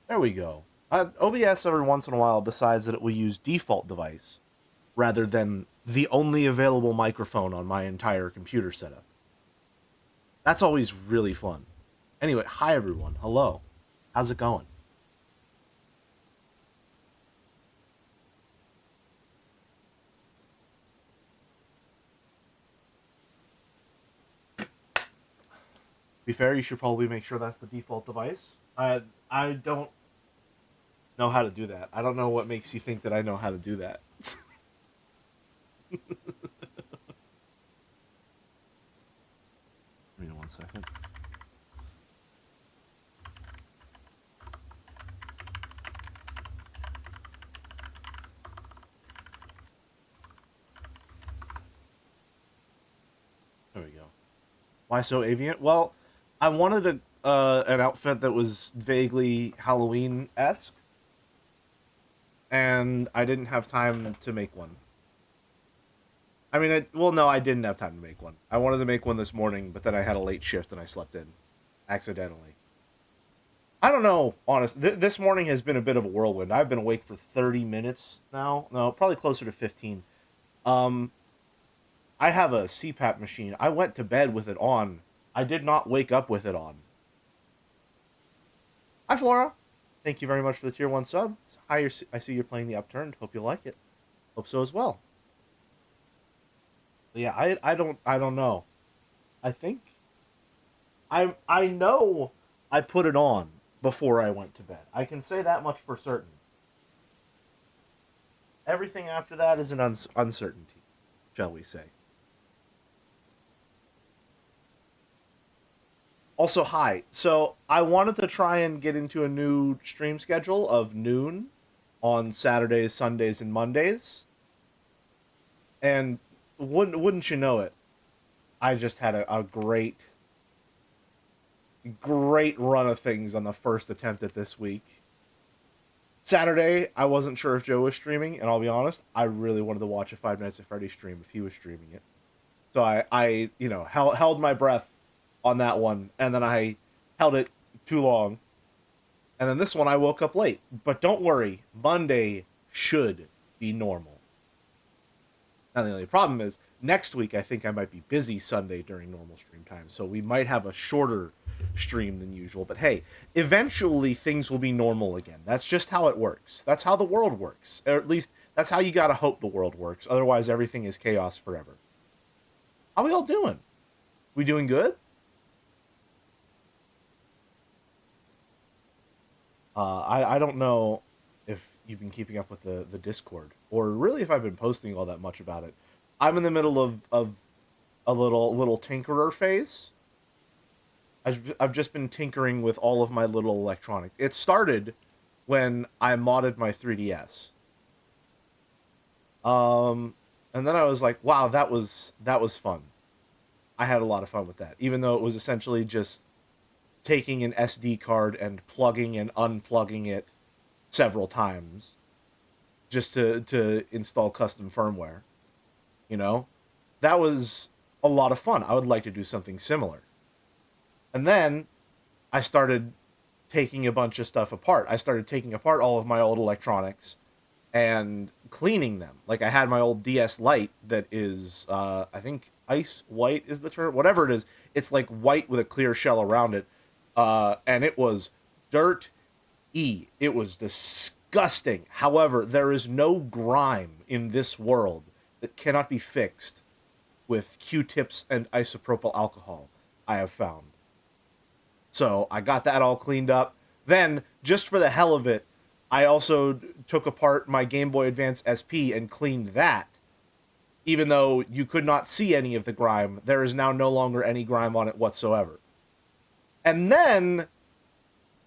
There we go. OBS every once in a while decides that it will use default device rather than the only available microphone on my entire computer setup. That's always really fun. Anyway, hi everyone. Hello. How's it going? To be fair, you should probably make sure that's the default device. I don't know how to do that. I don't know what makes you think that I know how to do that. Give me 1 second. There we go. Why so avian? Well, I wanted an outfit that was vaguely Halloween esque, and I didn't have time to make one. I mean, well, no, I didn't have time to make one. I wanted to make one this morning, but then I had a late shift and I slept in accidentally. I don't know, honest. This morning has been a bit of a whirlwind. I've been awake for 30 minutes now. No, probably closer to 15. Um, I have a CPAP machine. I went to bed with it on. I did not wake up with it on. Hi, Flora. Thank you very much for the tier 1 sub. Hi, I see you're playing the Upturned. Hope you like it. Hope so as well. But yeah, I don't know. I think I know I put it on before I went to bed. I can say that much for certain. Everything after that is an uncertainty, shall we say. Also, hi. So I wanted to try and get into a new stream schedule of noon on Saturdays, Sundays, and Mondays. And wouldn't you know it, I just had a great run of things on the first attempt at this week. Saturday, I wasn't sure if Joe was streaming, and I'll be honest, I really wanted to watch a Five Nights at Freddy's stream if he was streaming it. So I held my breath on that one, and then I held it too long, and then this one I woke up late. But don't worry, Monday should be normal. Now the only problem is next week I think I might be busy Sunday during normal stream time, so we might have a shorter stream than usual. But hey, eventually things will be normal again. That's just how it works. That's how the world works. Or at least that's how you gotta hope the world works. Otherwise everything is chaos forever. How we all doing? We doing good? I don't know if you've been keeping up with the Discord, or really if I've been posting all that much about it. I'm in the middle of a little tinkerer phase. I've just been tinkering with all of my little electronics. It started when I modded my 3DS. And then I was like, wow, that was fun. I had a lot of fun with that, even though it was essentially just taking an SD card and plugging and unplugging it several times just to install custom firmware. You know, that was a lot of fun. I would like to do something similar. And then I started taking a bunch of stuff apart. I started taking apart all of my old electronics and cleaning them. Like I had my old DS Lite that is, I think ice white is the term, whatever it is. It's like white with a clear shell around it, and it was dirt It was disgusting. However, there is no grime in this world that cannot be fixed with Q-tips and isopropyl alcohol, I have found. So I got that all cleaned up. Then, just for the hell of it, I also took apart my Game Boy Advance SP and cleaned that. Even though you could not see any of the grime, there is now no longer any grime on it whatsoever. And then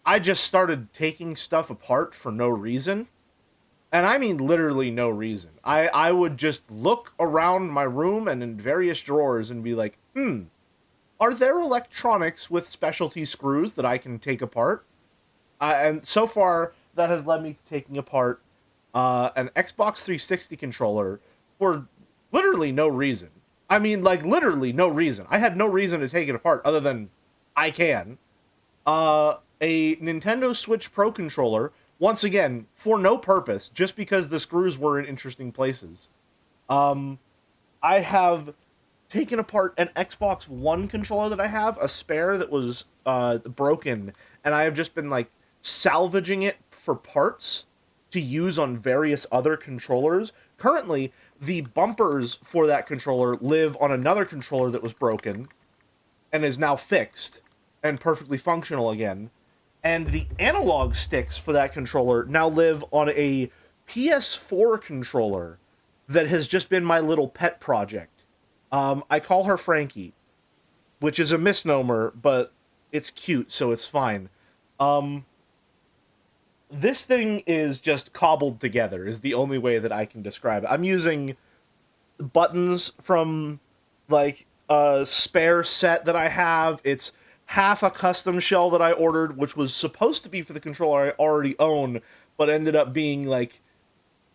I just started taking stuff apart for no reason. And I mean literally no reason. I would just look around my room and in various drawers and be like, are there electronics with specialty screws that I can take apart? And so far, that has led me to taking apart an Xbox 360 controller for literally no reason. I mean, like, literally no reason. I had no reason to take it apart other than I can. a Nintendo Switch Pro controller, once again, for no purpose, just because the screws were in interesting places. Um, I have taken apart an Xbox One controller that I have, a spare that was broken, and I have just been like salvaging it for parts to use on various other controllers. Currently, the bumpers for that controller live on another controller that was broken and is now fixed and perfectly functional again. And the analog sticks for that controller now live on a PS4 controller that has just been my little pet project. I call her Frankie, which is a misnomer, but it's cute, so it's fine. Um, this thing is just cobbled together, is the only way that I can describe it. I'm using buttons from, like, a spare set that I have. It's half a custom shell that I ordered, which was supposed to be for the controller I already own, but ended up being, like,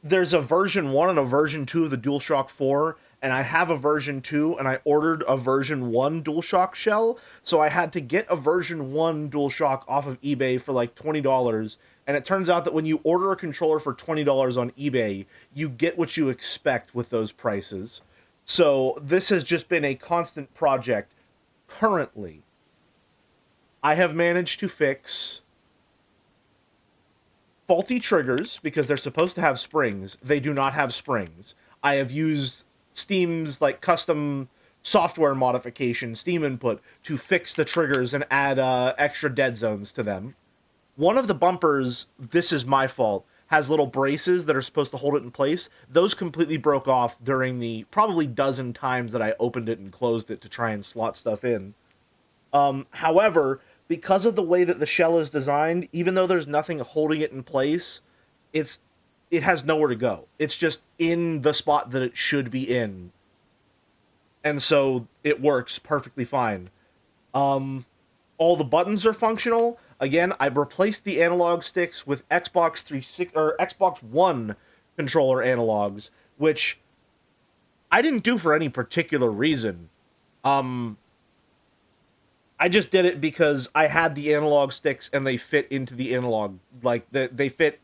there's a version 1 and a version 2 of the DualShock 4, and I have a version 2, and I ordered a version 1 DualShock shell, so I had to get a version 1 DualShock off of eBay for like $20, and it turns out that when you order a controller for $20 on eBay, you get what you expect with those prices. So this has just been a constant project. Currently, I have managed to fix faulty triggers because they're supposed to have springs. They do not have springs. I have used Steam's like custom software modification, Steam input, to fix the triggers and add extra dead zones to them. One of the bumpers, this is my fault, has little braces that are supposed to hold it in place. Those completely broke off during the probably dozen times that I opened it and closed it to try and slot stuff in. However, because of the way that the shell is designed, even though there's nothing holding it in place, it has nowhere to go. It's just in the spot that it should be in. And so it works perfectly fine. All the buttons are functional. Again, I replaced the analog sticks with Xbox 360 or Xbox One controller analogs, which I didn't do for any particular reason. I just did it because I had the analog sticks and they fit into the analog, like they fit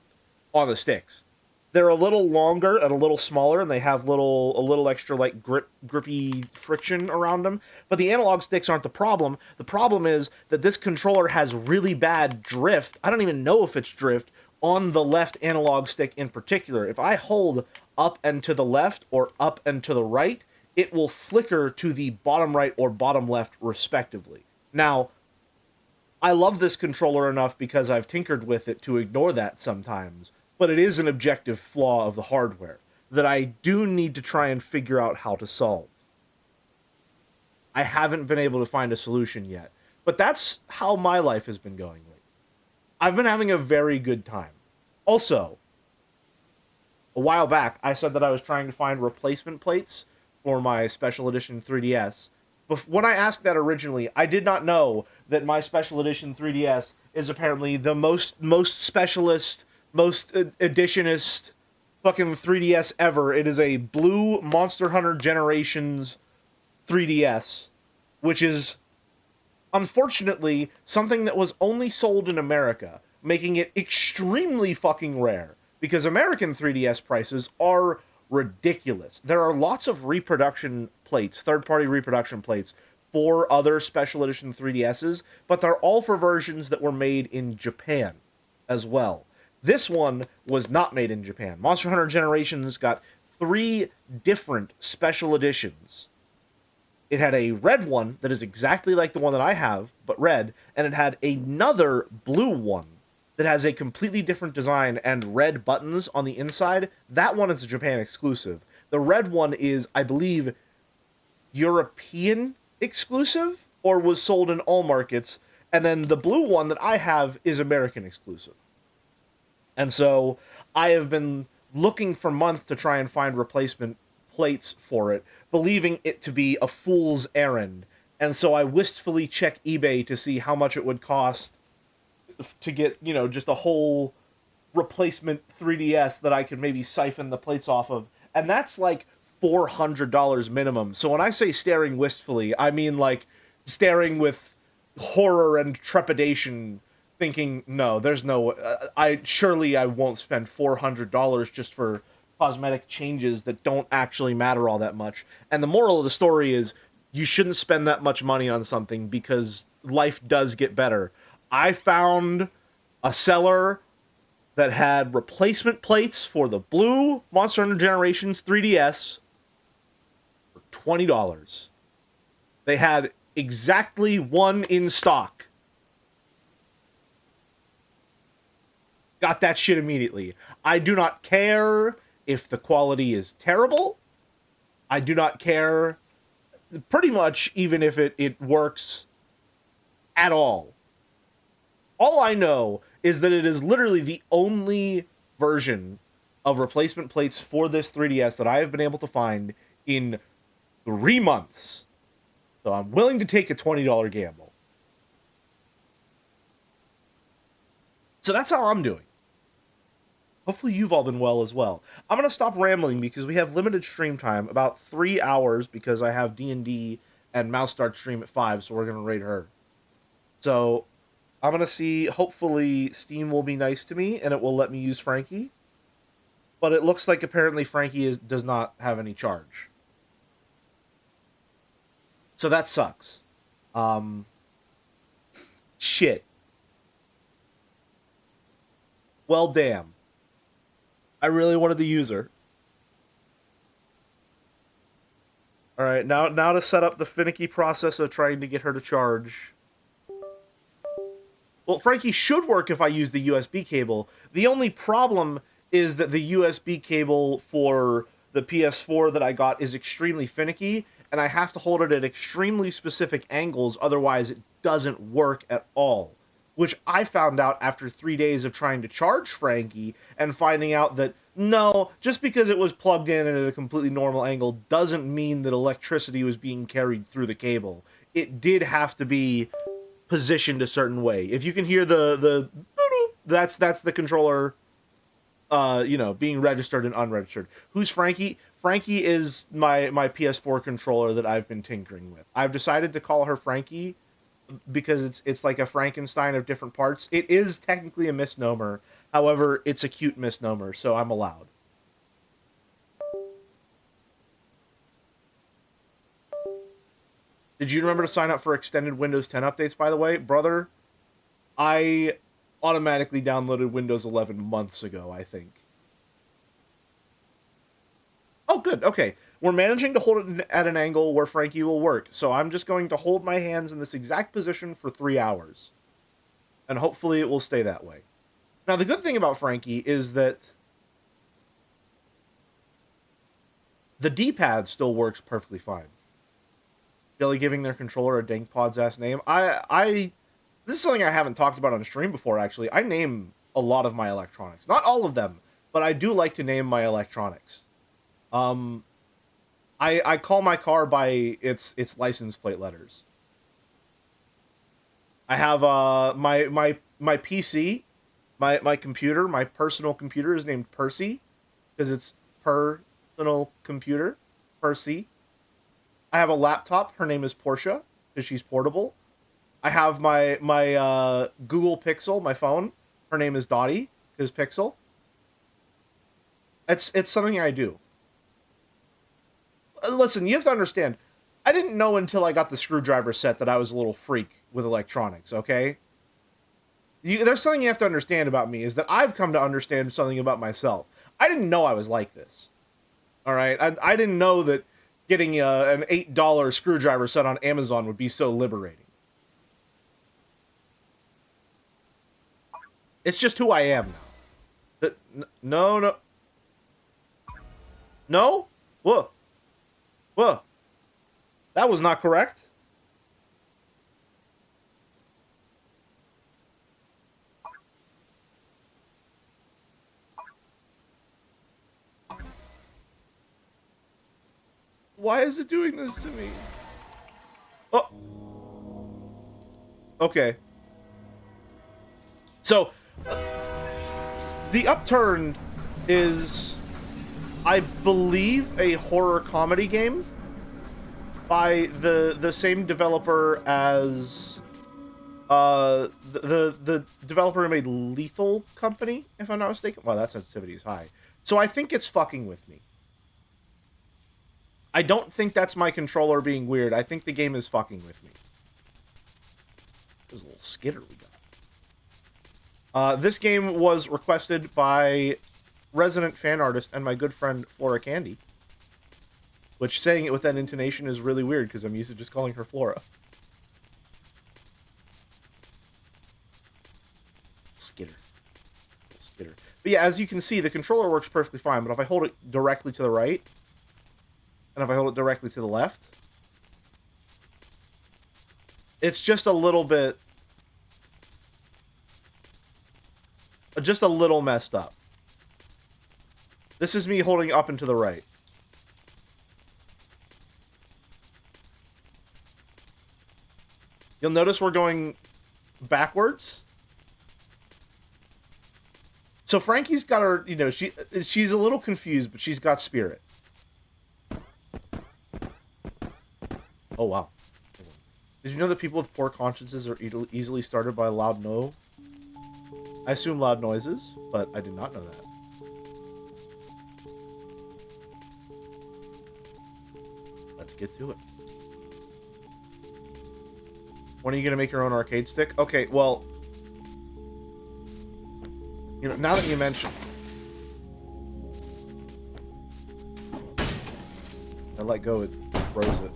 on the sticks. They're a little longer and a little smaller, and they have a little extra like grippy friction around them. But the analog sticks aren't the problem. The problem is that this controller has really bad drift. I don't even know if it's drift on the left analog stick in particular. If I hold up and to the left or up and to the right, it will flicker to the bottom right or bottom left respectively. Now, I love this controller enough because I've tinkered with it to ignore that sometimes, but it is an objective flaw of the hardware that I do need to try and figure out how to solve. I haven't been able to find a solution yet, but that's how my life has been going lately. I've been having a very good time. Also, a while back, I said that I was trying to find replacement plates for my Special Edition 3DS. When I asked that originally, I did not know that my Special Edition 3DS is apparently the most specialist, most editionist fucking 3DS ever. It is a blue Monster Hunter Generations 3DS, which is unfortunately something that was only sold in America, making it extremely fucking rare, because American 3DS prices are ridiculous. There are lots of reproduction plates, third-party reproduction plates, for other Special Edition 3DSs, but they're all for versions that were made in Japan as well. This one was not made in Japan. Monster Hunter Generations got 3 different special editions. It had a red one that is exactly like the one that I have, but red, and it had another blue one that has a completely different design and red buttons on the inside. That one is a Japan exclusive. The red one is, I believe, European exclusive, or was sold in all markets, and then the blue one that I have is American exclusive. And so I have been looking for months to try and find replacement plates for it, believing it to be a fool's errand. And so I wistfully check eBay to see how much it would cost to get, just a whole replacement 3DS that I could maybe siphon the plates off of. And that's like $400 minimum. So when I say staring wistfully, I mean like staring with horror and trepidation, thinking, no, there's no, surely I won't spend $400 just for cosmetic changes that don't actually matter all that much. And the moral of the story is, you shouldn't spend that much money on something because life does get better. I found a seller that had replacement plates for the blue Monster Hunter Generations 3DS for $20. They had exactly one in stock. Got that shit immediately. I do not care if the quality is terrible. I do not care pretty much even if it works at all. All I know is that it is literally the only version of replacement plates for this 3DS that I have been able to find in 3 months. So I'm willing to take a $20 gamble. So that's how I'm doing. Hopefully you've all been well as well. I'm going to stop rambling because we have limited stream time, about 3 hours, because I have D&D and Mouse Start stream at 5, so we're going to raid her. So I'm going to see, hopefully Steam will be nice to me and it will let me use Frankie. But it looks like apparently Frankie does not have any charge. So that sucks. Shit. Well, damn. I really wanted to use her. Alright, now to set up the finicky process of trying to get her to charge. Well, Frankie should work if I use the USB cable. The only problem is that the USB cable for the PS4 that I got is extremely finicky, and I have to hold it at extremely specific angles, otherwise it doesn't work at all. Which I found out after 3 days of trying to charge Frankie, and finding out that, no, just because it was plugged in at a completely normal angle doesn't mean that electricity was being carried through the cable. It did have to be positioned a certain way. If you can hear the that's the controller, being registered and unregistered. Who's Frankie? Frankie is my PS4 controller that I've been tinkering with. I've decided to call her Frankie because it's like a Frankenstein of different parts. It is technically a misnomer. However, it's a cute misnomer, so I'm allowed. Did you remember to sign up for extended Windows 10 updates, by the way? Brother, I automatically downloaded Windows 11 months ago, I think. Oh, good. Okay. We're managing to hold it at an angle where Frankie will work, so I'm just going to hold my hands in this exact position for 3 hours. And hopefully it will stay that way. Now, the good thing about Frankie is that the D-pad still works perfectly fine. Jelly giving their controller a Dankpod's ass name. This is something I haven't talked about on stream before, actually. I name a lot of my electronics. Not all of them, but I do like to name my electronics. I call my car by its license plate letters. I have my PC, my computer, my personal computer is named Percy because it's personal computer, Percy. I have a laptop. Her name is Portia because she's portable. I have my Google Pixel, my phone. Her name is Dottie because Pixel. It's something I do. Listen, you have to understand, I didn't know until I got the screwdriver set that I was a little freak with electronics, okay? There's something you have to understand about me, is that I've come to understand something about myself. I didn't know I was like this. Alright? I didn't know that getting an $8 screwdriver set on Amazon would be so liberating. It's just who I am now. No. No? Whoa. Whoa. That was not correct. Why is it doing this to me? Oh. Okay. So, the Upturned is, I believe, a horror comedy game by the same developer as The developer who made Lethal Company, if I'm not mistaken. Wow, that sensitivity is high. So I think it's fucking with me. I don't think that's my controller being weird. I think the game is fucking with me. There's a little skitter we got. This game was requested by resident fan artist and my good friend Flora Candy. Which, saying it with that intonation is really weird, because I'm used to just calling her Flora. Skitter. Skitter. But yeah, as you can see, the controller works perfectly fine, but if I hold it directly to the right, and if I hold it directly to the left, it's just a little bit... just a little messed up. This is me holding up and to the right. You'll notice we're going backwards. So Frankie's got her, you know, she's a little confused, but she's got spirit. Oh, wow. Did you know that people with poor consciences are easily started by loud no? I assume loud noises, but I did not know that. Let's get to it. When are you going to make your own arcade stick? Okay, well... you know, now that you mention... I let go, it froze it.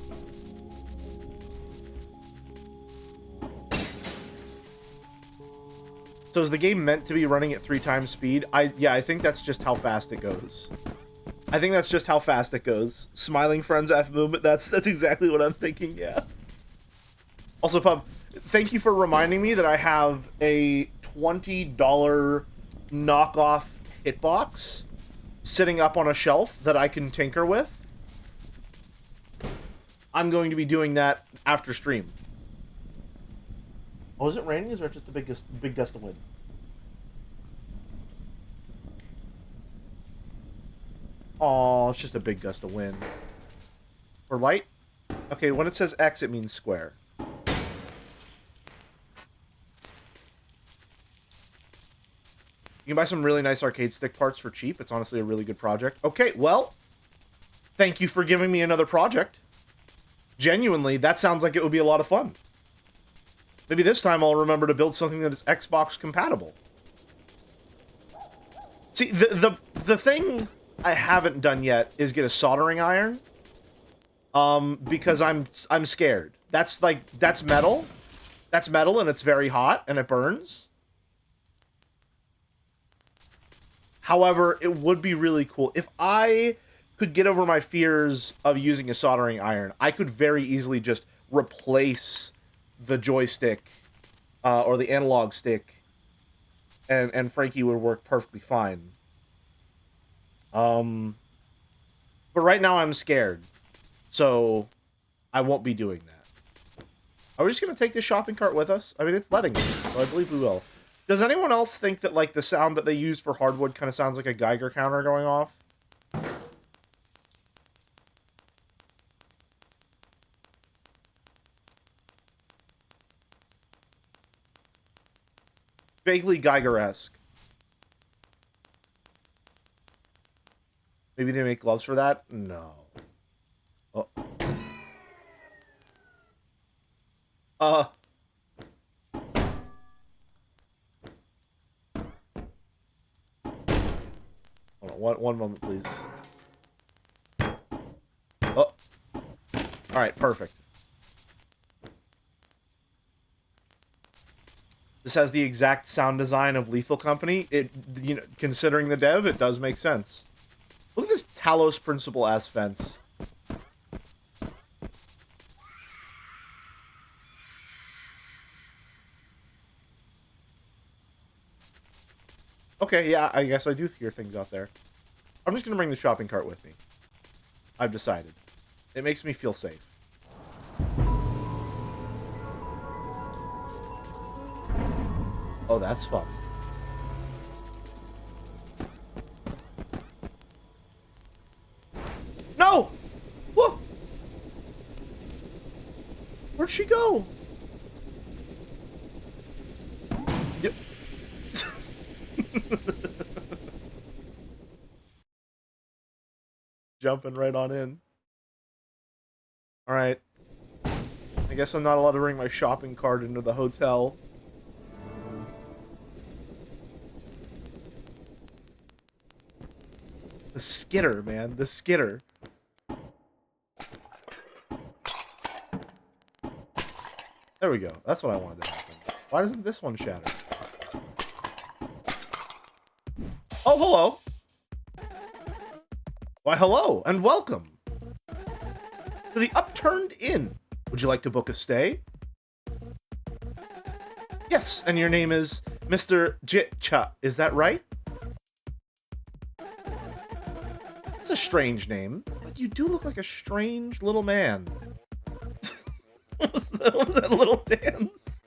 So is the game meant to be running at 3 times speed? Yeah, I think that's just how fast it goes. I think that's just how fast it goes. Smiling friends F movement, that's exactly what I'm thinking, yeah. Also, Pub, thank you for reminding me that I have a $20 knockoff hitbox sitting up on a shelf that I can tinker with. I'm going to be doing that after stream. Oh, is it raining? Is there just a big gust of wind? Oh, it's just a big gust of wind. For light? Okay, when it says X, it means square. You can buy some really nice arcade stick parts for cheap. It's honestly a really good project. Okay, well, thank you for giving me another project. Genuinely, that sounds like it would be a lot of fun. Maybe this time I'll remember to build something that is Xbox compatible. See, the thing I haven't done yet is get a soldering iron. Because I'm scared. That's metal. That's metal and it's very hot and it burns. However, it would be really cool. If I could get over my fears of using a soldering iron, I could very easily just replace the joystick or the analog stick, and Frankie would work perfectly fine. But right now I'm scared, so I won't be doing that. Are we just going to take this shopping cart with us? I mean, it's letting me, so I believe we will. Does anyone else think that, like, the sound that they use for hardwood kind of sounds like a Geiger counter going off? Vaguely Geiger-esque. Maybe they make gloves for that? No. Oh. Hold on, one moment, please. Oh. Alright, perfect. This has the exact sound design of Lethal Company. It, you know, considering the dev, it does make sense. Look at this Talos Principle-ass fence. Okay, yeah, I guess I do hear things out there. I'm just gonna bring the shopping cart with me. I've decided. It makes me feel safe. Oh, that's fun. No! Whoa! Where'd she go? jumping right on in. Alright. I guess I'm not allowed to bring my shopping cart into the hotel. The skitter, man. The skitter. There we go. That's what I wanted to happen. Why doesn't this one shatter? Oh, hello. Why, hello, and welcome to the Upturned Inn. Would you like to book a stay? Yes, and your name is Mr. Jitcha, is that right? It's a strange name, but you do look like a strange little man. What was that little dance?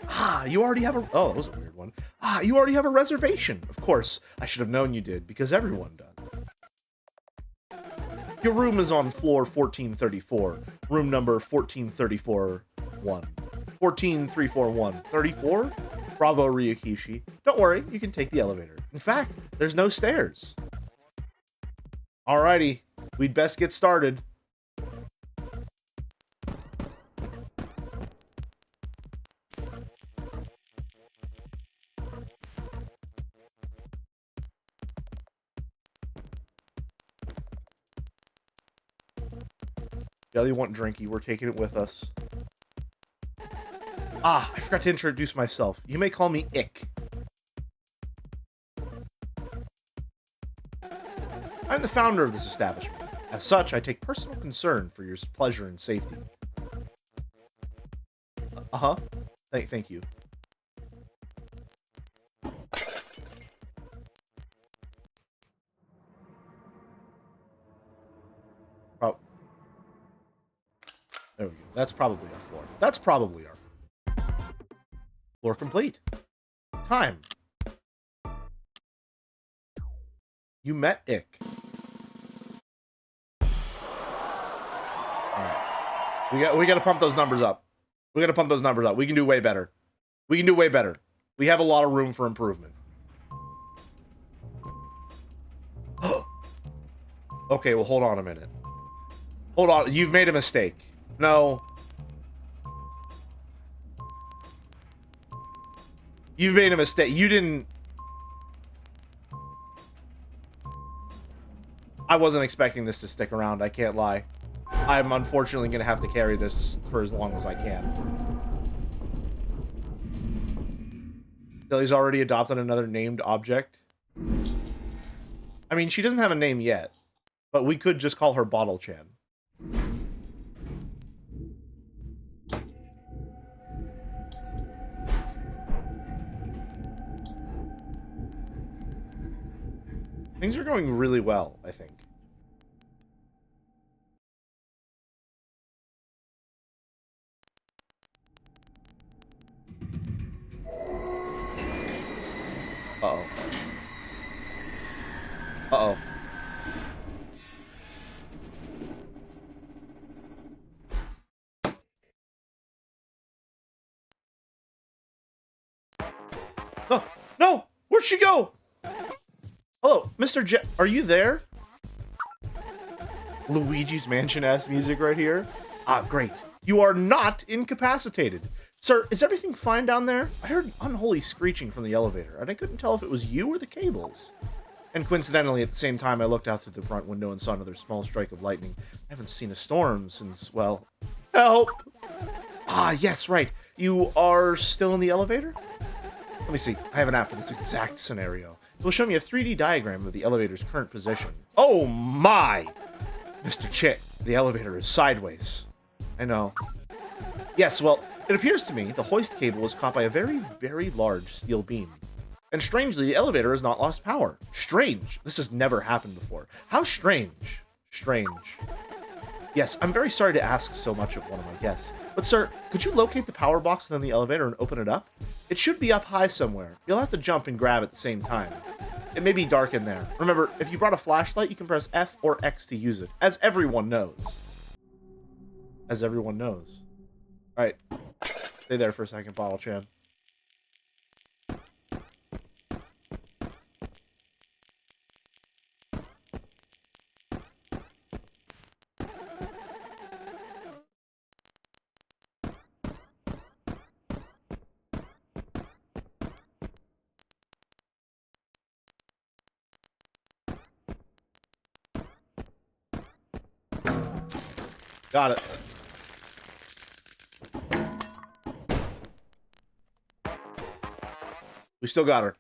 Ah, you already have a... Oh, that was a weird one. Ah, you already have a reservation. Of course, I should have known you did, because everyone does. Your room is on floor 1434. Room number 14341. 14341. 34? Bravo, Ryukishi. Don't worry, you can take the elevator. In fact, there's no stairs. Alrighty, we'd best get started. Jelly want drinky, we're taking it with us. Ah, I forgot to introduce myself. You may call me Ick. I'm the founder of this establishment. As such, I take personal concern for your pleasure and safety. Uh-huh. Thank you. Oh. There we go. That's probably our floor. That's probably our floor. Floor complete. Time. You met Ick. Alright. We gotta pump those numbers up. We gotta pump those numbers up. We can do way better. We can do way better. We have a lot of room for improvement. Okay, well, hold on a minute. Hold on. You've made a mistake. No. You've made a mistake. You didn't... I wasn't expecting this to stick around, I can't lie. I'm unfortunately going to have to carry this for as long as I can. Billy's already adopted another named object. I mean, she doesn't have a name yet, but we could just call her Bottle Chan. Things are going really well, I think. Uh-oh. Uh-oh. Oh, no! Where'd she go? Hello, Mr. Jet, are you there? Luigi's Mansion-ass music right here. Ah, great. You are not incapacitated. Sir, is everything fine down there? I heard an unholy screeching from the elevator, and I couldn't tell if it was you or the cables. And coincidentally, at the same time, I looked out through the front window and saw another small strike of lightning. I haven't seen a storm since, well... Help! Ah, yes, right. You are still in the elevator? Let me see. I have an app for this exact scenario. It will show me a 3D diagram of the elevator's current position. Oh my! Mr. Chit, the elevator is sideways. I know. Yes, well, it appears to me the hoist cable was caught by a very, very large steel beam. And strangely, the elevator has not lost power. Strange. This has never happened before. How strange. Strange. Yes, I'm very sorry to ask so much of one of my guests. But sir, could you locate the power box within the elevator and open it up? It should be up high somewhere. You'll have to jump and grab at the same time. It may be dark in there. Remember, if you brought a flashlight, you can press F or X to use it. As everyone knows. As everyone knows. Alright. Stay there for a second, Bottle Chan. Got it. We still got her.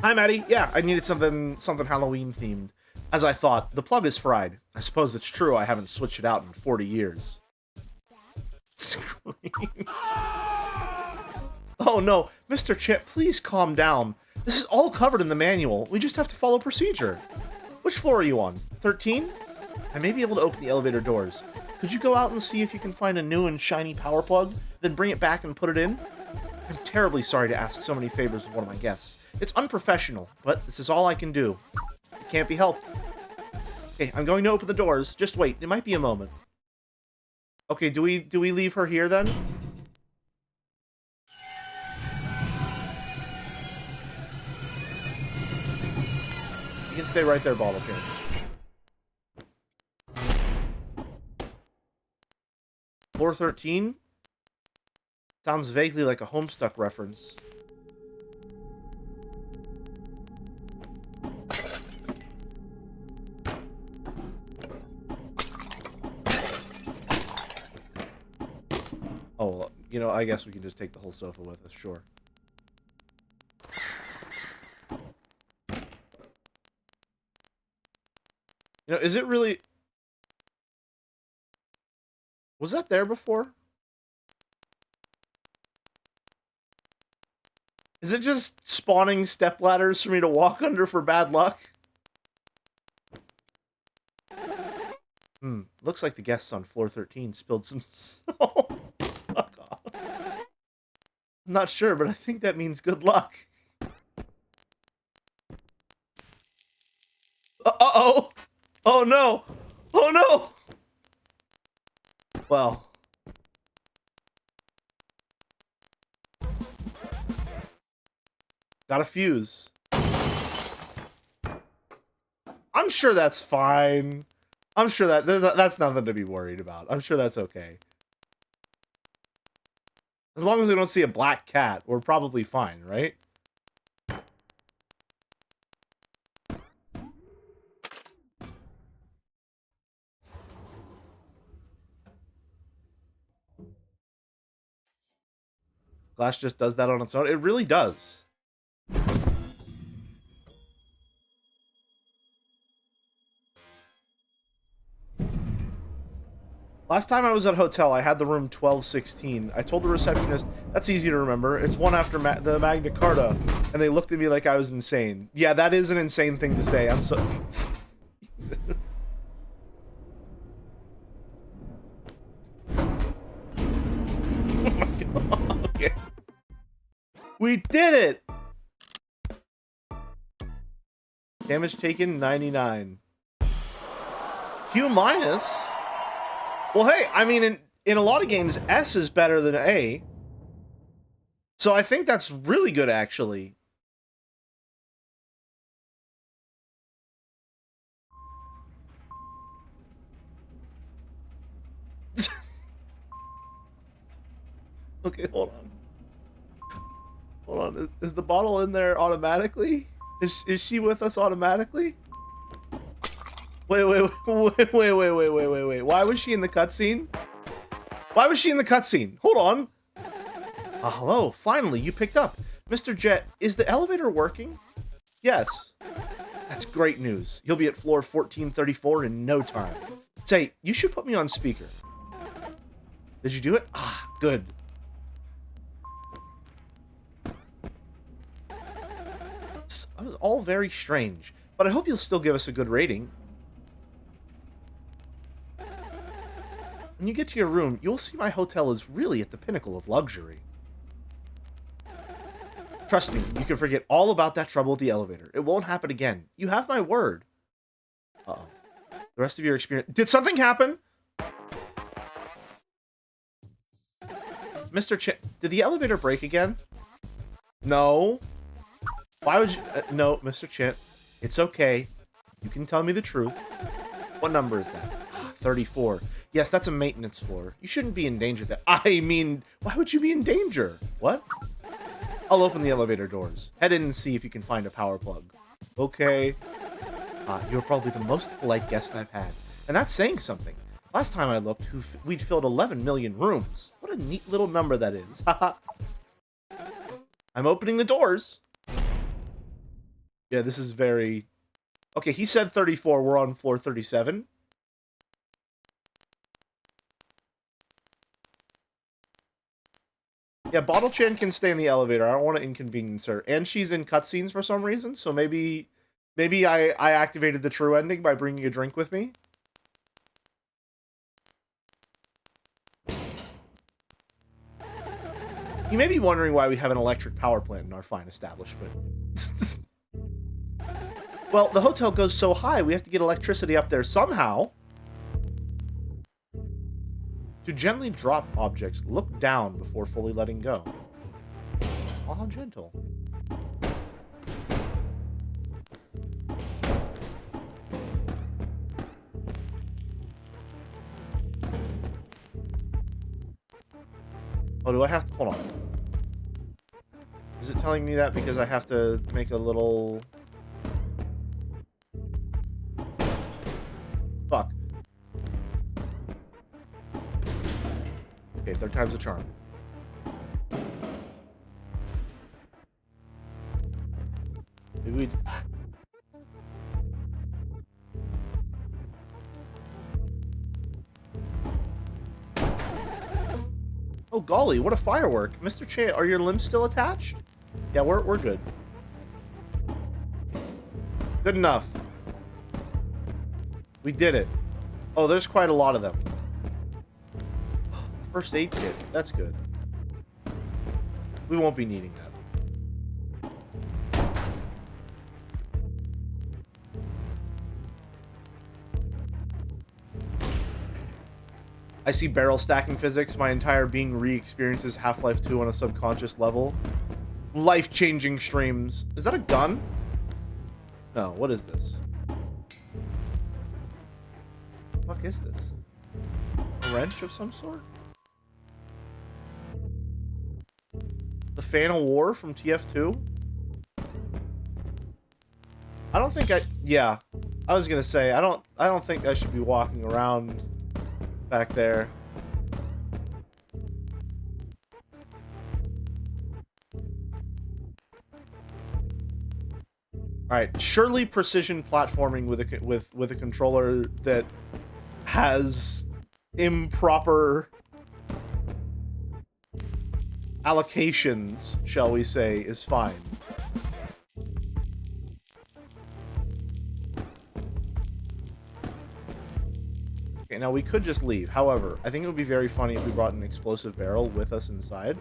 Hi, Maddie. Yeah, I needed something Halloween themed. As I thought, the plug is fried. I suppose it's true I haven't switched it out in 40 years. Scream. Oh no, Mr. Chip, please calm down. This is all covered in the manual. We just have to follow procedure. Which floor are you on? 13? I may be able to open the elevator doors. Could you go out and see if you can find a new and shiny power plug, then bring it back and put it in? I'm terribly sorry to ask so many favors of one of my guests. It's unprofessional, but this is all I can do. It can't be helped. Okay, I'm going to open the doors. Just wait. It might be a moment. Okay, do we leave her here then? You can stay right there, Bottle King. Floor 13? Sounds vaguely like a Homestuck reference. Oh, you know, I guess we can just take the whole sofa with us, sure. You know, is it really... Was that there before? Is it just spawning stepladders for me to walk under for bad luck? Looks like the guests on floor 13 spilled some... Oh, fuck off. I'm not sure, but I think that means good luck. Uh-oh! Oh no! Oh no! Well... Got a fuse. I'm sure that's fine. I'm sure that's nothing to be worried about. I'm sure that's okay. As long as we don't see a black cat, we're probably fine, right? Glass just does that on its own. It really does. Last time I was at a hotel, I had the room 1216. I told the receptionist, that's easy to remember. It's one after the Magna Carta. And they looked at me like I was insane. Yeah, that is an insane thing to say. I'm so... Oh my god. Okay. We did it! Damage taken, 99. Q minus? Well, hey, I mean, in a lot of games, S is better than A. So I think that's really good, actually. Okay, hold on. Hold on, is the bottle in there automatically? Is she with us automatically? Wait. Why was she in the cutscene? Why was she in the cutscene? Hold on. Hello, finally, you picked up. Mr. Jet, is the elevator working? Yes. That's great news. You'll be at floor 1434 in no time. Say, you should put me on speaker. Did you do it? Ah, good. That was all very strange, but I hope you'll still give us a good rating. When you get to your room, you'll see my hotel is really at the pinnacle of luxury. Trust me, you can forget all about that trouble with the elevator. It won't happen again. You have my word. Uh-oh. The rest of your experience... Did something happen? Mr. Did the elevator break again? No. Why would you... no, Mr. Chit. It's okay. You can tell me the truth. What number is that? 34. Yes, that's a maintenance floor. You shouldn't be in danger there. I mean, why would you be in danger? What? I'll open the elevator doors. Head in and see if you can find a power plug. Okay. You're probably the most polite guest I've had. And that's saying something. Last time I looked, we'd filled 11 million rooms. What a neat little number that is. Haha. I'm opening the doors. Yeah, this is very... Okay, he said 34. We're on floor 37. Yeah, Bottle Chan can stay in the elevator. I don't want to inconvenience her. And she's in cutscenes for some reason, so maybe I activated the true ending by bringing a drink with me. You may be wondering why we have an electric power plant in our fine establishment. Well, the hotel goes so high, we have to get electricity up there somehow. To gently drop objects, look down before fully letting go. Oh, how gentle. Oh, do I have to... Hold on. Is it telling me that because I have to make a little... Fuck. Okay, third time's a charm. Maybe we... Oh, golly, what a firework. Mr. Che, are your limbs still attached? Yeah, we're good. Good enough. We did it. Oh, there's quite a lot of them. First aid kit. That's good. We won't be needing that. I see barrel stacking physics. My entire being re-experiences Half-Life 2 on a subconscious level. Life-changing streams. Is that a gun? No, what is this? What the fuck is this? A wrench of some sort? The Fan of War from TF2? I don't think yeah. I was gonna say, I don't think I should be walking around back there. Alright, surely precision platforming with a controller that has improper allocations, shall we say, is fine. Okay, now we could just leave. However, I think it would be very funny if we brought an explosive barrel with us inside.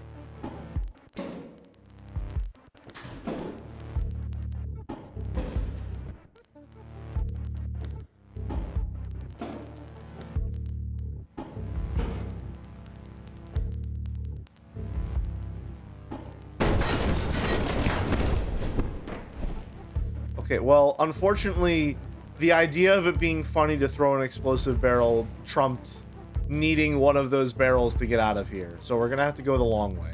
Okay, well, unfortunately, the idea of it being funny to throw an explosive barrel trumped needing one of those barrels to get out of here. So we're gonna have to go the long way.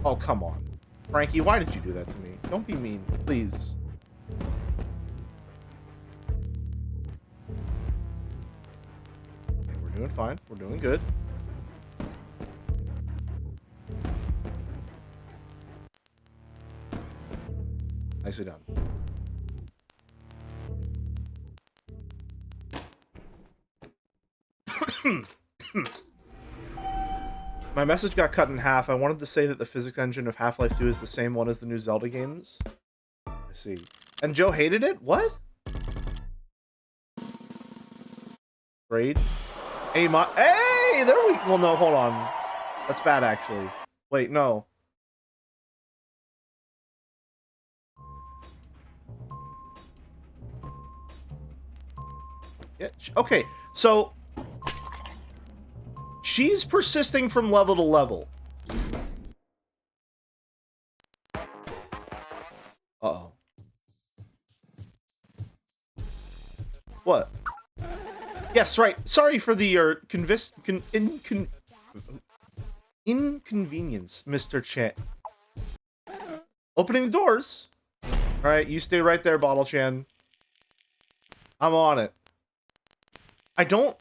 Oh, come on. Frankie, why did you do that to me? Don't be mean, please. We're doing fine. We're doing good. Nicely done. My message got cut in half. I wanted to say that the physics engine of Half-Life 2 is the same one as the new Zelda games. I see. And Joe hated it? What? Grade? Hey, there we... Well, no, hold on. That's bad, actually. Wait, no. Yeah, okay, so... She's persisting from level to level. Uh-oh. What? Yes, right. Sorry for the Inconvenience, Mr. Chan. Opening the doors. Alright, you stay right there, Bottle Chan. I'm on it. I don't...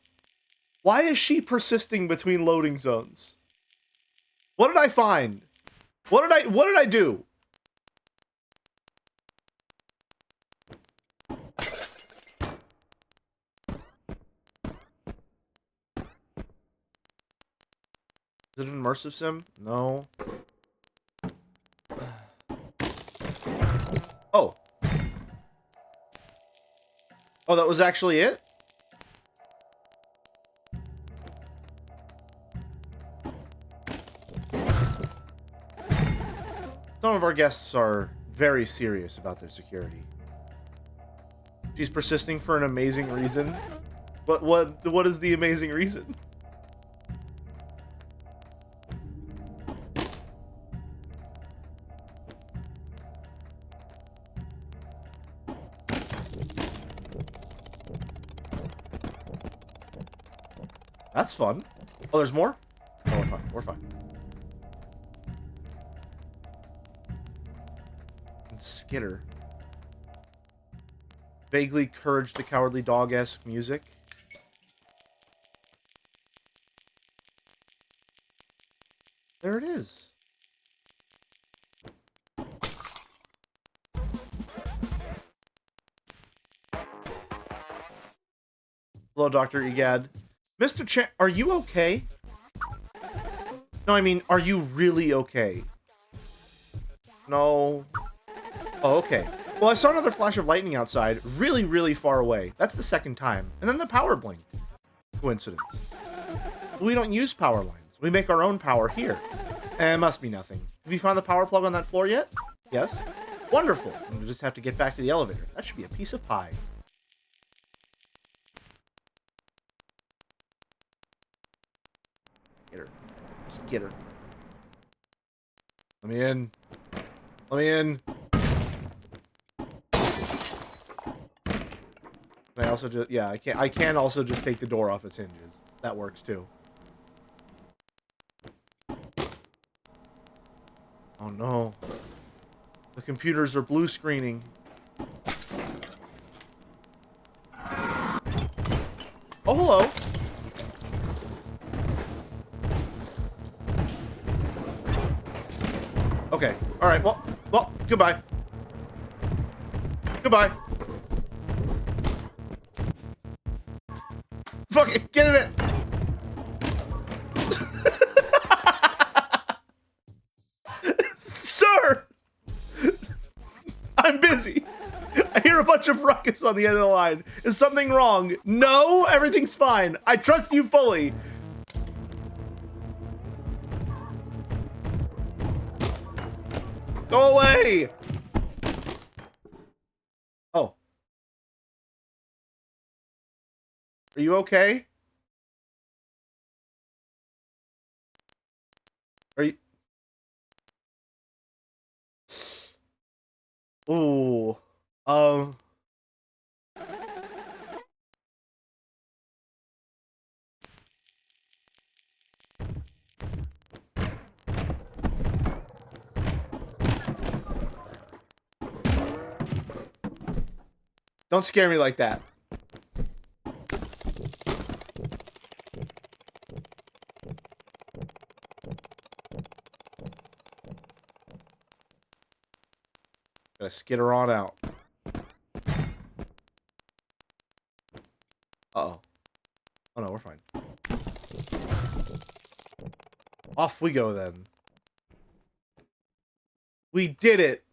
Why is she persisting between loading zones? What did I find? What did I do? Is it an immersive sim? No. Oh. Oh, that was actually it? Some of our guests are very serious about their security. She's persisting for an amazing reason. What is the amazing reason? That's fun. Oh, there's more? Oh, we're fine. We're fine. And Skitter. Vaguely Courage the Cowardly Dog-esque music. There it is. Hello, Dr. Egad. Mr. Chan, are you okay? No, I mean, are you really okay? No. Oh, okay. Well, I saw another flash of lightning outside, really, really far away. That's the second time. And then the power blinked. Coincidence. We don't use power lines. We make our own power here. It must be nothing. Have you found the power plug on that floor yet? Yes? Wonderful. We just have to get back to the elevator. That should be a piece of pie. Get her. Just get her. Let me in. Let me in. Can I also just... Yeah, I can also just take the door off its hinges. That works too. Oh no. The computers are blue screening. Oh, hello. Okay. Alright, well, goodbye. Goodbye. Fuck it, get in it! Sir! I'm busy. I hear a bunch of ruckus on the end of the line. Is something wrong? No, everything's fine. I trust you fully. Go away! Oh. Are you okay? Are you... Ooh. Don't scare me like that. Gotta skitter on out. Uh-oh. Oh no, we're fine. Off we go then. We did it.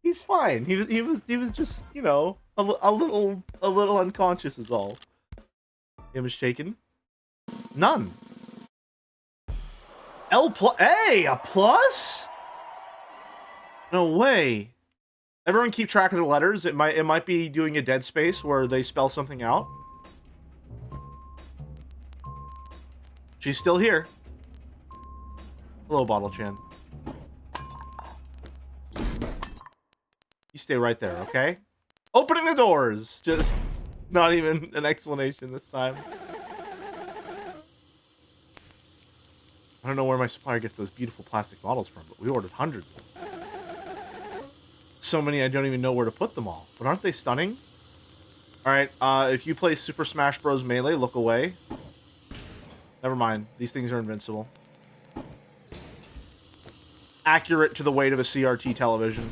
He's fine. He was just, you know, a little unconscious is all. Image shaken. None. L plus. Hey, a plus? No way. Everyone keep track of the letters. It might be doing a dead space where they spell something out. She's still here. Hello, Bottle Chan. You stay right there, okay? Opening the doors. Just not even an explanation this time. I don't know where my supplier gets those beautiful plastic models from, but we ordered hundreds. So many I don't even know where to put them all. But aren't they stunning? Alright, if you play Super Smash Bros. Melee, look away. Never mind. These things are invincible. Accurate to the weight of a CRT television.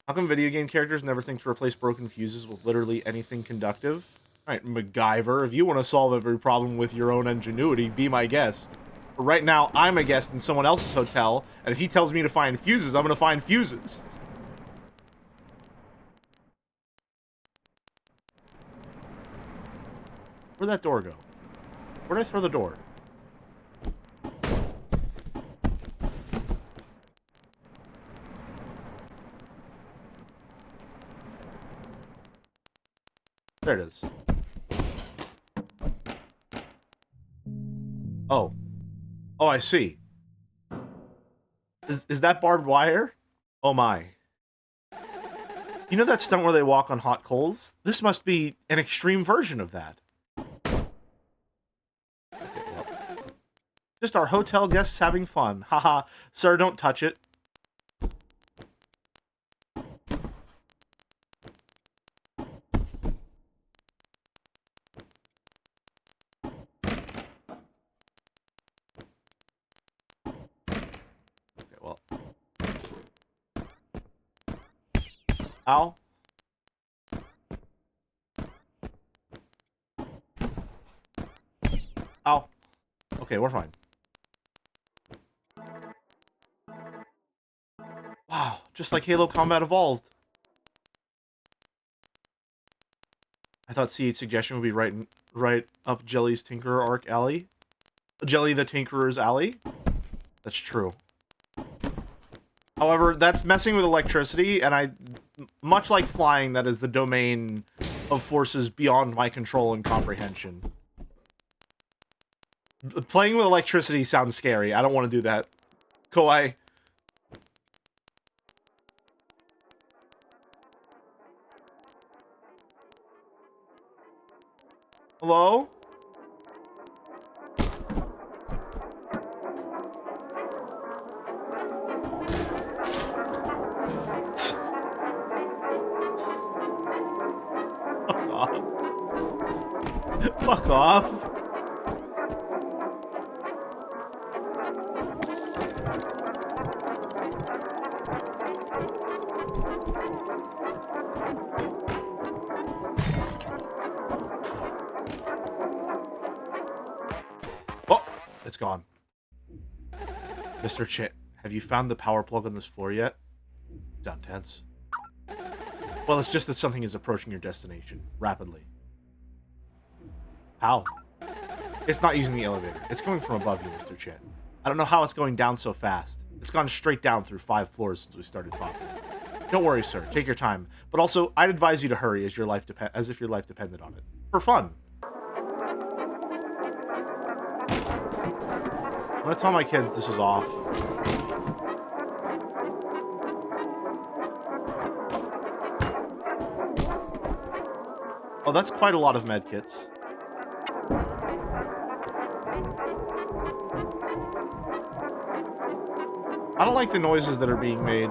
How come video game characters never think to replace broken fuses with literally anything conductive? Alright, MacGyver, if you want to solve every problem with your own ingenuity, be my guest. But right now, I'm a guest in someone else's hotel, and if he tells me to find fuses, I'm gonna find fuses. Where'd that door go? Where'd I throw the door? There it is. Oh. Oh, I see. Is that barbed wire? Oh my. You know that stunt where they walk on hot coals? This must be an extreme version of that. Okay, well. Just our hotel guests having fun. Haha. Sir, don't touch it. Ow. Ow. Okay, we're fine. Wow, just like Halo Combat Evolved. I thought C8's suggestion would be right up Jelly's Tinkerer Arc Alley. Jelly the Tinkerer's Alley? That's true. However, that's messing with electricity, and much like flying, that is the domain of forces beyond my control and comprehension. Playing with electricity sounds scary. I don't want to do that. Kawaii. Hello? Fuck off. Oh, it's gone. Mr. Chit, have you found the power plug on this floor yet? Sound tense. Well, it's just that something is approaching your destination rapidly. How? It's not using the elevator. It's coming from above you, Mr. Chin. I don't know how it's going down so fast. It's gone straight down through 5 floors since we started talking. Don't worry, sir. Take your time. But also, I'd advise you to hurry as if your life depended on it. For fun. I'm gonna tell my kids this is off. Oh, that's quite a lot of medkits. I don't like the noises that are being made.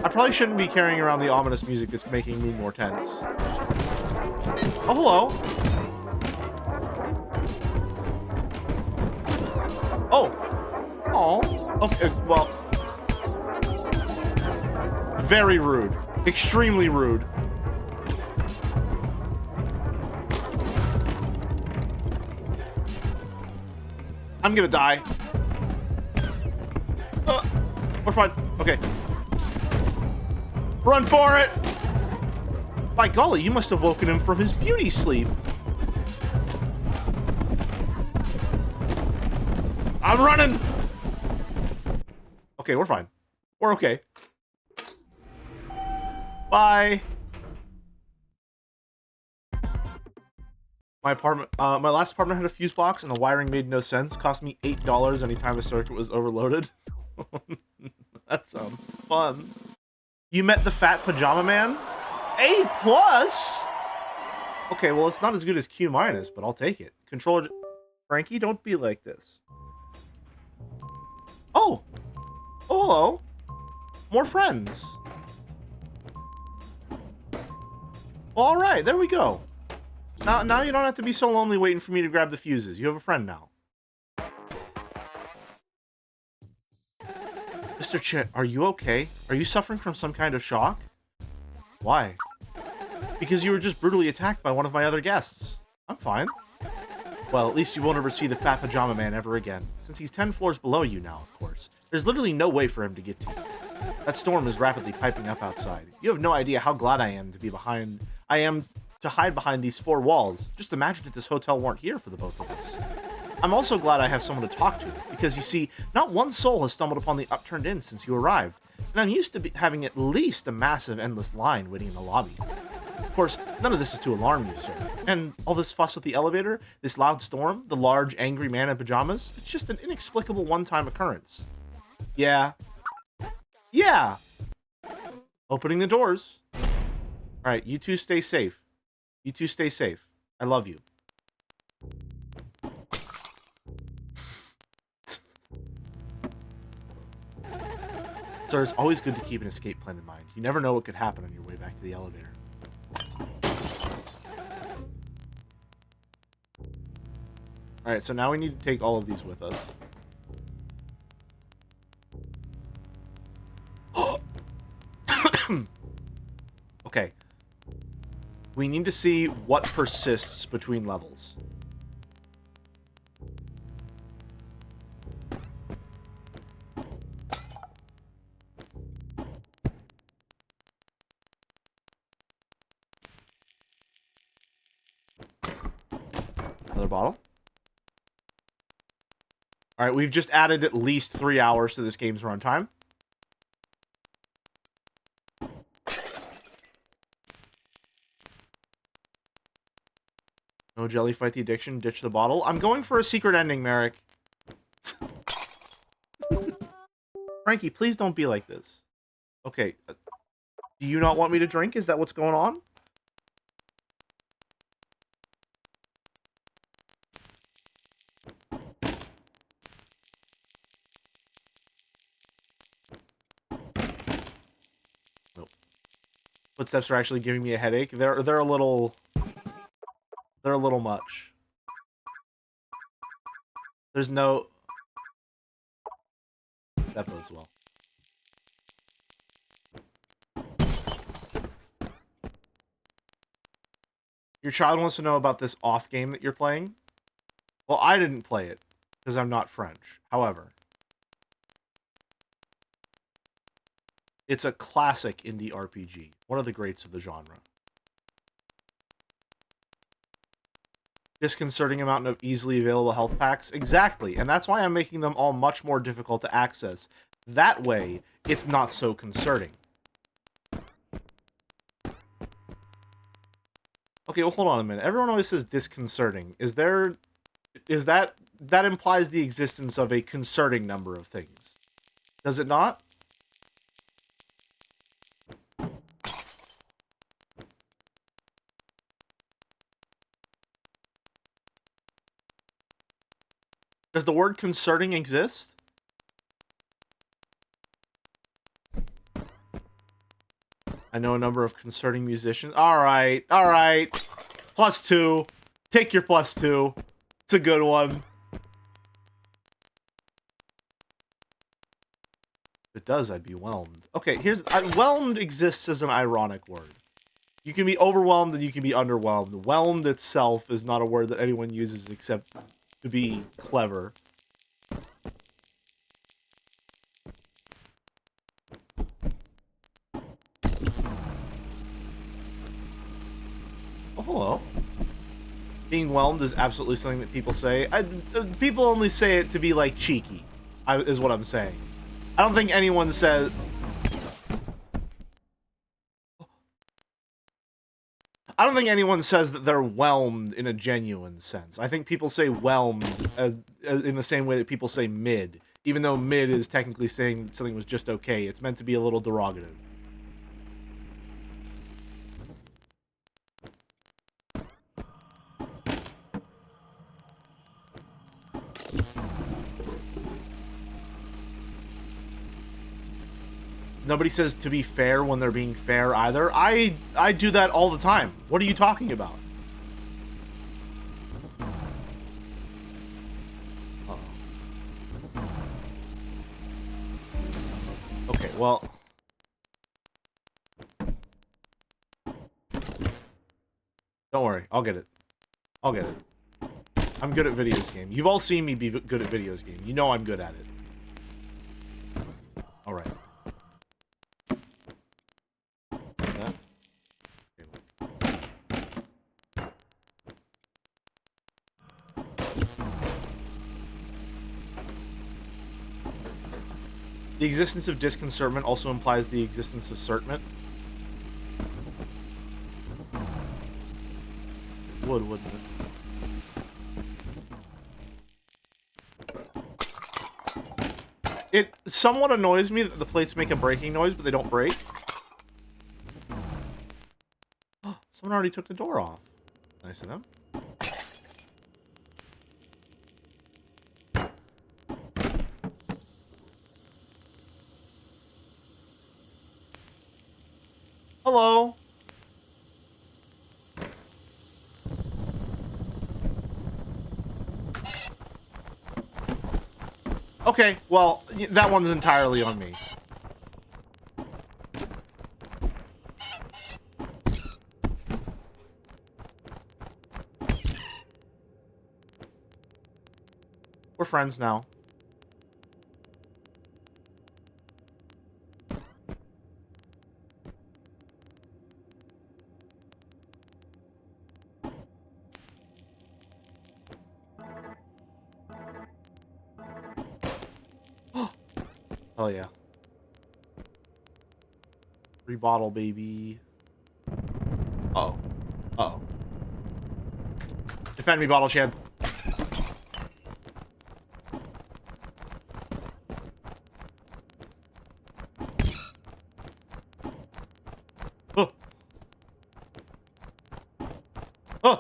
I probably shouldn't be carrying around the ominous music that's making me more tense. Oh, hello. Oh. Oh. Okay, well. Very rude. Extremely rude. I'm gonna die. We're fine. Okay. Run for it! By golly, you must have woken him from his beauty sleep. I'm running! Okay, we're fine. We're okay. Bye! My apartment, my last apartment had a fuse box and the wiring made no sense. Cost me $8 anytime a circuit was overloaded. That sounds fun. You met the fat pajama man? A+? Okay, well, it's not as good as Q-, but I'll take it. Controller... Frankie, don't be like this. Oh! Oh, hello. More friends. All right, there we go. Now you don't have to be so lonely waiting for me to grab the fuses. You have a friend now. Mr. Chit, are you okay? Are you suffering from some kind of shock? Why? Because you were just brutally attacked by one of my other guests. I'm fine. Well, at least you won't ever see the fat pajama man ever again, since he's 10 floors below you now, of course. There's literally no way for him to get to you. That storm is rapidly piping up outside. You have no idea how glad I am to hide behind these four walls. Just imagine if this hotel weren't here for the both of us. I'm also glad I have someone to talk to, because you see, not one soul has stumbled upon the Upturned Inn since you arrived, and I'm used to having at least a massive endless line waiting in the lobby. Of course, none of this is to alarm you, sir. And all this fuss with the elevator, this loud storm, the large angry man in pajamas, it's just an inexplicable one-time occurrence. Yeah. Yeah! Opening the doors. Alright, you two stay safe. You two stay safe. I love you. Sir, it's always good to keep an escape plan in mind. You never know what could happen on your way back to the elevator. Alright, so now we need to take all of these with us. Okay. We need to see what persists between levels. Another bottle. Alright, we've just added at least 3 hours to this game's runtime. No jelly, fight the addiction, ditch the bottle. I'm going for a secret ending, Merrick. Frankie, please don't be like this. Okay. Do you not want me to drink? Is that what's going on? Nope. Footsteps are actually giving me a headache. They're a little much. There's no... That bodes well. Your child wants to know about this off game that you're playing? Well, I didn't play it, because I'm not French. However, it's a classic indie RPG. One of the greats of the genre. Disconcerting amount of easily available health packs. Exactly, and that's why I'm making them all much more difficult to access. That way, it's not so concerning. Okay, well, hold on a minute. Everyone always says disconcerting. That implies the existence of a concerning number of things. Does it not? Does the word concerning exist? I know a number of concerning musicians. Alright, alright. +2. Take your +2. It's a good one. If it does, I'd be whelmed. Okay, here's... whelmed exists as an ironic word. You can be overwhelmed and you can be underwhelmed. Whelmed itself is not a word that anyone uses except to be clever. Oh, hello. Being whelmed is absolutely something that people say. People only say it to be, like, cheeky, is what I'm saying. I don't think anyone says... I don't think anyone says that they're whelmed in a genuine sense. I think people say whelmed in the same way that people say mid. Even though mid is technically saying something was just okay, it's meant to be a little derogative. Nobody says to be fair when they're being fair either. I do that all the time. What are you talking about? Uh-oh. Okay, well... Don't worry, I'll get it. I'll get it. I'm good at videos game. You've all seen me be good at videos game. You know I'm good at it. Alright. The existence of disconcertment also implies the existence of certment. Would, wouldn't it? It somewhat annoys me that the plates make a breaking noise, but they don't break. Someone already took the door off. Nice of them. Hello. Okay, well, that one's entirely on me. We're friends now. Oh yeah. Free bottle, baby. Uh-oh. Uh-oh. Defend me, bottle shed. Oh. Oh.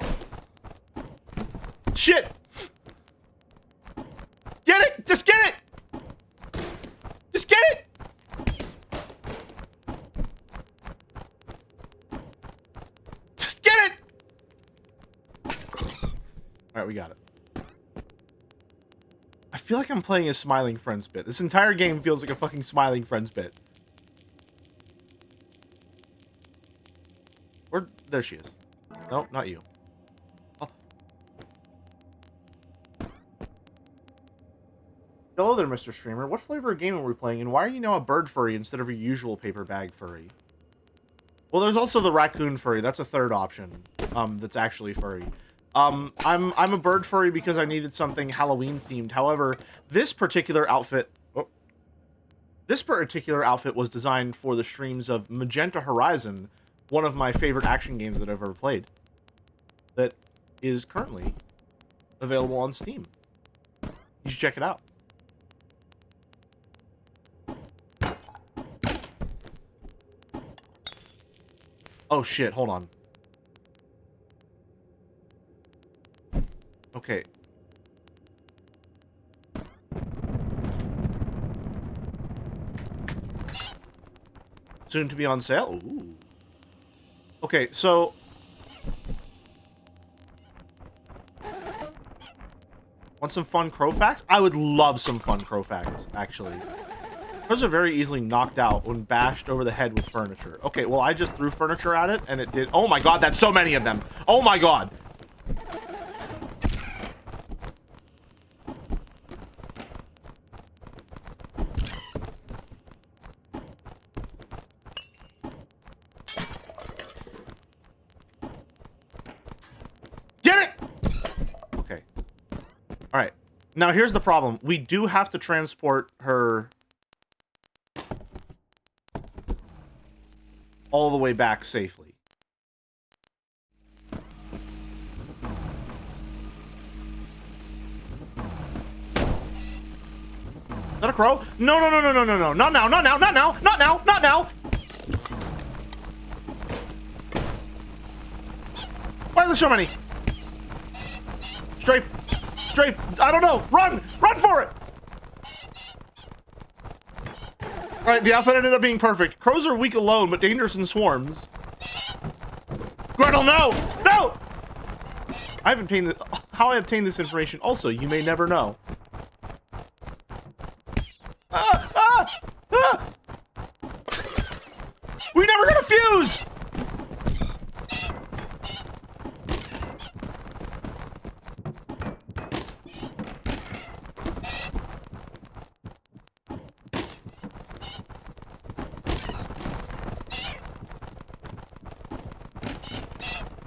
Shit! Get it! Just get it! Just get it! Just get it! Alright, we got it. I feel like I'm playing a Smiling Friends bit. This entire game feels like a fucking Smiling Friends bit. Where? There she is. No, not you. Oh. Hello there, Mr. Streamer. What flavor of game are we playing, and why are you now a bird furry instead of a usual paper bag furry? Well, there's also the raccoon furry. That's a third option. That's actually furry. I'm a bird furry because I needed something Halloween themed. However, this particular outfit was designed for the streams of Magenta Horizon, one of my favorite action games that I've ever played. That is currently available on Steam. You should check it out. Oh shit, hold on. Okay. Soon to be on sale? Ooh. Okay, so... Want some fun crow facts? I would love some fun crow facts, actually. Those are very easily knocked out when bashed over the head with furniture. Okay, well, I just threw furniture at it, and it did... Oh my god, that's so many of them! Oh my god! Alright. Now, here's the problem. We do have to transport her all the way back safely. that a crow? No, no, no, no, no, no, no. Not now, not now, not now, not now, not now. Why are there so many? Strafe. Strafe. I don't know. Run. Run for it. All right, the outfit ended up being perfect. Crows are weak alone, but dangerous in swarms. Gretel, no! No! I haven't obtained how I obtained this information. Also, you may never know. Ah! Ah! Ah! We never got a fuse!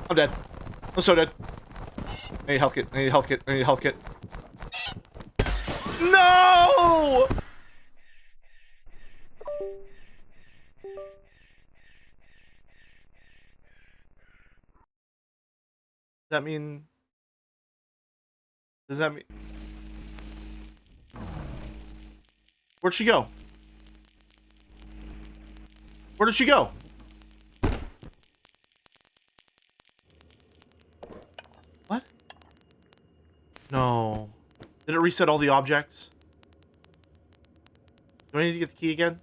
I'm dead. I'm so dead. I need a health kit. I need a health kit. I need a health kit. No! Does that mean... Does that mean... Where'd she go? Where did she go? What? No. Did it reset all the objects? Do I need to get the key again?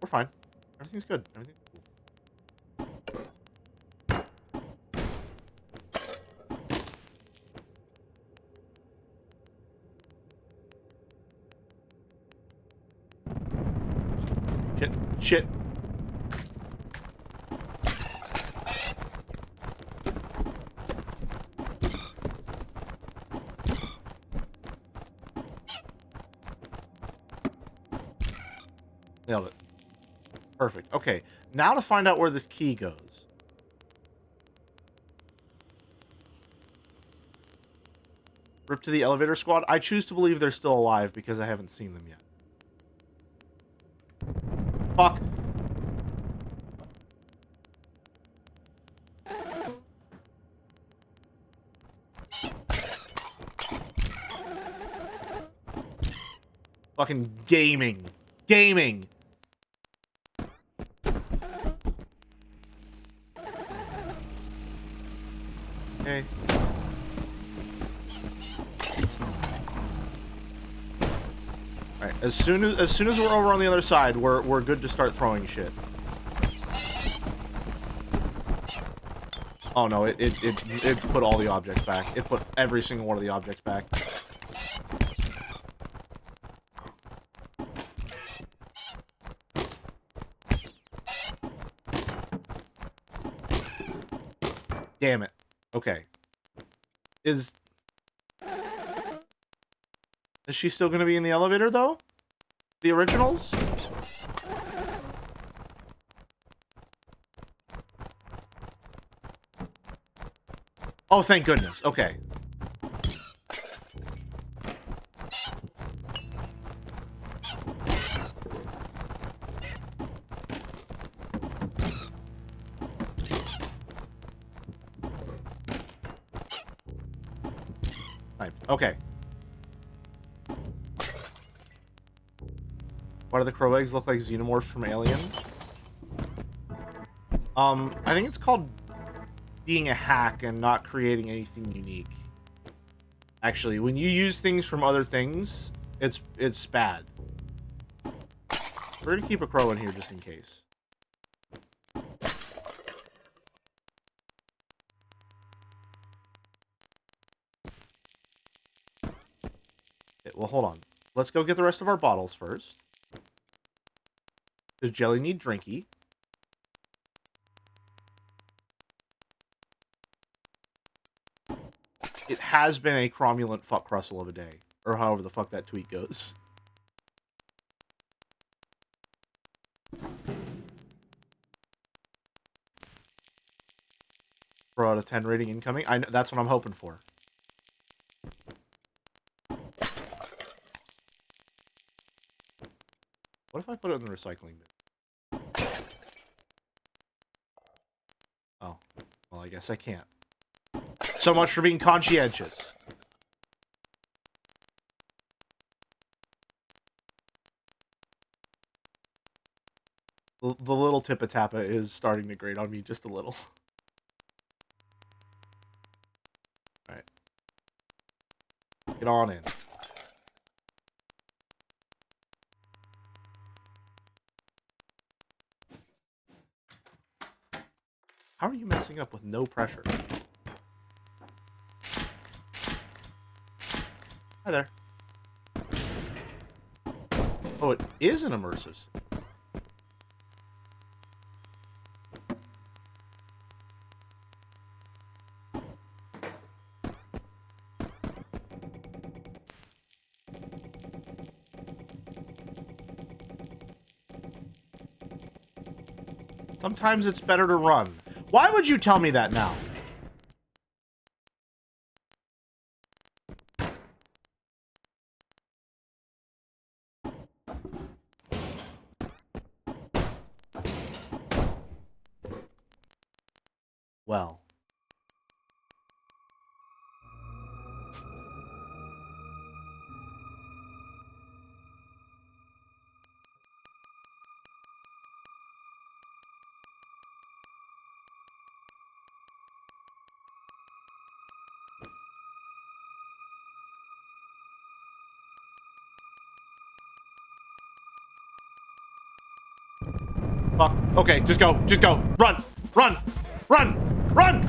We're fine. Everything's good. Everything's cool. Shit. Shit. Nailed it. Perfect. Okay. Now to find out where this key goes. Rip to the elevator squad. I choose to believe they're still alive because I haven't seen them yet. Fuck. Fucking gaming. Gaming. Okay. Alright, as soon as we're over on the other side, we're good to start throwing shit. Oh no, it put all the objects back. It put every single one of the objects back. Damn it. Okay. Is she still gonna be in the elevator though? The originals? Oh, thank goodness. Okay. Right. Okay. Why do the crow eggs look like xenomorphs from Alien? I think it's called being a hack and not creating anything unique. Actually, when you use things from other things, it's bad. We're gonna keep a crow in here just in case. Okay, well, hold on. Let's go get the rest of our bottles first. Does Jelly need drinky? It has been a cromulent fuck crustle of a day. Or however the fuck that tweet goes. 4 out of 10 rating incoming. That's what I'm hoping for. What if I put it in the recycling bin? guess I can't. So much for being conscientious. The little Tippa-Tappa is starting to grate on me just a little. Alright. Get on in. How are you messing up with no pressure? Hi there. Oh, it is an immersive. Sometimes it's better to run. Why would you tell me that now? Well. Fuck. Okay, just go. Just go. Run. Run. Run. Run.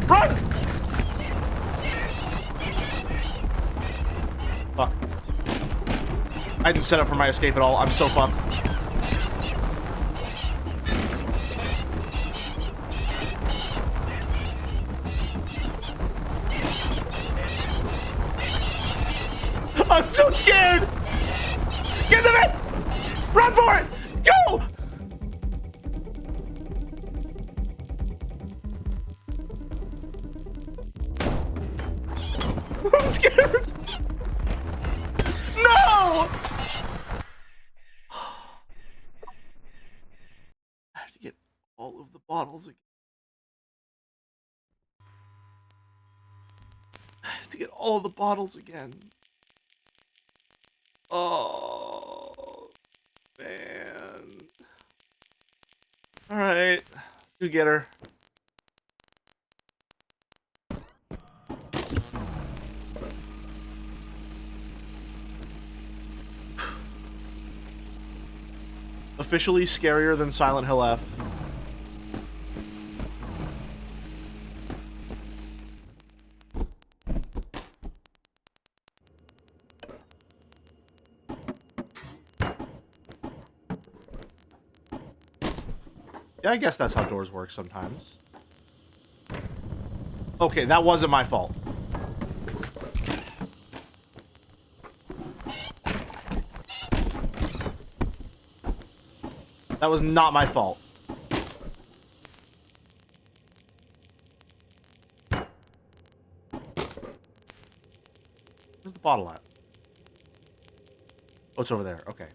Run. Fuck. I didn't set up for my escape at all. I'm so fucked. I'm so scared. Get the vent. Run for it. Go. I'm scared. No! I have to get all of the bottles again. I have to get all of the bottles again. Oh, man. Alright. Let's go get her. Officially scarier than Silent Hill F. Yeah, I guess that's how doors work sometimes. Okay, that wasn't my fault. That was not my fault. Where's the bottle at? Oh, it's over there. Okay.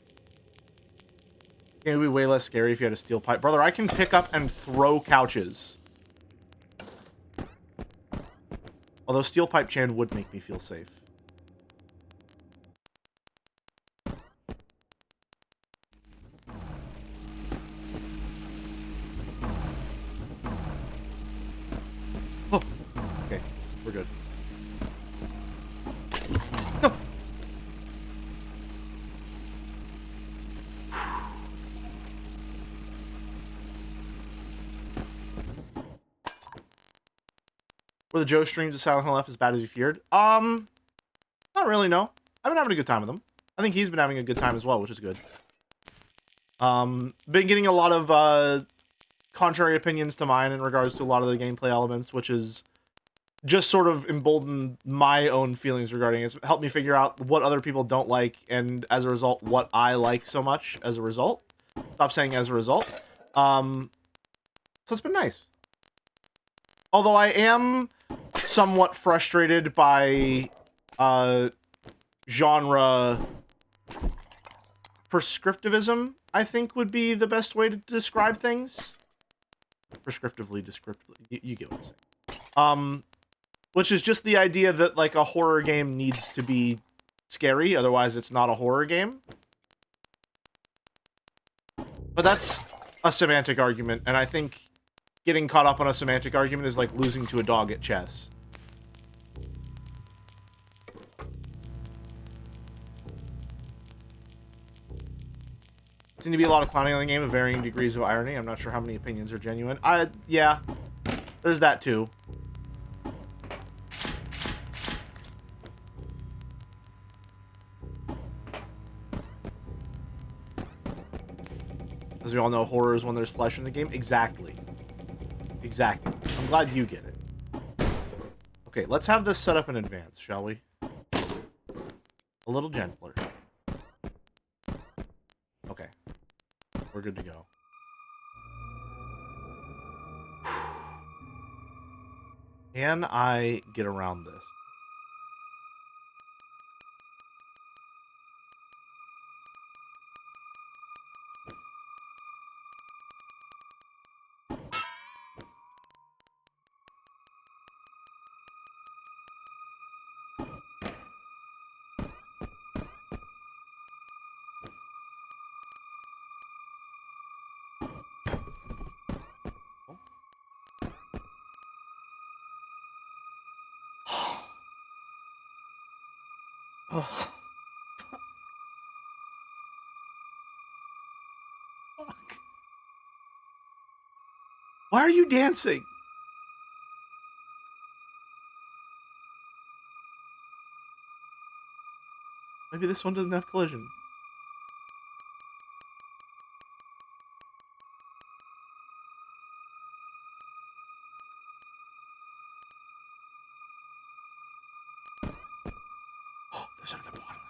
It would be way less scary if you had a steel pipe. Brother, I can pick up and throw couches. Although steel pipe Chan would make me feel safe. Oh, okay. We're good. No. Were the Joe streams of Silent Hill F as bad as you feared? Not really, no. I've been having a good time with him. I think he's been having a good time as well, which is good. Been getting a lot of, contrary opinions to mine in regards to a lot of the gameplay elements, which is just sort of emboldened my own feelings regarding it. It's helped me figure out what other people don't like, and as a result, what I like so much as a result. Stop saying as a result. So it's been nice. Although I am somewhat frustrated by genre prescriptivism, I think would be the best way to describe things. Prescriptively, descriptively. You get what I'm saying. Which is just the idea that, like, a horror game needs to be scary, otherwise it's not a horror game. But that's a semantic argument, and I think getting caught up on a semantic argument is like losing to a dog at chess. Seem to be a lot of clowning on the game of varying degrees of irony. I'm not sure how many opinions are genuine. Yeah, there's that too. As we all know, horror is when there's flesh in the game. Exactly. Exactly. I'm glad you get it. Okay, let's have this set up in advance, shall we? A little gentler. Okay. We're good to go. Can I get around this? Oh. Fuck. Why are you dancing? Maybe this one doesn't have collision. Oh, there's another bottle in here.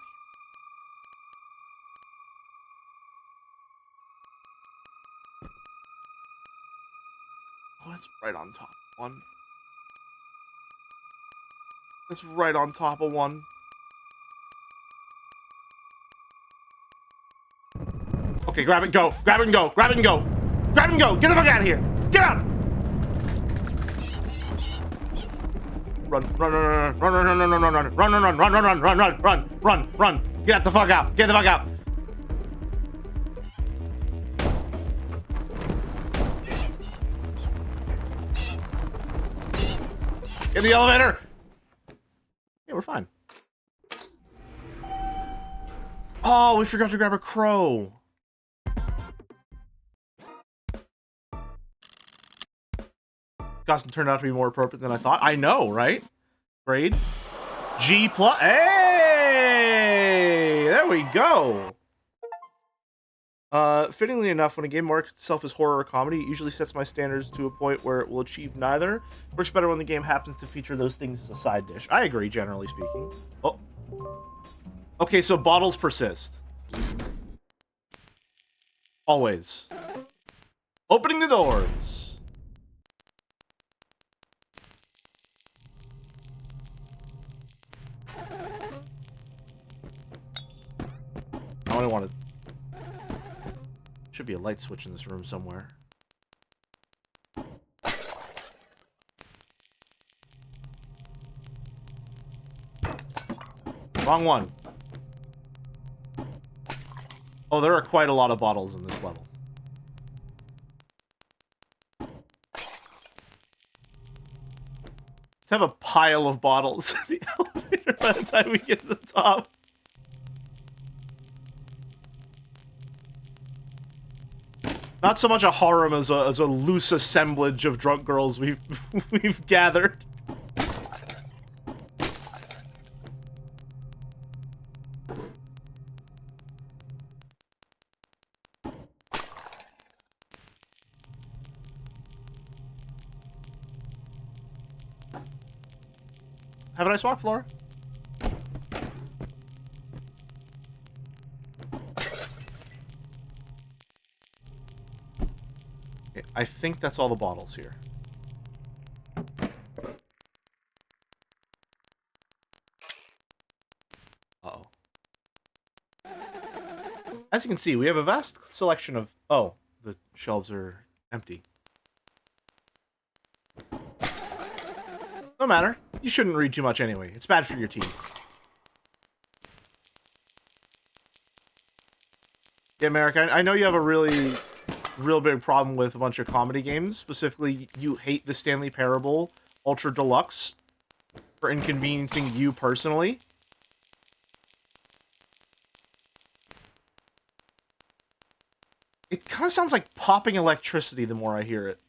Oh, that's right on top of one. That's right on top of one. Okay, grab it, go. Grab it and go. Grab it and go. Grab it and go. Get the fuck out of here. Get out. Run, run, run, run, run, run, run, run, run, run, run, run, run, run, run, run, run, run, run. Get the fuck out. Get the fuck out. Get the elevator. Yeah, we're fine. Oh, we forgot to grab a crow. Costume turned out to be more appropriate than I thought. I know, right? Grade G+. Hey! There we go. Fittingly enough, when a game marks itself as horror or comedy, it usually sets my standards to a point where it will achieve neither. Works better when the game happens to feature those things as a side dish. I agree, generally speaking. Oh. Okay, so bottles persist. Always. Opening the doors. I only wanted... Should be a light switch in this room somewhere. Wrong one. Oh, there are quite a lot of bottles in this level. Just have a pile of bottles in the elevator by the time we get to the top. Not so much a harem as a loose assemblage of drunk girls we've gathered. Have a nice walk, Flora. Okay, I think that's all the bottles here. Uh-oh. As you can see, we have a vast selection of... Oh, the shelves are empty. No matter. You shouldn't read too much anyway. It's bad for your teeth. Yeah, Merrick, I know you have a real big problem with a bunch of comedy games. Specifically, you hate the Stanley Parable Ultra Deluxe for inconveniencing you personally. It kind of sounds like popping electricity the more I hear it.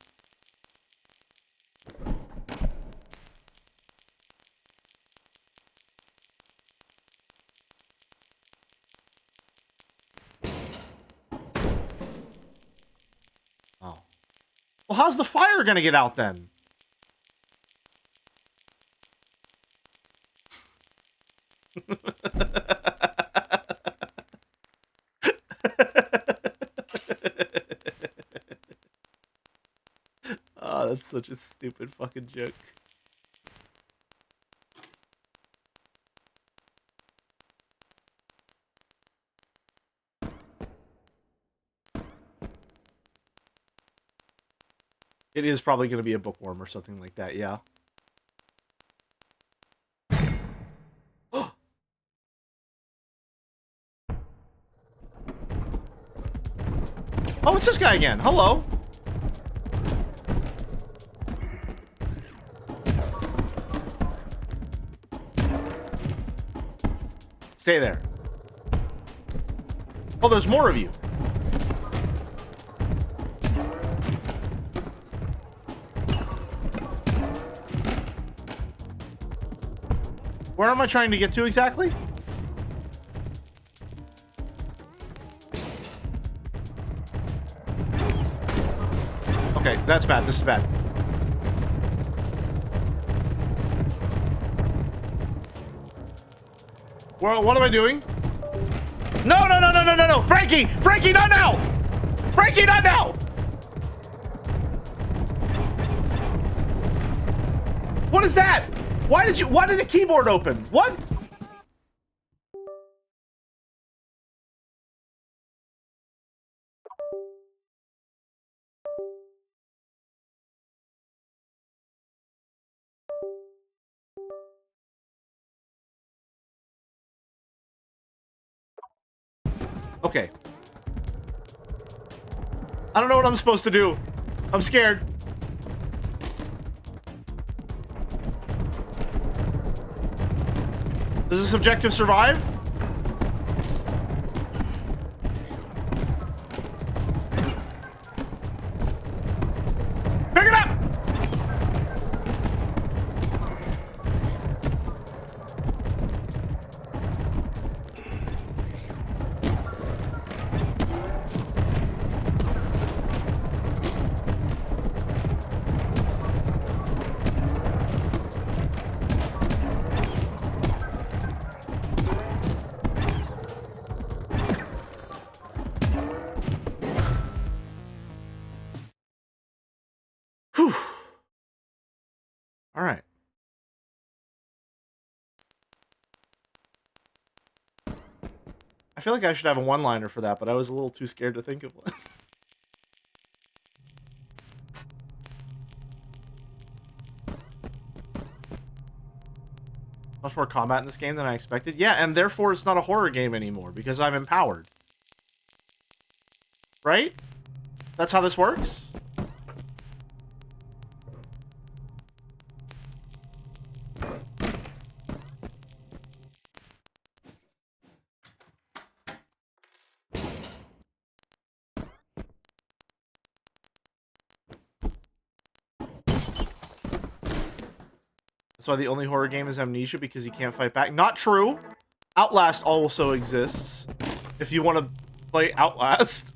Oh. Well, how's the fire gonna get out then? Oh, that's such a stupid fucking joke. It is probably going to be a bookworm or something like that, yeah. Oh, it's this guy again. Hello. Stay there. Oh, there's more of you. Where am I trying to get to exactly? Okay, that's bad. This is bad. Well, what am I doing? No, no, no, no, no, no, no! Frankie! Frankie, not now! Frankie, not now! What is that? Why did the keyboard open? What? Okay. I don't know what I'm supposed to do. I'm scared. Does this objective survive? Pick it up! Whew. All right. I feel like I should have a one-liner for that, but I was a little too scared to think of one. Much more combat in this game than I expected. Yeah, and therefore it's not a horror game anymore because I'm empowered. Right? That's how this works? That's why the only horror game is Amnesia, because you can't fight back. Not true. Outlast also exists. If you want to play Outlast.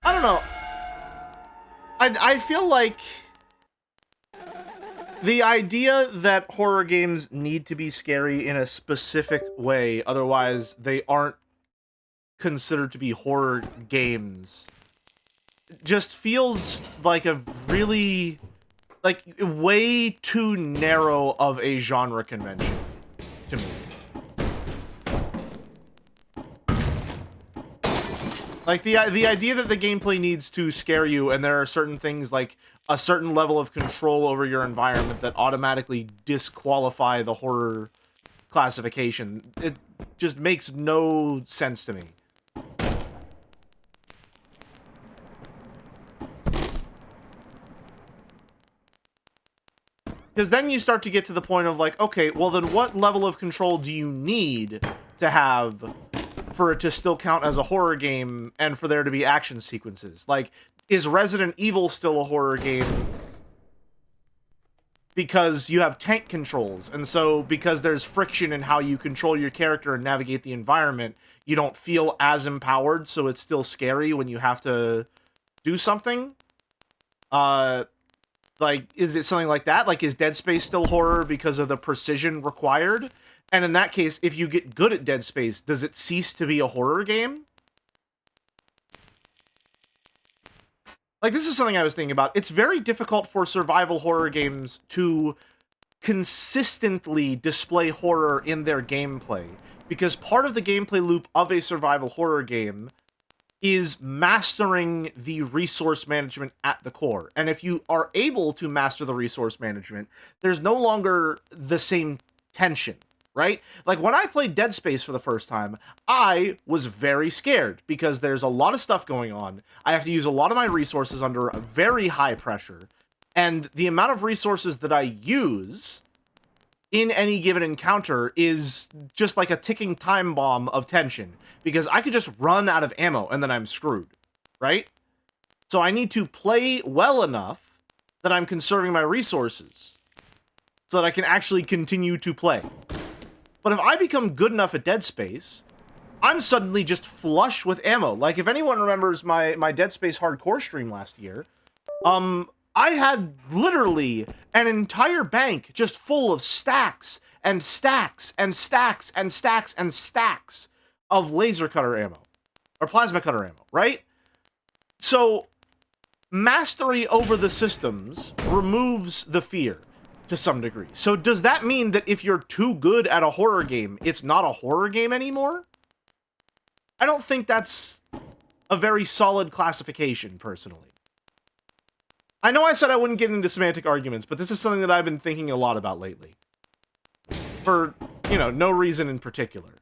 I don't know. I feel like the idea that horror games need to be scary in a specific way, otherwise they aren't considered to be horror games, just feels like a really like, way too narrow of a genre convention to me. Like, the idea that the gameplay needs to scare you, and there are certain things, like a certain level of control over your environment that automatically disqualify the horror classification, it just makes no sense to me. Because then you start to get to the point of like, okay, well then what level of control do you need to have for it to still count as a horror game and for there to be action sequences? Like, is Resident Evil still a horror game because you have tank controls, and so because there's friction in how you control your character and navigate the environment, you don't feel as empowered, so it's still scary when you have to do something? Like, is it something like that? Like, is Dead Space still horror because of the precision required? And in that case, if you get good at Dead Space, does it cease to be a horror game? Like, this is something I was thinking about. It's very difficult for survival horror games to consistently display horror in their gameplay, because part of the gameplay loop of a survival horror game is mastering the resource management at the core. And if you are able to master the resource management, there's no longer the same tension, right? Like, when I played Dead Space for the first time, I was very scared because there's a lot of stuff going on. I have to use a lot of my resources under a very high pressure. And the amount of resources that I use in any given encounter is just like a ticking time bomb of tension, because I could just run out of ammo and then I'm screwed, right? So I need to play well enough that I'm conserving my resources so that I can actually continue to play. But if I become good enough at Dead Space, I'm suddenly just flush with ammo. Like, if anyone remembers my Dead Space hardcore stream last year, I had literally an entire bank just full of stacks and stacks and stacks and stacks and stacks of laser cutter ammo, or plasma cutter ammo, right? So, mastery over the systems removes the fear to some degree. So does that mean that if you're too good at a horror game, it's not a horror game anymore? I don't think that's a very solid classification, personally. I know I said I wouldn't get into semantic arguments, but this is something that I've been thinking a lot about lately. For, you know, no reason in particular.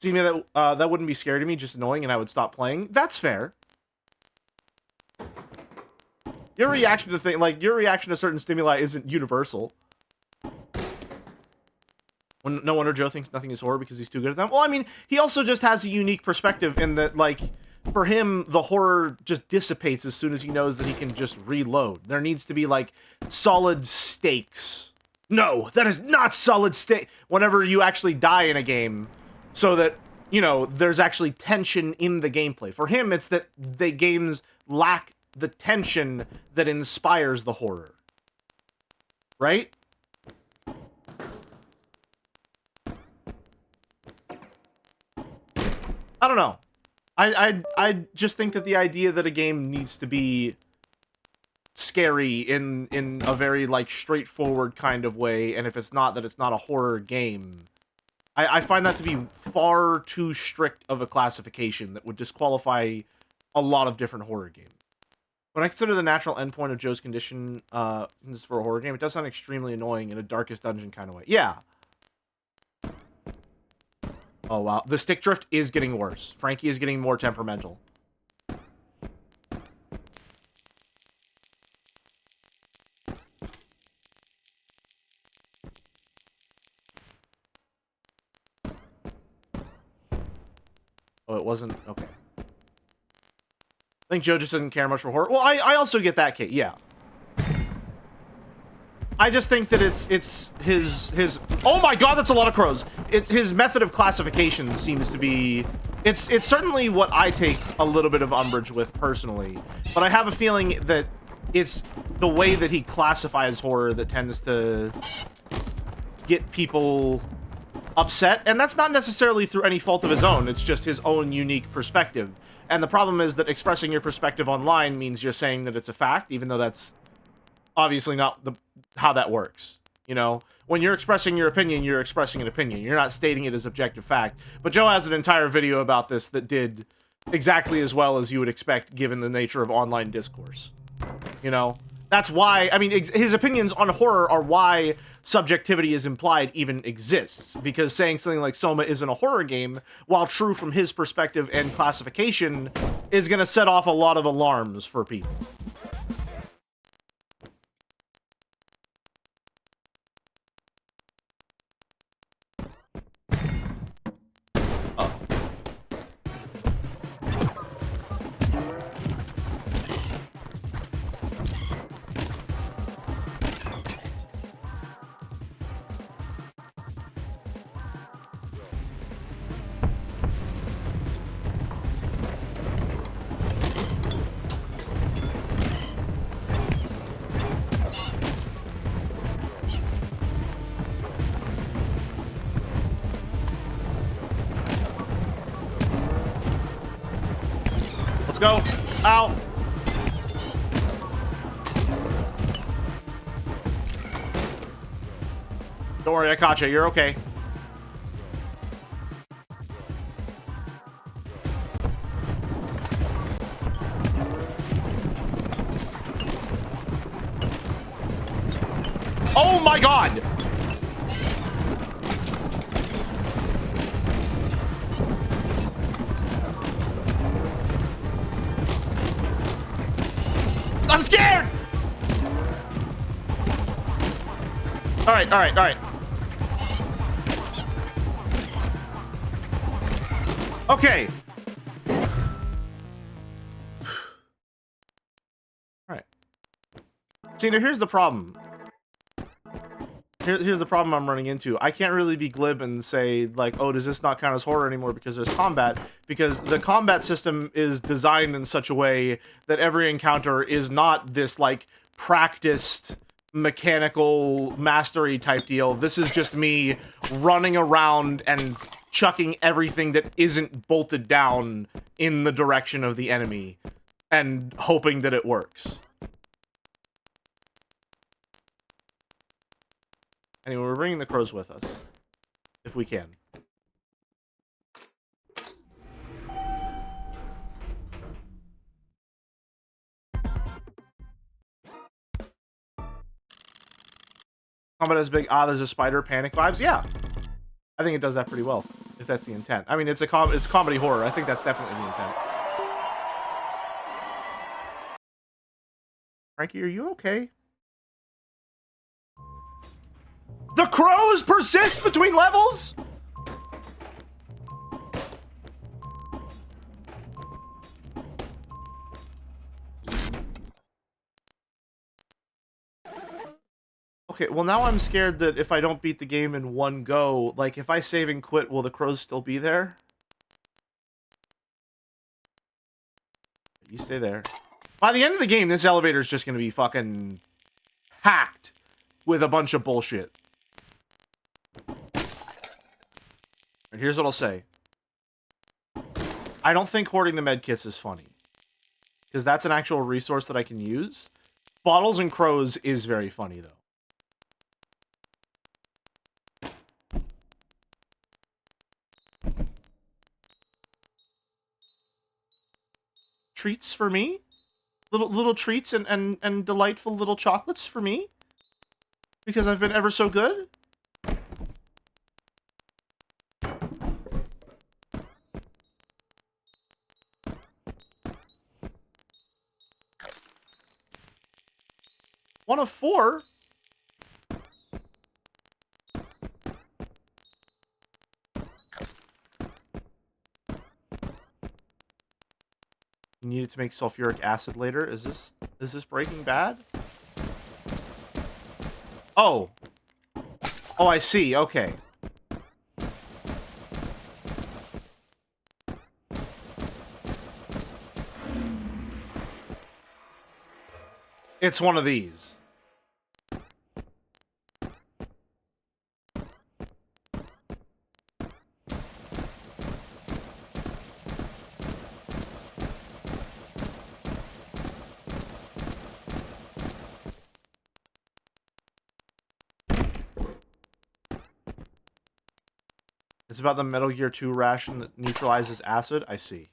See, me that wouldn't be scary to me, just annoying, and I would stop playing. That's fair. Your reaction to certain stimuli isn't universal. No wonder Joe thinks nothing is horror because he's too good at them. Well, I mean, he also just has a unique perspective in that, like, for him, the horror just dissipates as soon as he knows that he can just reload. There needs to be, like, solid stakes. No, that is not solid stake. Whenever you actually die in a game, so that, you know, there's actually tension in the gameplay. For him, it's that the games lack the tension that inspires the horror. Right? I don't know. I just think that the idea that a game needs to be scary in a very, like, straightforward kind of way, and if it's not, that it's not a horror game, I find that to be far too strict of a classification that would disqualify a lot of different horror games. When I consider the natural endpoint of Joe's condition for a horror game, it does sound extremely annoying in a Darkest Dungeon kind of way. Yeah. Oh, wow. The stick drift is getting worse. Frankie is getting more temperamental. Oh, it wasn't... Okay. I think Joe just doesn't care much for horror. Well, I also get that, Kate. Yeah. I just think that it's his... Oh my god, that's a lot of crows! It's his method of classification seems to be... It's certainly what I take a little bit of umbrage with, personally. But I have a feeling that it's the way that he classifies horror that tends to get people upset. And that's not necessarily through any fault of his own. It's just his own unique perspective. And the problem is that expressing your perspective online means you're saying that it's a fact, even though that's obviously not how that works. You know, when you're expressing your opinion, you're expressing an opinion. You're not stating it as objective fact. But Joe has an entire video about this that did exactly as well as you would expect given the nature of online discourse. You know, that's why, I mean, his opinions on horror are why subjectivity is implied even exists. Because saying something like Soma isn't a horror game, while true from his perspective and classification, is going to set off a lot of alarms for people. Let's go. Ow. Don't worry, I caught you. You're okay. Oh my god! I'm scared! Alright, alright, alright. Okay. Alright. See, now here's the problem. Here's the problem I'm running into. I can't really be glib and say, like, oh, does this not count as horror anymore because there's combat? Because the combat system is designed in such a way that every encounter is not this, like, practiced, mechanical mastery type deal. This is just me running around and chucking everything that isn't bolted down in the direction of the enemy and hoping that it works. Anyway, we're bringing the crows with us, if we can. Combat is big. Ah, there's a spider. Panic vibes. Yeah, I think it does that pretty well, if that's the intent. I mean, it's comedy horror. I think that's definitely the intent. Frankie, are you okay? The crows persist between levels? Okay, well now I'm scared that if I don't beat the game in one go, like if I save and quit, will the crows still be there? You stay there. By the end of the game, this elevator is just gonna be fucking hacked with a bunch of bullshit. And here's what I'll say. I don't think hoarding the medkits is funny. Because that's an actual resource that I can use. Bottles and crows is very funny, though. Treats for me? Little treats and delightful little chocolates for me? Because I've been ever so good? One of 4? You need it to make sulfuric acid later. Is this Breaking Bad? Oh. Oh, I see. Okay. It's one of these. It's about the Metal Gear 2 ration that neutralizes acid? I see.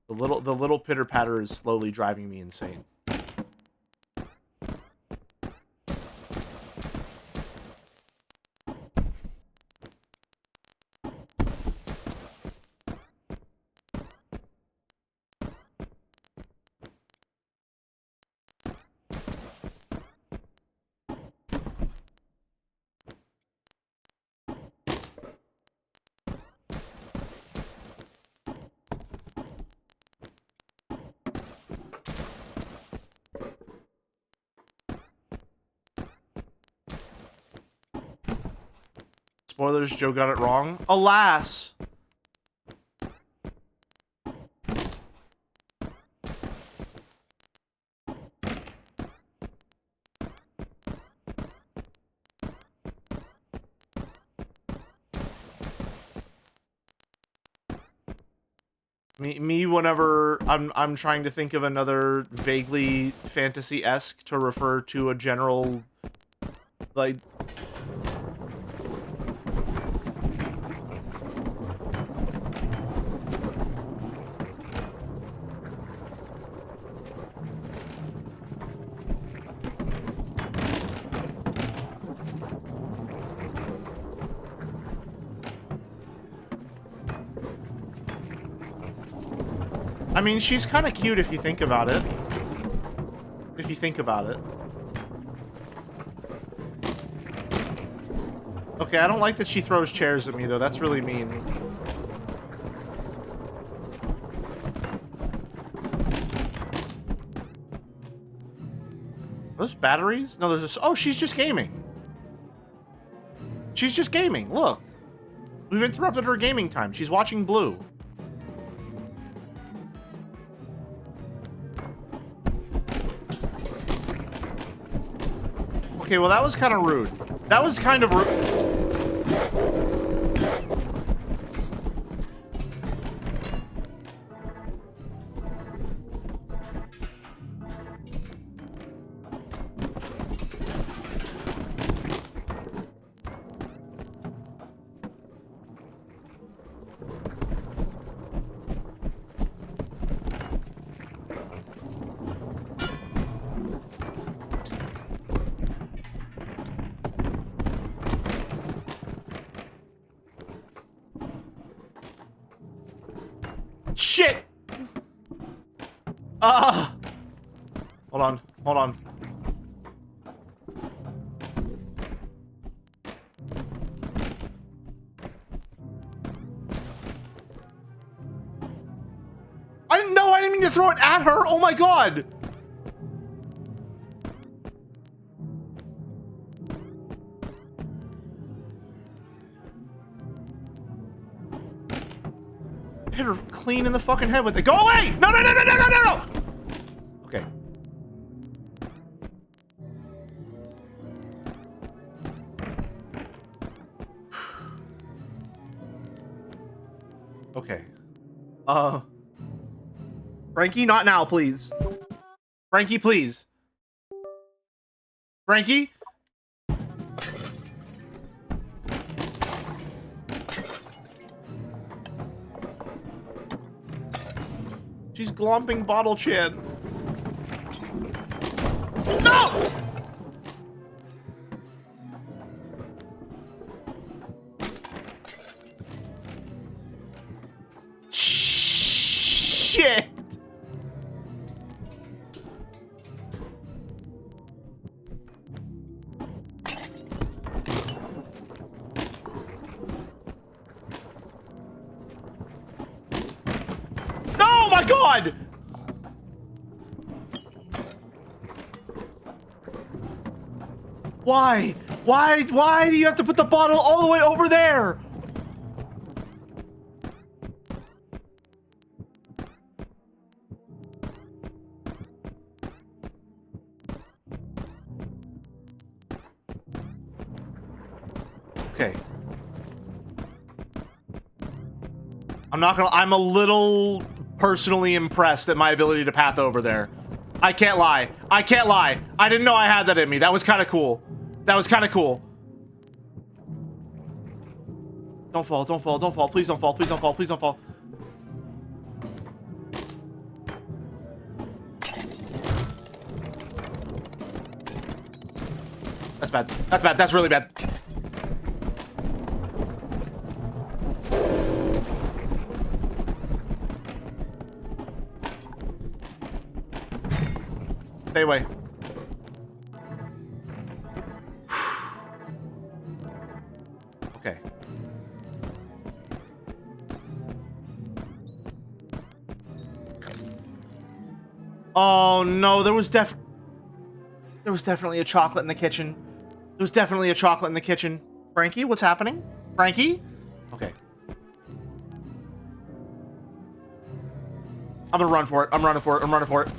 The little pitter patter is slowly driving me insane. Spoilers, Joe got it wrong. Alas! Me whenever I'm trying to think of another vaguely fantasy-esque to refer to a general, like... I mean, she's kind of cute if you think about it. If you think about it. Okay, I don't like that she throws chairs at me, though. That's really mean. Those batteries? No, there's a... Oh, she's just gaming. She's just gaming. Look. We've interrupted her gaming time. She's watching Blue. Okay, well, that was kind of rude. That was kind of rude. Shit! Hold on. Hold on. I didn't know. I didn't mean to throw it at her. Oh my god. Hit her clean in the fucking head with it. Go away! No, no, no, no, no, no, no, no! Okay. Okay. Frankie, not now, please. Frankie, please. Frankie? She's glomping Bottle Chan. No! Shit! Oh my god! Why? Why do you have to put the bottle all the way over there? Okay. I'm not gonna... I'm a little personally impressed at my ability to path over there. I can't lie. I can't lie. I didn't know I had that in me. That was kind of cool. That was kind of cool. Don't fall, don't fall, don't fall. Please don't fall, please don't fall, please don't fall. That's bad. That's bad. That's really bad. Stay away. Okay. Oh no, there was definitely a chocolate in the kitchen. There was definitely a chocolate in the kitchen. Frankie, what's happening? Frankie? Okay. I'm gonna run for it. I'm running for it. I'm running for it.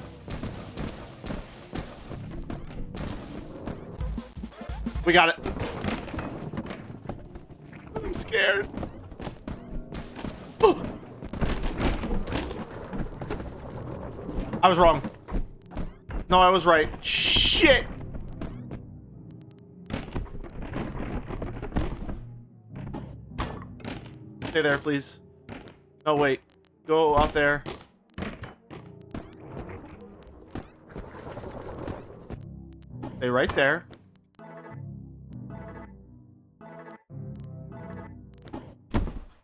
We got it. I'm scared. I was wrong. No, I was right. Shit. Stay there, please. No, wait. Go out there. Stay right there.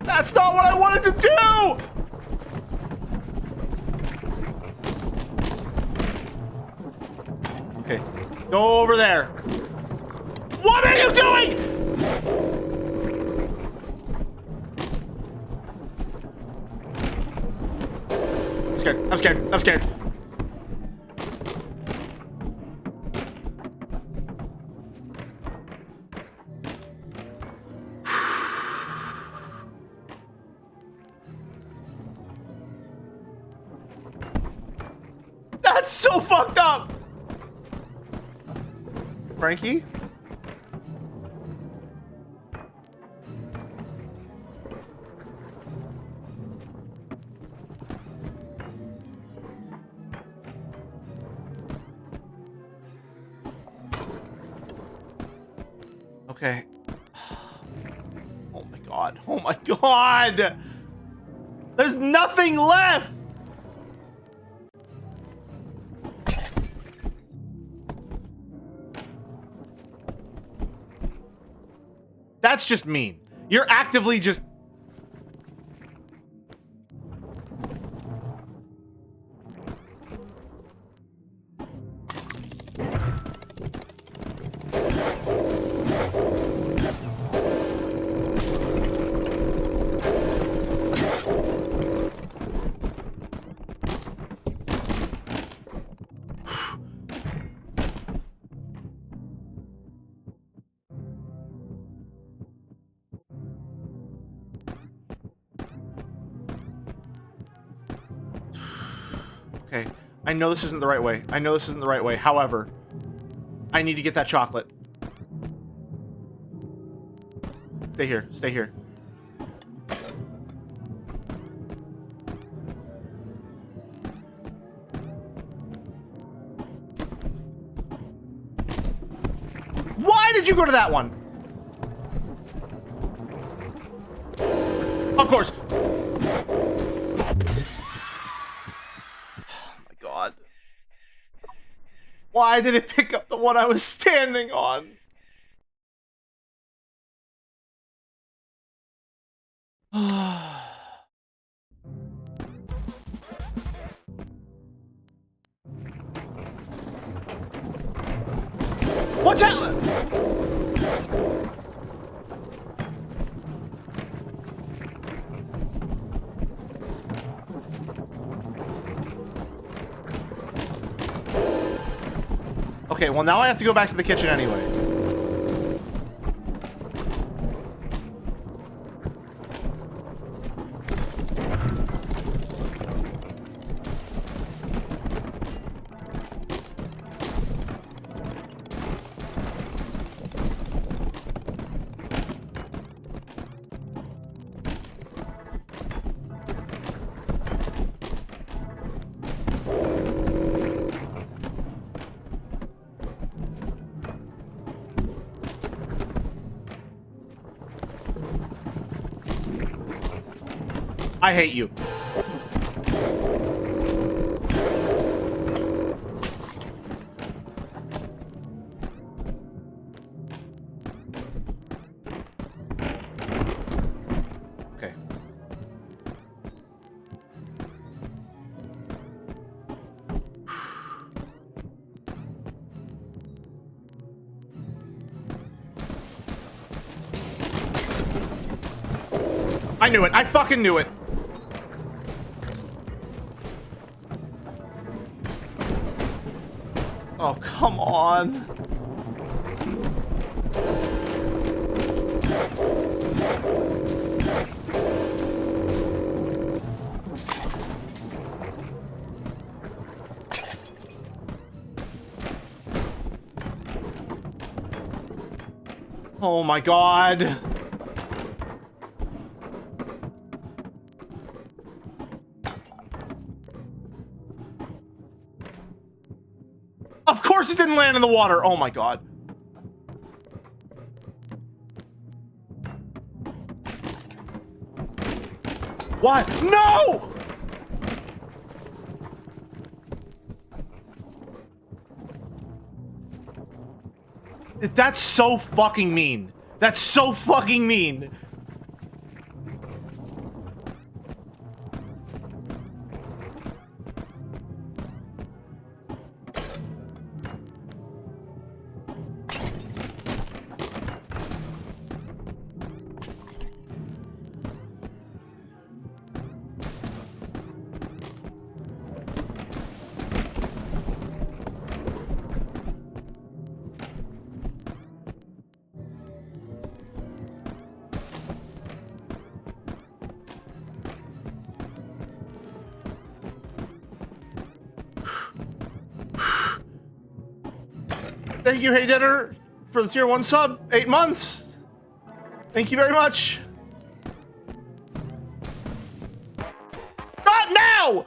That's not what I wanted to do! Okay. Go over there. What are you doing? I'm scared. I'm scared. I'm scared. That's so fucked up! Frankie? Okay. Oh my god. Oh my god! There's nothing left! That's just mean. You're actively just... Okay, I know this isn't the right way. I know this isn't the right way. However, I need to get that chocolate. Stay here. Stay here. Why did you go to that one? Of course. Why did it pick up the one I was standing on? What's that? Okay, well now I have to go back to the kitchen anyway. I hate you. Okay. I knew it. I fucking knew it. Oh, come on. Oh my god. Of course it didn't land in the water. Oh my god. Why? No! That's so fucking mean. That's so fucking mean. Thank you, Hey Dinner, for the tier 1 sub. 8 months. Thank you very much. Not now!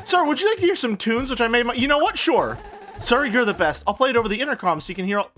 Sir, would you like to hear some tunes which I made my... You know what? Sure. Sir, you're the best. I'll play it over the intercom so you can hear all...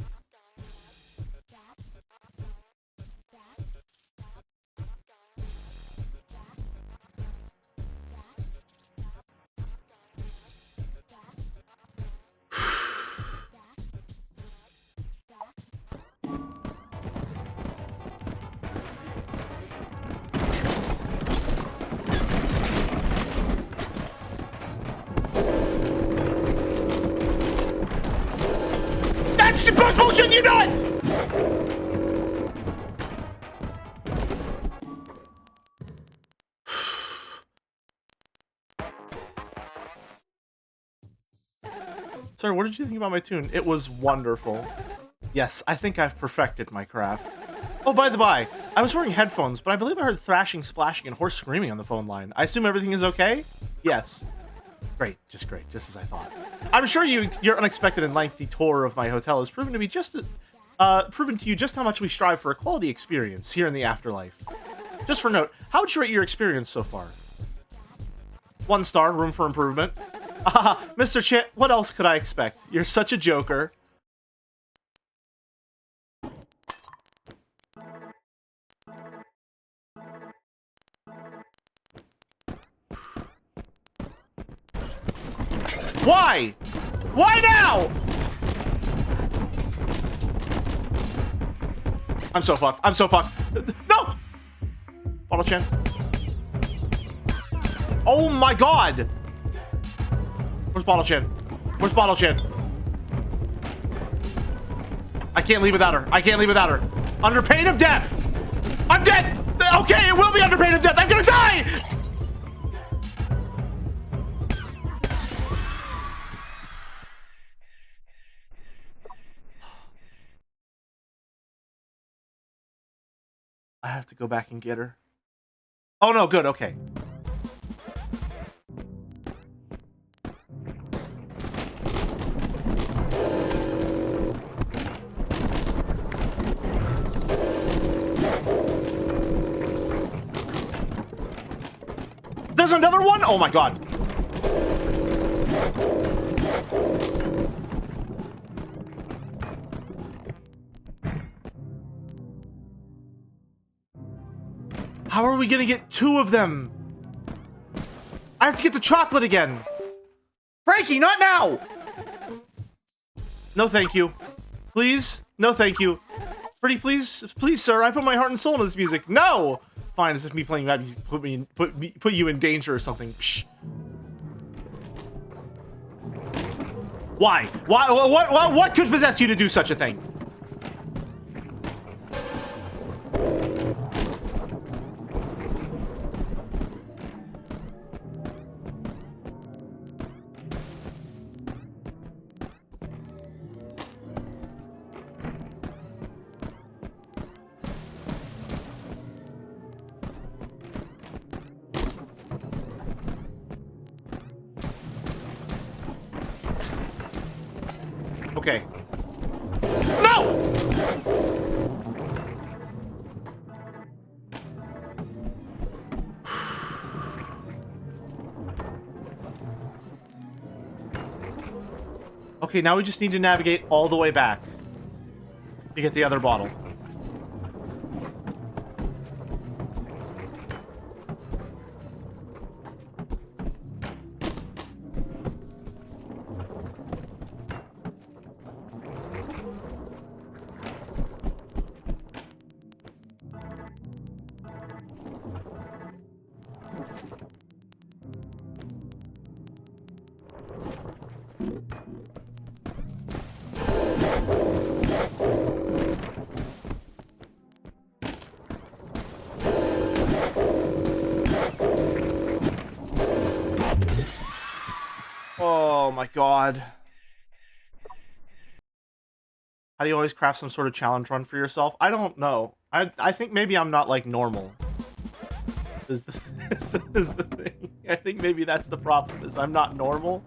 That's the bullshit, you know it! Sir, what did you think about my tune? It was wonderful. Yes, I think I've perfected my craft. Oh, by the by, I was wearing headphones, but I believe I heard thrashing, splashing, and horse screaming on the phone line. I assume everything is okay? Yes. Great, just as I thought. I'm sure your unexpected and lengthy tour of my hotel has proven to be proven to you just how much we strive for a quality experience here in the afterlife. Just for note, how would you rate your experience so far? 1 star, room for improvement. Mr. Chan, what else could I expect? You're such a joker. Why? Why now? I'm so fucked. I'm so fucked. No! Bottle Chin. Oh my god! Where's Bottle Chin? Where's Bottle Chin? I can't leave without her. I can't leave without her. Under pain of death! I'm dead! Okay, it will be under pain of death. I'm gonna die! I have to go back and get her. Oh no, good, okay. There's another one? Oh my god. How are we gonna get 2 of them? I have to get the chocolate again. Frankie, not now! No, thank you. Please? No, thank you. Pretty please? Please, sir, I put my heart and soul into this music. No! Fine, as if me playing that music put you in danger or something. Psh. Why? Why? What could possess you to do such a thing? Okay. No! Okay, now we just need to navigate all the way back to get the other bottle. Oh my god. How do you always craft some sort of challenge run for yourself? I don't know. I think maybe I'm not like normal. Is the thing. I think maybe that's the problem, is I'm not normal.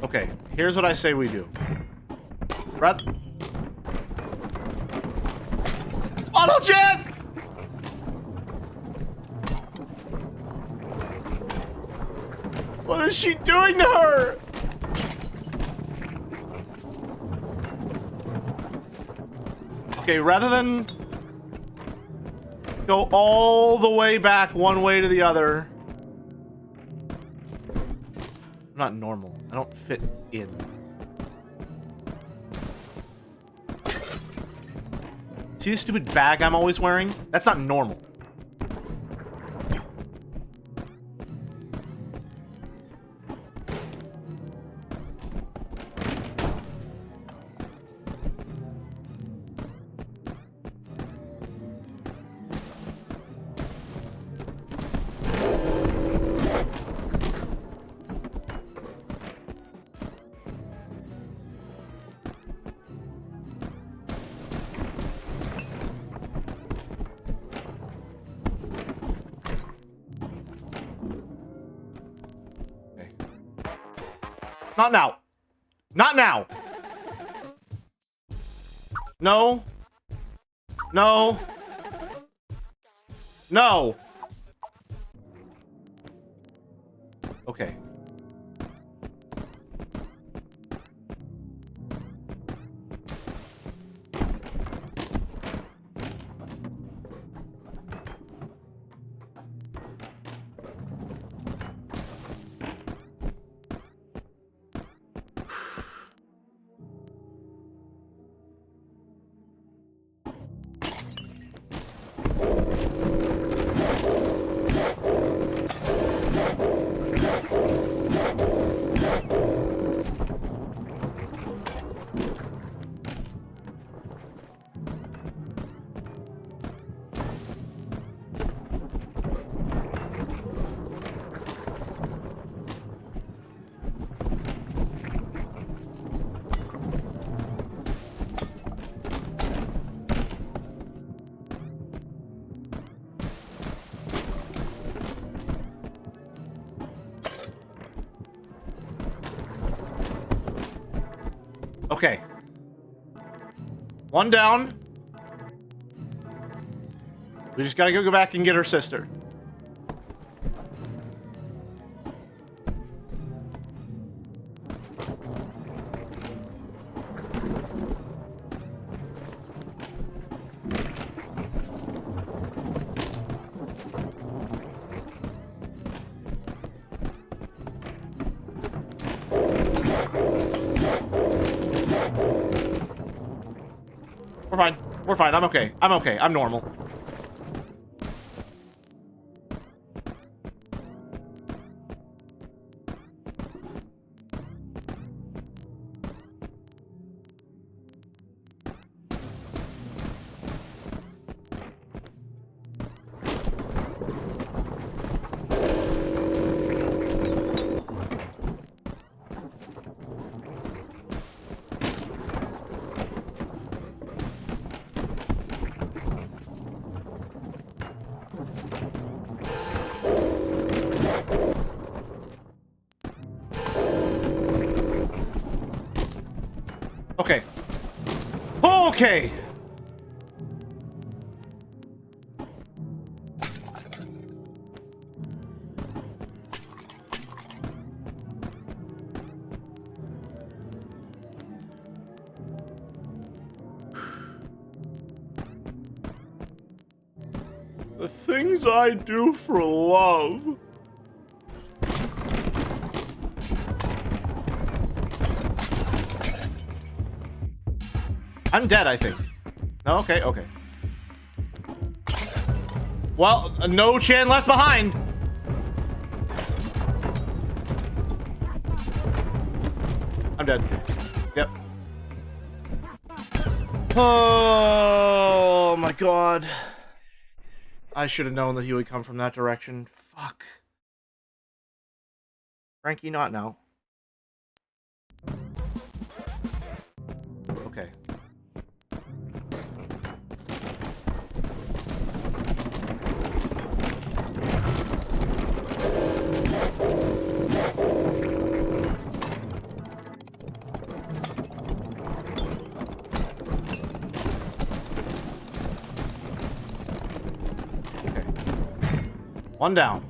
Okay, here's what I say we do. Auto jet! What is she doing to her? Okay, rather than go all the way back one way to the other. I'm not normal. I don't fit in. See this stupid bag I'm always wearing? That's not normal. Not now. Not now. No. No. No. Okay. Okay. One down. We just gotta go back and get her sister. We're fine. We're fine. I'm okay. I'm okay. I'm normal. Okay. Okay. The things I do for love. I'm dead, I think. No, okay, okay. Well, no Chan left behind. I'm dead. Yep. Oh my god. I should have known that he would come from that direction. Fuck. Frankie, not now. Okay. One down.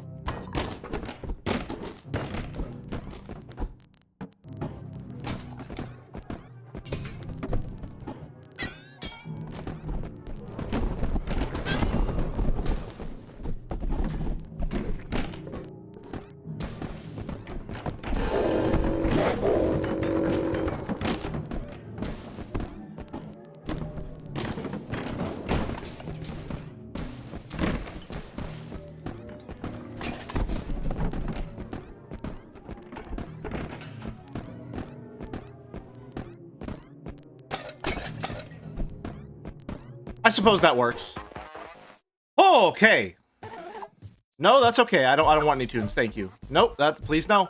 I suppose that works. Oh, okay. No, that's okay. I don't want any tunes. Thank you. Nope, please no.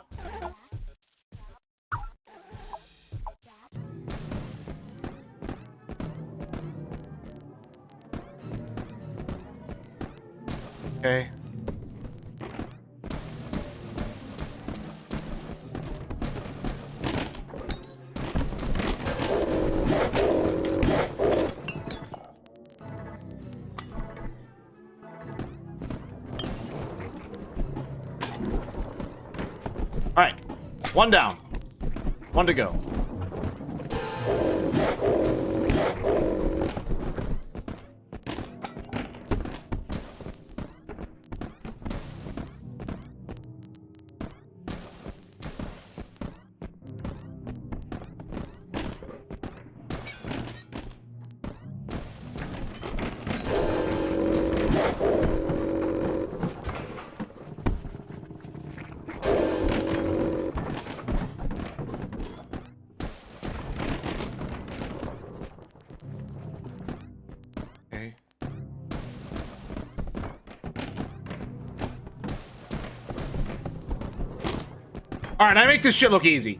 Okay. All right, one down, one to go. All right, I make this shit look easy.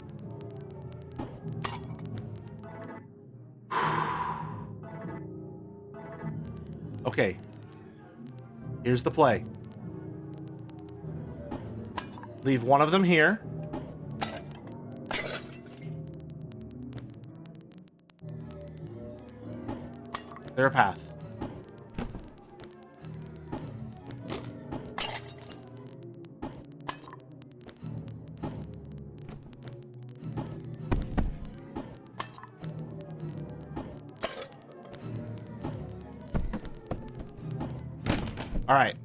Okay. Here's the play. Leave one of them here. Clear a path. All right.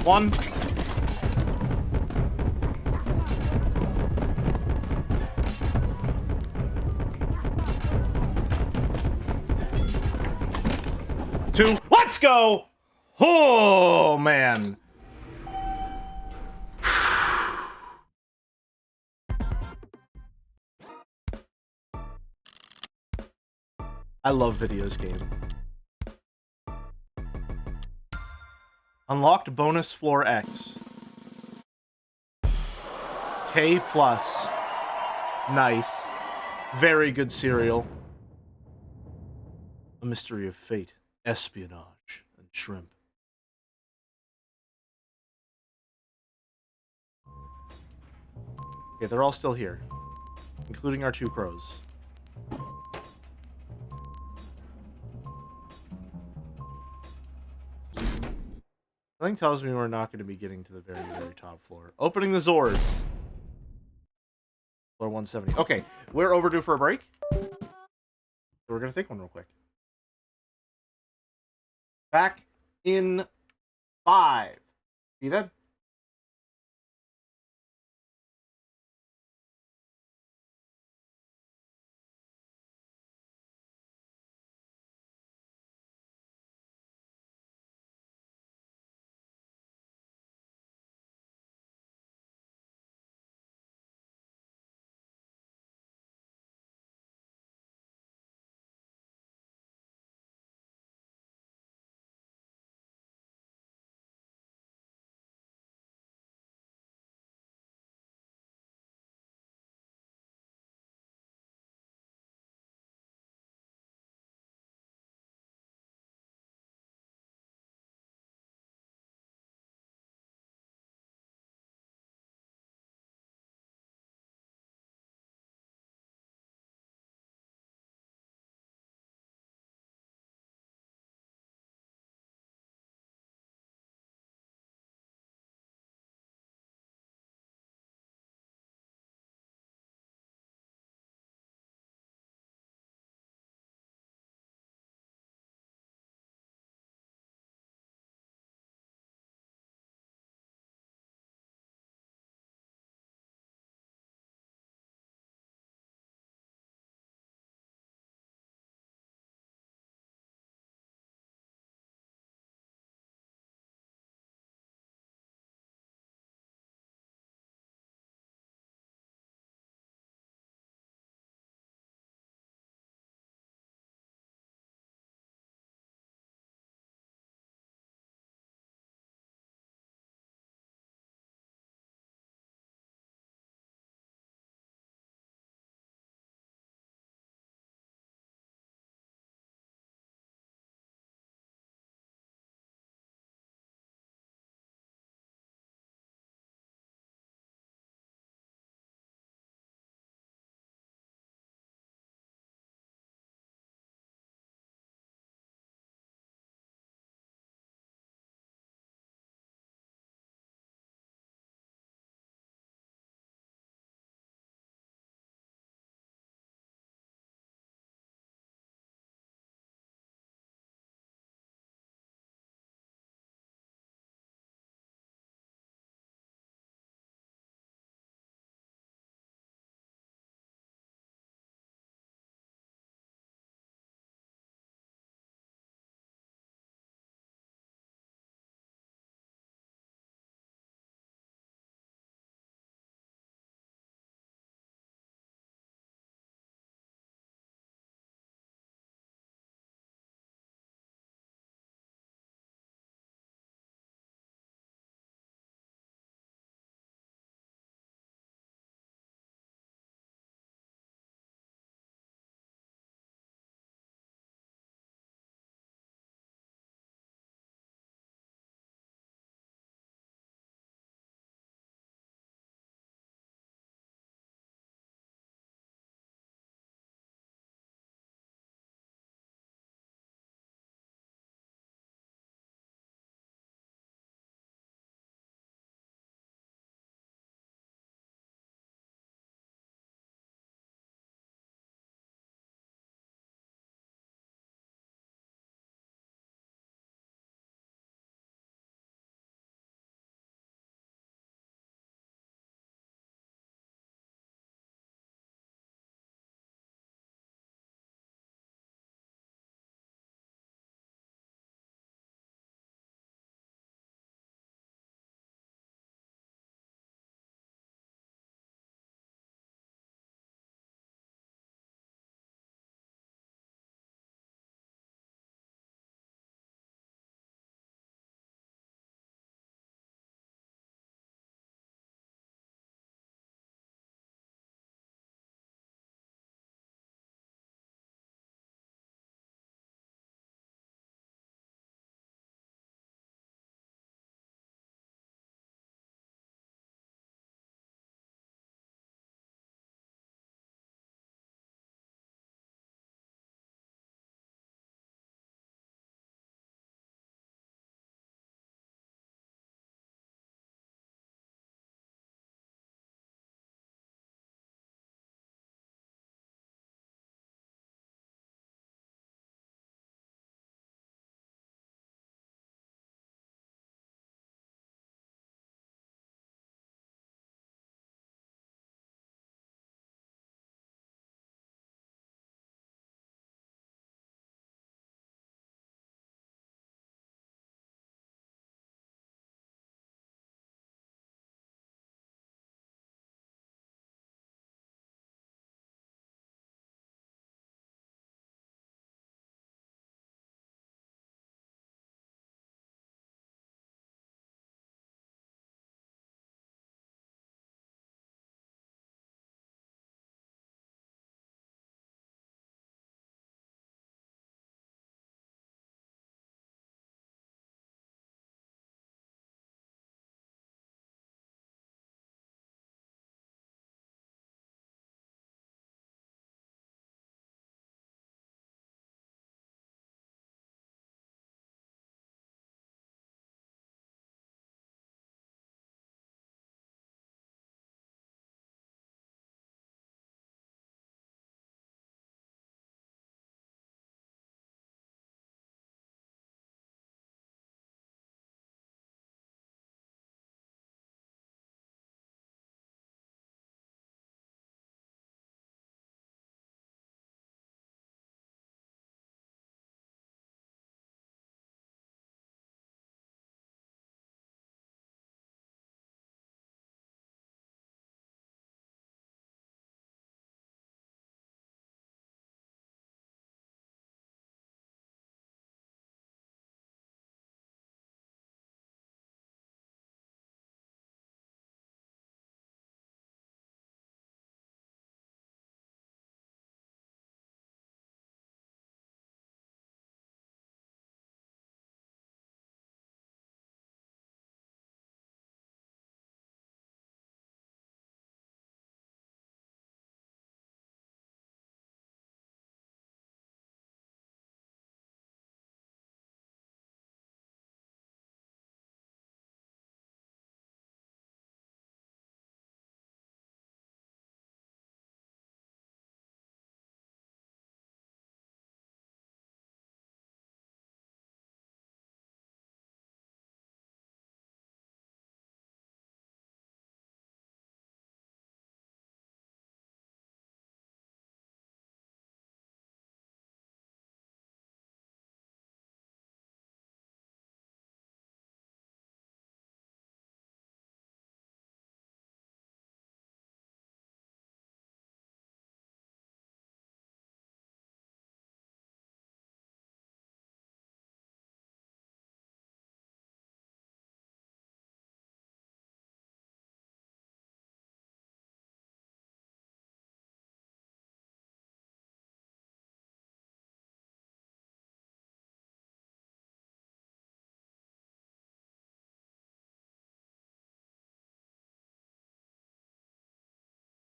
One. Two. Let's go! Oh, man. I love videos game. Unlocked bonus floor X. K+. Nice. Very good cereal. A mystery of fate. Espionage. And shrimp. Okay, they're all still here. Including our two crows. Something tells me we're not going to be getting to the very, very top floor. Opening the Zors. Floor 170. Okay, we're overdue for a break. So we're going to take one real quick. Back in 5. See that?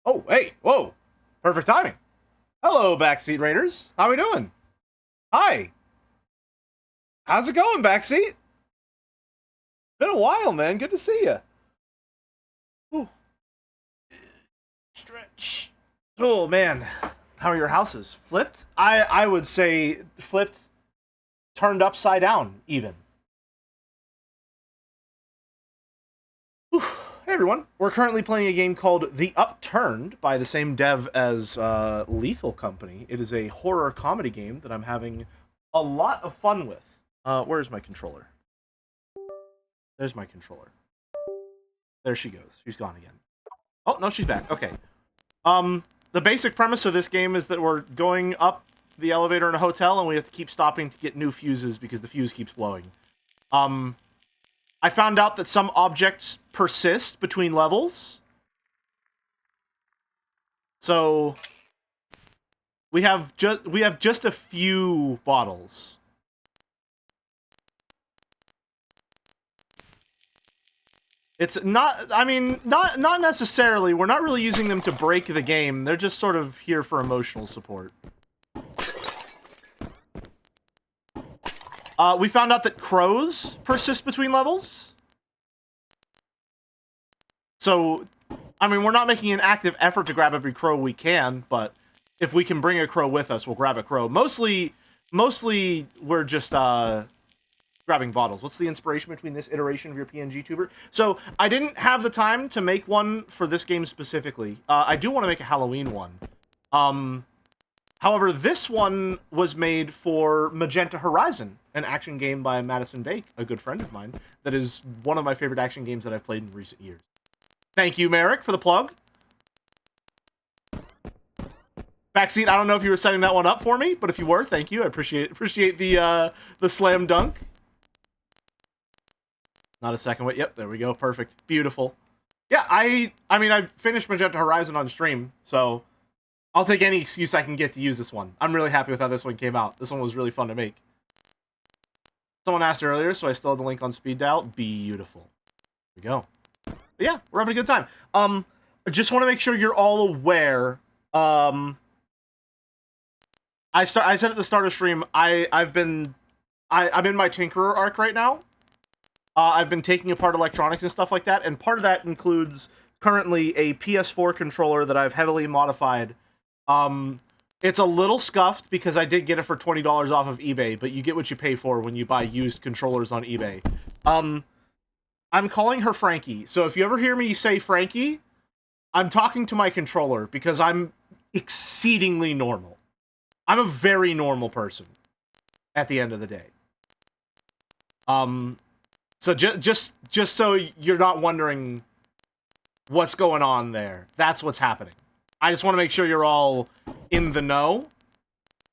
Oh, hey, whoa. Perfect timing. Hello, Backseat Raiders. How we doing? Hi. How's it going, Backseat? Been a while, man. Good to see you. Ooh. Stretch. Oh, man. How are your houses? Flipped? I would say flipped, turned upside down, even. Whew. Hey everyone, we're currently playing a game called The Upturned by the same dev as Lethal Company. It is a horror comedy game that I'm having a lot of fun with. Where's my controller? There's my controller. There she goes. She's gone again. Oh, no, she's back. Okay. The basic premise of this game is that we're going up the elevator in a hotel and we have to keep stopping to get new fuses because the fuse keeps blowing. I found out that some objects persist between levels. So we have just a few bottles. It's not, I mean, not necessarily. We're not really using them to break the game. They're just sort of here for emotional support. We found out that crows persist between levels. So, I mean, we're not making an active effort to grab every crow we can, but if we can bring a crow with us, we'll grab a crow. Mostly we're just, grabbing bottles. What's the inspiration between this iteration of your PNG tuber? So, I didn't have the time to make one for this game specifically. I do want to make a Halloween one. However, this one was made for Magenta Horizon, an action game by Madison Bake, a good friend of mine, that is one of my favorite action games that I've played in recent years. Thank you, Merrick, for the plug. Backseat, I don't know if you were setting that one up for me, but if you were, thank you. I appreciate the slam dunk. Not a second wait. Yep, there we go. Perfect. Beautiful. Yeah, I mean, I finished Magenta Horizon on stream, so I'll take any excuse I can get to use this one. I'm really happy with how this one came out. This one was really fun to make. Someone asked earlier, so I still have the link on speed dial. Beautiful. There we go. But yeah, we're having a good time. I just want to make sure you're all aware. I said at the start of stream, I'm in my Tinkerer arc right now. I've been taking apart electronics and stuff like that, and part of that includes currently a PS4 controller that I've heavily modified. It's a little scuffed because I did get it for $20 off of eBay, but you get what you pay for when you buy used controllers on eBay. I'm calling her Frankie, so if you ever hear me say Frankie, I'm talking to my controller because I'm exceedingly normal. I'm a very normal person at the end of the day. So just so you're not wondering what's going on there, that's what's happening. I just want to make sure you're all in the know.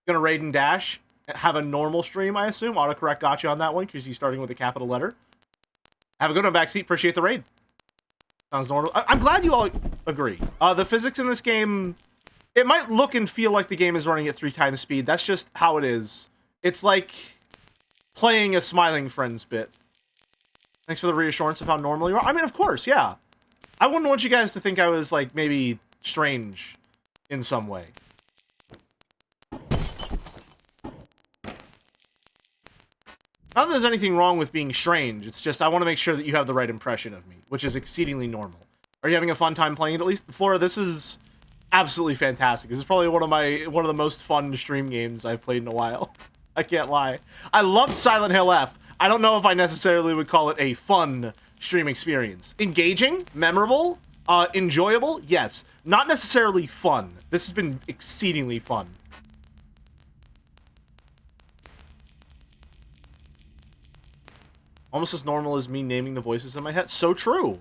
Gonna raid and dash, have a normal stream, I assume. Autocorrect got you on that one because you're starting with a capital letter. Have a good one, Backseat. Appreciate the raid. Sounds normal. I'm glad you all agree. The physics in this game, it might look and feel like the game is running at 3 times speed. That's just how it is. It's like playing a Smiling Friends bit. Thanks for the reassurance of how normal you are. I mean, of course, yeah. I wouldn't want you guys to think I was, like, maybe strange in some way. Not that there's anything wrong with being strange. It's just I want to make sure that you have the right impression of me, which is exceedingly normal. Are you having a fun time playing it at least? Flora, this is absolutely fantastic. This is probably one of the most fun stream games I've played in a while. I can't lie. I loved Silent Hill F. I don't know if I necessarily would call it a fun stream experience. Engaging? Memorable? Enjoyable? Yes. Not necessarily fun. This has been exceedingly fun. Almost as normal as me naming the voices in my head. So true.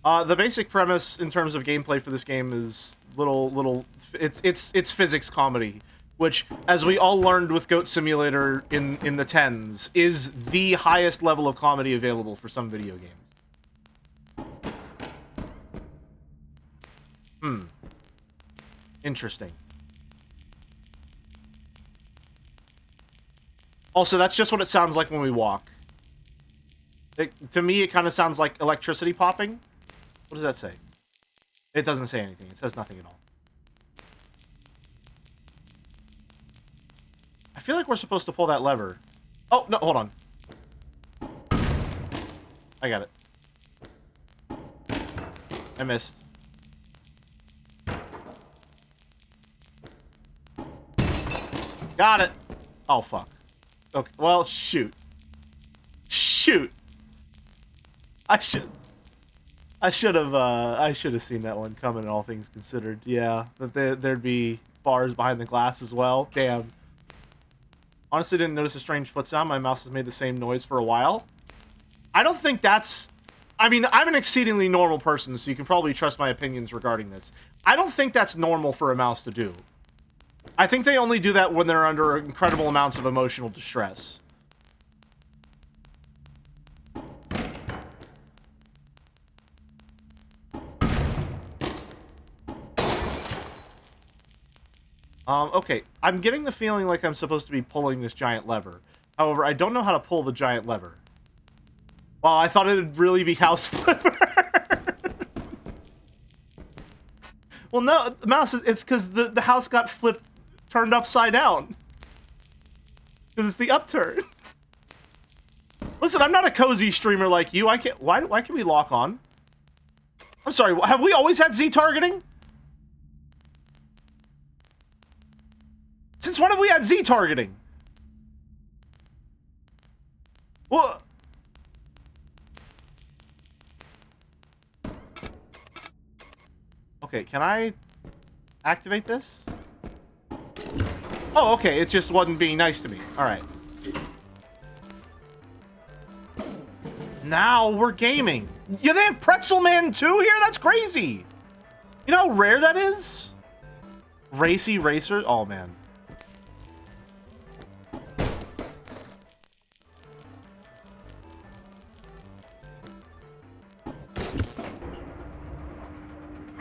The basic premise in terms of gameplay for this game is it's physics comedy, which, as we all learned with Goat Simulator in the 10s, is the highest level of comedy available for some video games. Interesting. Also, that's just what it sounds like when we walk. To me, it kind of sounds like electricity popping. What does that say? It doesn't say anything. It says nothing at all. I feel like we're supposed to pull that lever. Oh, no, hold on. I got it. I missed. Got it. Oh, fuck. Okay, well, shoot. Shoot. I should have seen that one coming, all things considered. Yeah, that there'd be bars behind the glass as well. Damn. Honestly, didn't notice a strange foot sound. My mouse has made the same noise for a while. I don't think that's... I mean, I'm an exceedingly normal person, so you can probably trust my opinions regarding this. I don't think that's normal for a mouse to do. I think they only do that when they're under incredible amounts of emotional distress. Okay, I'm getting the feeling like I'm supposed to be pulling this giant lever. However, I don't know how to pull the giant lever. Well, I thought it'd really be house flipper. Well, no, the mouse, it's because the house got turned upside down. Because it's the upturn. Listen, I'm not a cozy streamer like you. I can't, why can we lock on? I'm sorry, have we always had Z targeting? Since when have we had Z targeting? Well... Okay, can I activate this? Oh, okay, it just wasn't being nice to me. Alright. Now we're gaming. Yeah, they have Pretzel Man 2 here? That's crazy. You know how rare that is? Racy Racer? Oh, man.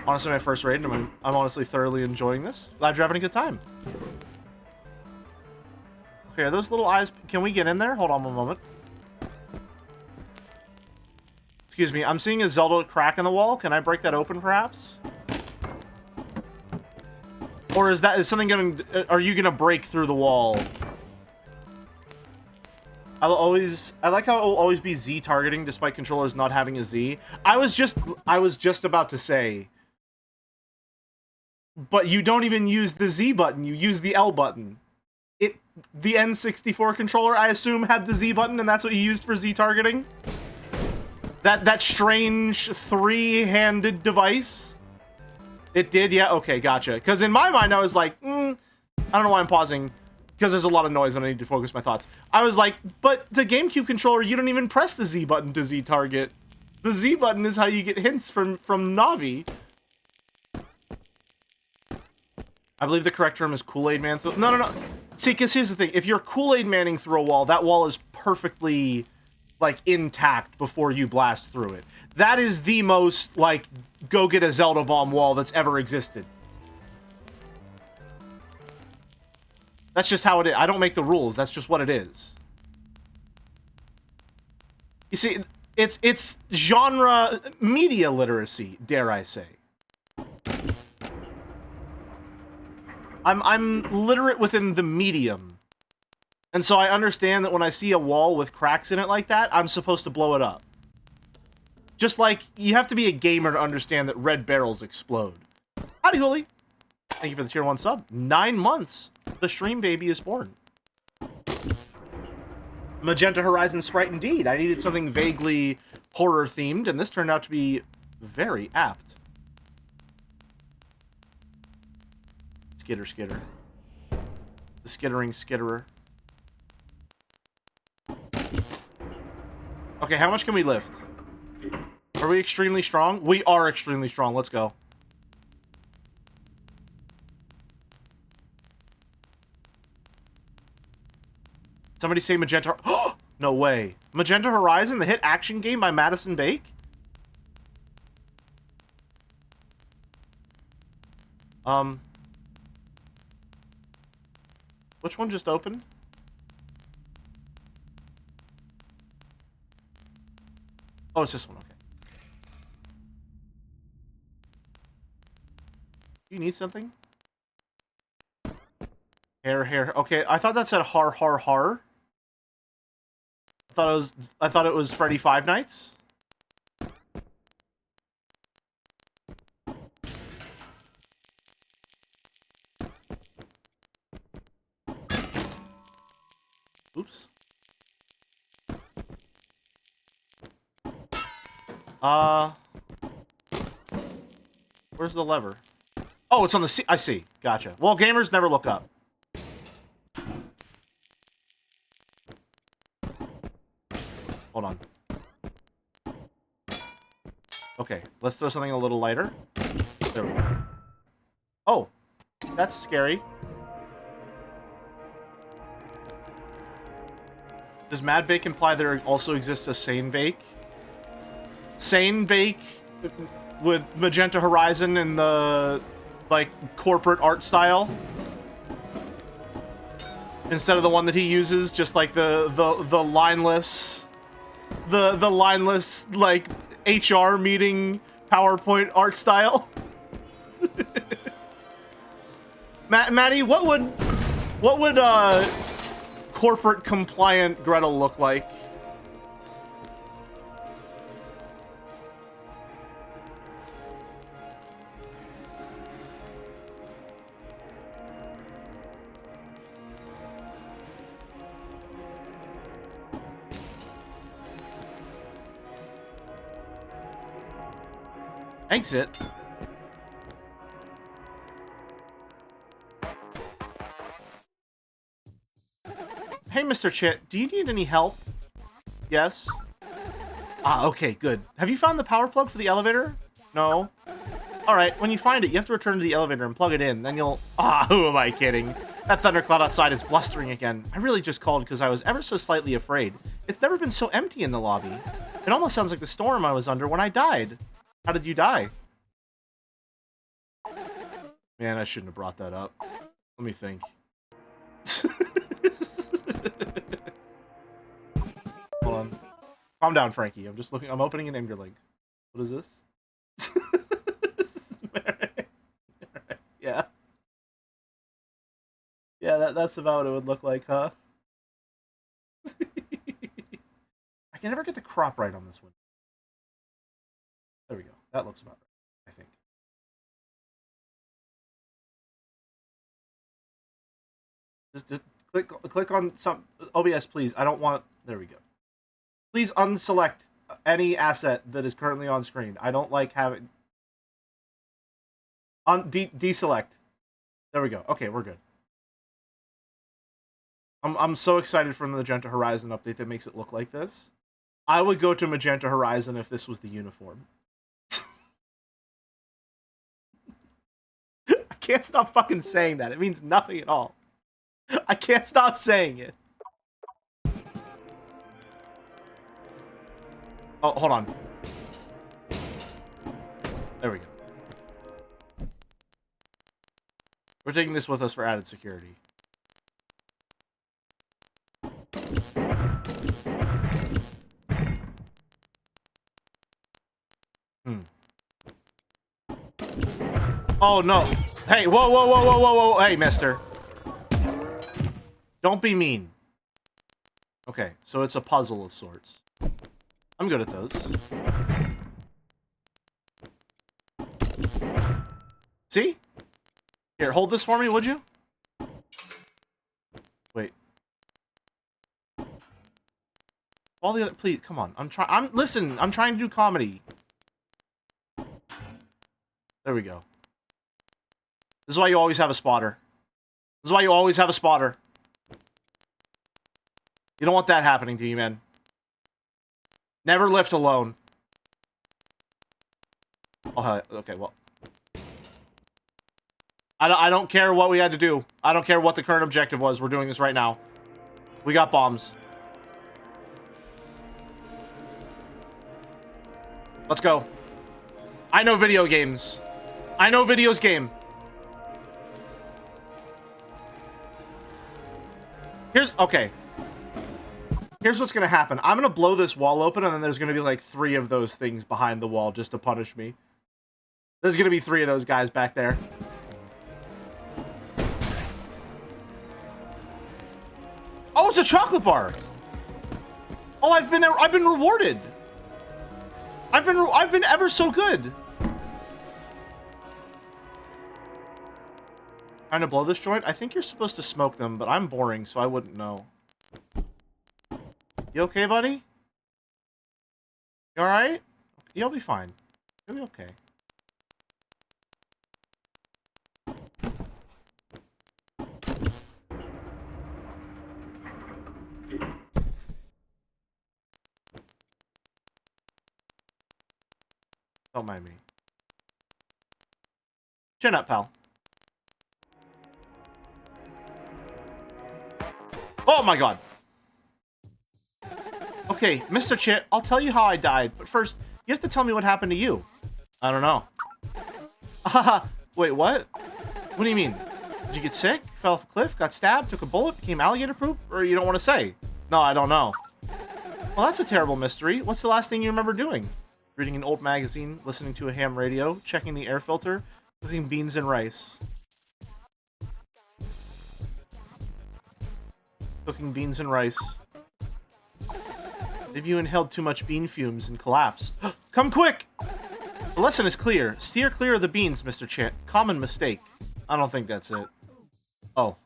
Honestly, my first raid, and I'm honestly thoroughly enjoying this. Glad you're having a good time. Okay, are those little eyes... Can we get in there? Hold on one moment. Excuse me, I'm seeing a Zelda crack in the wall. Can I break that open, perhaps? Or is something gonna... Are you gonna break through the wall? I like how it will always be Z targeting despite controllers not having a Z. I was just about to say... But you don't even use the Z button, you use the L button. The N64 controller, I assume, had the Z button, and that's what you used for Z targeting? That strange three-handed device? It did? Yeah, okay, gotcha. Because in my mind, I was like, I don't know why I'm pausing, because there's a lot of noise and I need to focus my thoughts. I was like, but the GameCube controller, you don't even press the Z button to Z target. The Z button is how you get hints from Navi. I believe the correct term is Kool-Aid Man. No. See, because here's the thing. If you're Kool-Aid Manning through a wall, that wall is perfectly, like, intact before you blast through it. That is the most, like, go get a Zelda bomb wall that's ever existed. That's just how it is. I don't make the rules. That's just what it is. You see, it's genre media literacy, dare I say. I'm literate within the medium. And so I understand that when I see a wall with cracks in it like that, I'm supposed to blow it up. Just like, you have to be a gamer to understand that red barrels explode. Howdy, Hooli. Thank you for the tier 1 sub. 9 months. The stream baby is born. Magenta Horizon sprite indeed. I needed something vaguely horror-themed, and this turned out to be very apt. Skitter. The skittering skitterer. Okay, how much can we lift? Are we extremely strong? We are extremely strong. Let's go. Somebody say Magenta... No way. Magenta Horizon, the hit action game by Madison Bake? Which one just opened? Oh, it's this one. Okay. You need something? Hair. Okay, I thought that said har har har. I thought it was Freddy Five Nights. Oops. Where's the lever? Oh, it's on the C. I see. Gotcha. Well, gamers never look up. Hold on. Okay, let's throw something a little lighter. There we go. Oh, that's scary. Does Mad Bake imply there also exists a Sane Bake? Sane Bake with Magenta Horizon and the, like, corporate art style? Instead of the one that he uses, just like the lineless... The lineless, like, HR meeting PowerPoint art style? Maddie, what would corporate compliant Gretel look like? Exit. Hey, Mr. Chit, do you need any help? Yes? Ah, okay, good. Have you found the power plug for the elevator? No? Alright, when you find it, you have to return to the elevator and plug it in, then you'll... Ah, who am I kidding? That thundercloud outside is blustering again. I really just called because I was ever so slightly afraid. It's never been so empty in the lobby. It almost sounds like the storm I was under when I died. How did you die? Man, I shouldn't have brought that up. Let me think. Hold on. Calm down, Frankie. I'm just looking. I'm opening an Imgur link. What is this? Yeah. Yeah, that's about what it would look like, huh? I can never get the crop right on this one. There we go. That looks about right, I think. Just click on some OBS, please. I don't want... There we go. Please unselect any asset that is currently on screen. I don't like having... Deselect. There we go. Okay, we're good. I'm so excited for the Magenta Horizon update that makes it look like this. I would go to Magenta Horizon if this was the uniform. I can't stop fucking saying that. It means nothing at all. I can't stop saying it. Oh, hold on. There we go. We're taking this with us for added security. Oh, no. Hey, whoa. Hey, mister. Don't be mean. Okay, so it's a puzzle of sorts. I'm good at those. See? Here, hold this for me, would you? Wait. All the other... Please, come on. Listen, I'm trying to do comedy. There we go. This is why you always have a spotter. This is why you always have a spotter. You don't want that happening to you, man. Never lift alone. Oh, okay, well. I don't care what we had to do. I don't care what the current objective was. We're doing this right now. We got bombs. Let's go. I know video games. I know videos game. Okay. Here's what's gonna happen. I'm gonna blow this wall open, and then there's gonna be like 3 of those things behind the wall just to punish me. There's gonna be 3 of those guys back there. Oh, it's a chocolate bar. Oh, I've been rewarded. I've been ever so good. Trying to blow this joint? I think you're supposed to smoke them, but I'm boring, so I wouldn't know. You okay, buddy? You alright? You'll be fine. You'll be okay. Don't mind me. Chin up, pal. Oh my god. Okay, Mr. Chit, I'll tell you how I died, but first, you have to tell me what happened to you. I don't know. Haha, wait, what? What do you mean? Did you get sick? Fell off a cliff? Got stabbed? Took a bullet? Became alligator poop? Or you don't want to say? No, I don't know. Well, that's a terrible mystery. What's the last thing you remember doing? Reading an old magazine, listening to a ham radio, checking the air filter, cooking beans and rice. Cooking beans and rice. Maybe you inhaled too much bean fumes and collapsed. Come quick! The lesson is clear. Steer clear of the beans, Mr. Chant. Common mistake. I don't think that's it. Oh.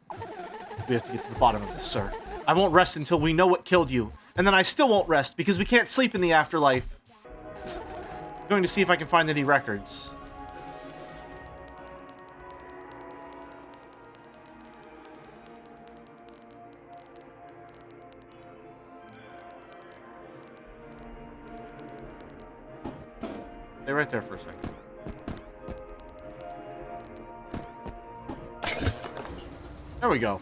We have to get to the bottom of this, sir. I won't rest until we know what killed you. And then I still won't rest because we can't sleep in the afterlife. I'm going to see if I can find any records. Stay right there for a second. There we go.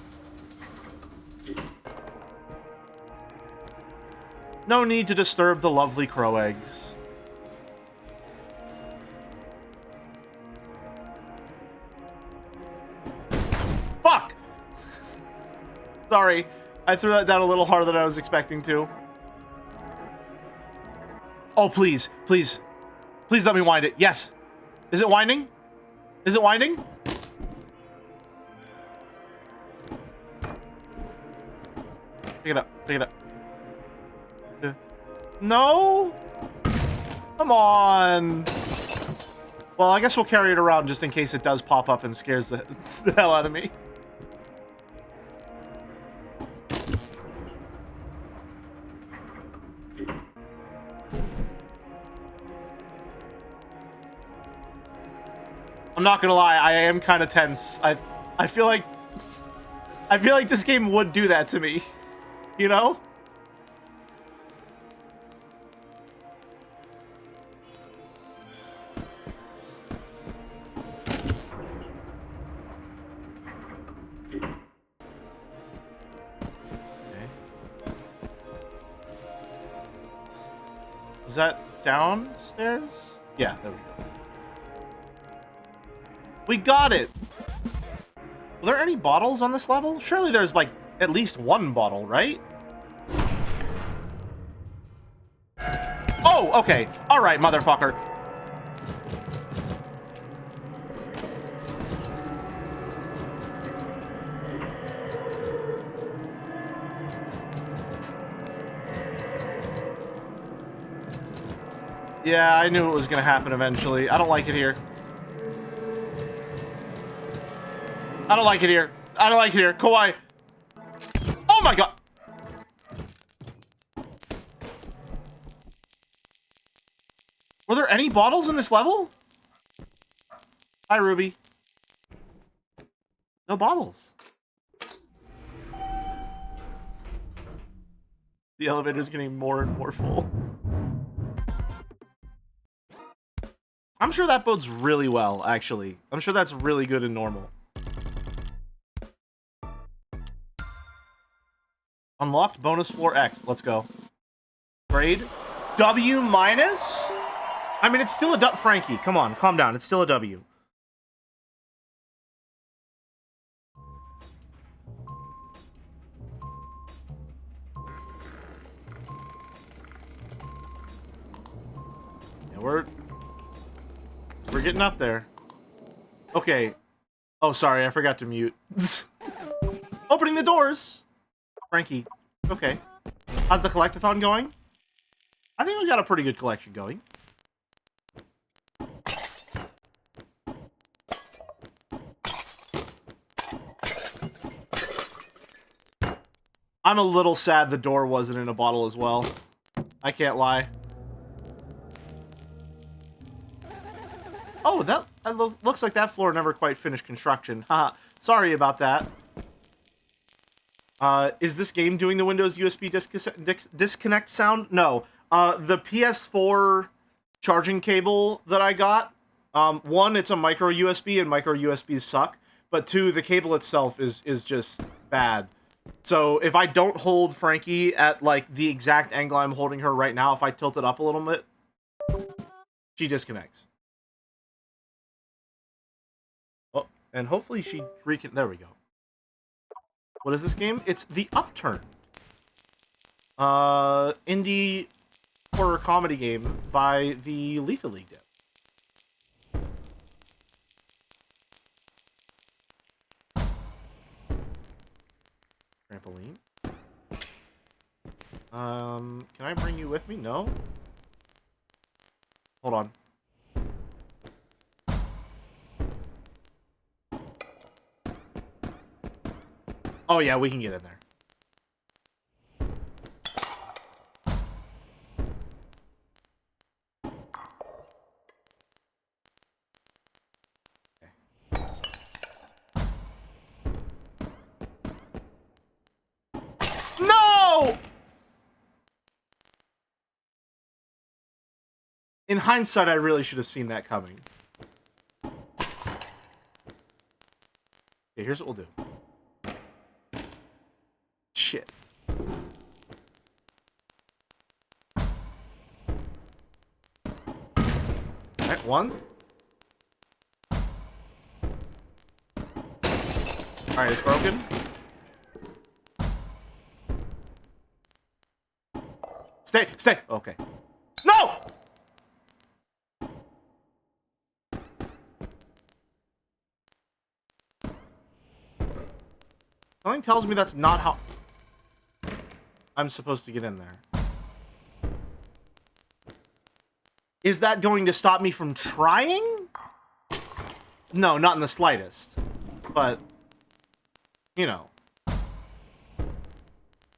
No need to disturb the lovely crow eggs. Fuck! Sorry. I threw that down a little harder than I was expecting to. Oh, please. Please. Please let me wind it. Yes. Is it winding? Is it winding? Pick it up. Pick it up. No? Come on. Well, I guess we'll carry it around just in case it does pop up and scares the hell out of me. I'm not gonna lie, I am kind of tense. I feel like this game would do that to me, you know? Okay. Is that downstairs? Yeah, there we go. We got it! Are there any bottles on this level? Surely there's, like, at least one bottle, right? Oh, okay. Alright, motherfucker. Yeah, I knew it was gonna happen eventually. I don't like it here. I don't like it here. I don't like it here. Kawaii. Oh my god. Were there any bottles in this level? Hi, Ruby. No bottles. The elevator's getting more and more full. I'm sure that bodes really well, actually. I'm sure that's really good in normal. Unlocked bonus floor X. Let's go. Grade W minus? I mean, it's still a W. Frankie, come on, calm down. It's still a W. we're getting up there. Okay. Oh, sorry, I forgot to mute. Opening the doors! Frankie. Okay. How's the collectathon going? I think we got a pretty good collection going. I'm a little sad the door wasn't in a bottle as well. I can't lie. Oh, that looks like that floor never quite finished construction. Haha. Sorry about that. Is this game doing the Windows USB disconnect sound? No. The PS4 charging cable that I got, one, it's a micro USB, and micro USBs suck. But two, the cable itself is just bad. So if I don't hold Frankie at, like, the exact angle I'm holding her right now, if I tilt it up a little bit, she disconnects. Oh, and hopefully she there we go. What is this game? It's the Upturned. Indie horror comedy game by the Lethal League dev. Trampoline. Can I bring you with me? No? Hold on. Oh yeah, we can get in there. No! In hindsight, I really should have seen that coming. Okay, here's what we'll do. Shit. Alright, one. Alright, it's broken. Stay! Okay. No! Something tells me that's not how I'm supposed to get in there. Is that going to stop me from trying? No, not in the slightest. But, you know.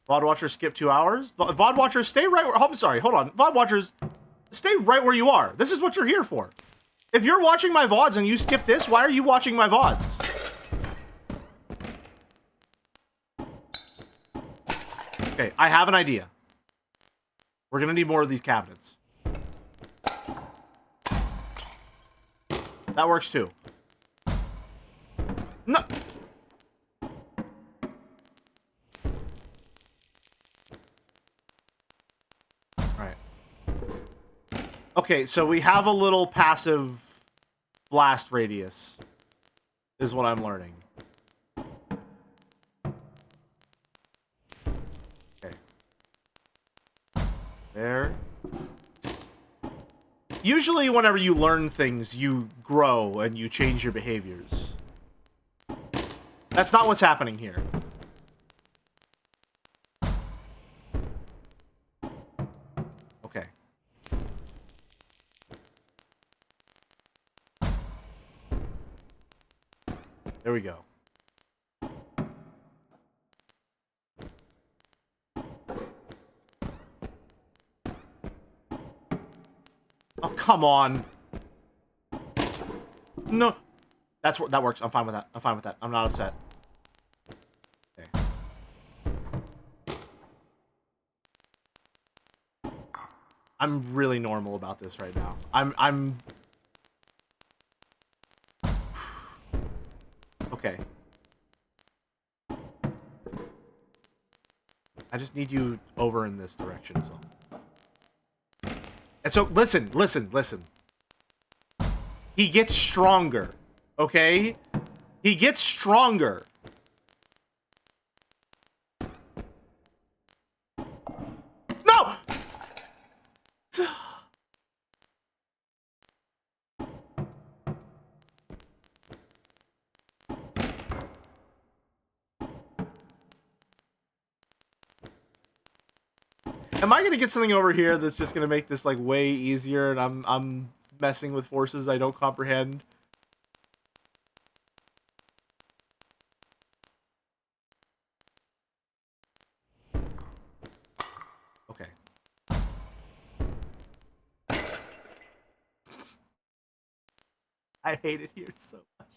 VOD watchers skip 2 hours? VOD watchers, stay right where... I'm sorry, hold on. VOD watchers, stay right where you are. This is what you're here for. If you're watching my VODs and you skip this, why are you watching my VODs? Okay, I have an idea. We're gonna need more of these cabinets. That works too. No! Alright. Okay, so we have a little passive blast radius, is what I'm learning. Okay. There. Usually whenever you learn things, you grow and you change your behaviors. That's not what's happening here. Okay. There we go. Oh, come on. No. That works. I'm fine with that. I'm fine with that. I'm not upset. Okay. I'm really normal about this right now. I'm okay. I just need you over in this direction, so. And so, listen. He gets stronger, okay? He gets stronger. No! Am I gonna get something over here that's just gonna make this like way easier, and I'm messing with forces I don't comprehend? Okay. I hate it here so much.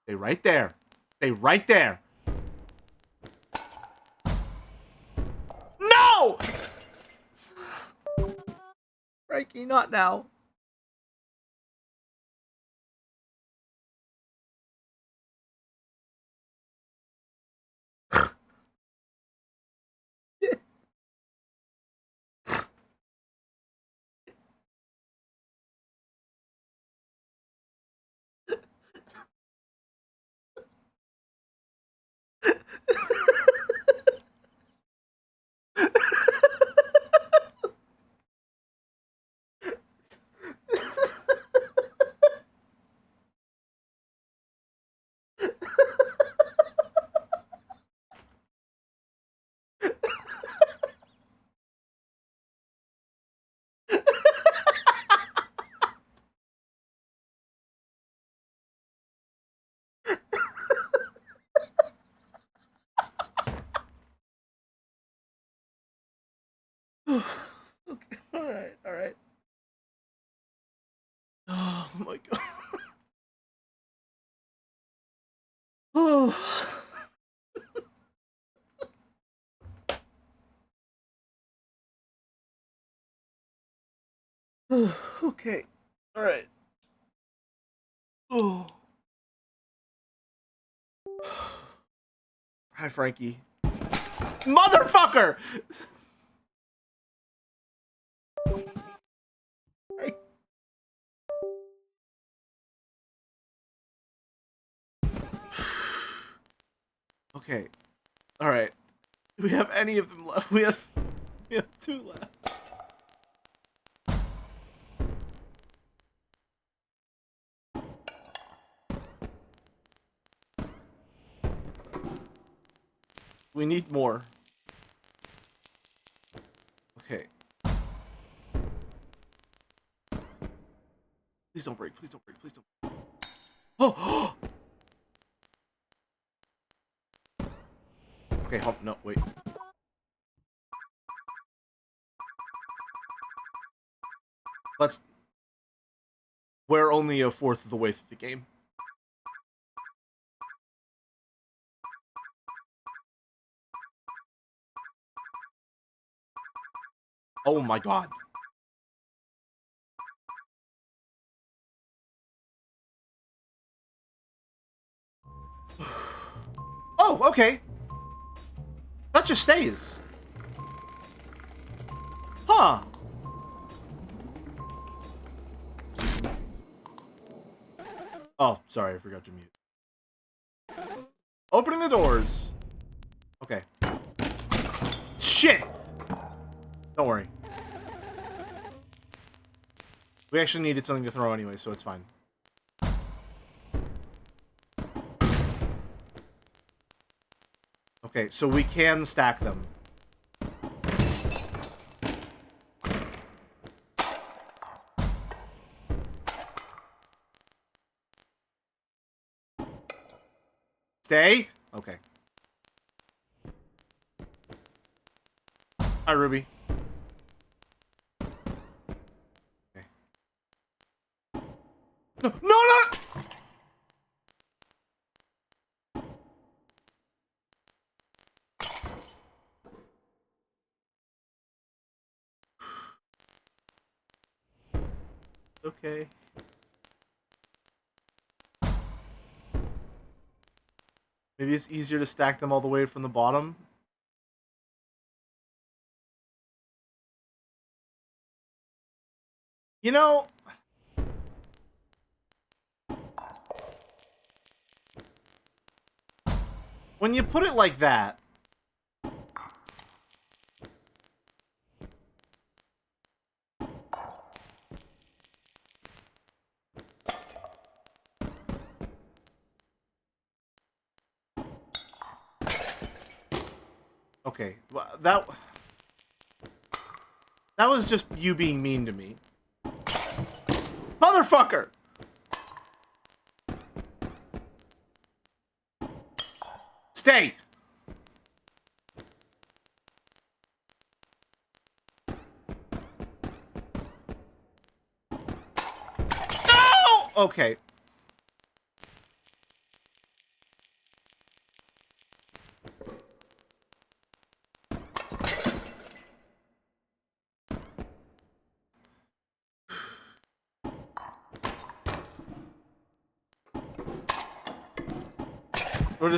Stay right there. Stay right there. No! Frankie, not now. Okay, alright, alright. Oh my god. Oh. Okay. Alright. Oh. Hi, Frankie. Motherfucker! Okay. Alright. Do we have any of them left? We have 2 left. We need more. Okay. Please don't break. Please don't break. Please don't break. Oh! Okay, hold, no, wait. Let's... We're only a fourth of the way through the game. Oh my god. Oh, okay. That just stays. Huh. Oh, sorry, I forgot to mute. Opening the doors. Okay. Shit! Don't worry. We actually needed something to throw anyway, so it's fine. Okay, so we can stack them. Stay? Okay. Hi, Ruby. Okay. No, no, no! Okay. Maybe it's easier to stack them all the way from the bottom. You know... When you put it like that... Okay, well, that was just you being mean to me. Motherfucker! Stay! No! Okay. We're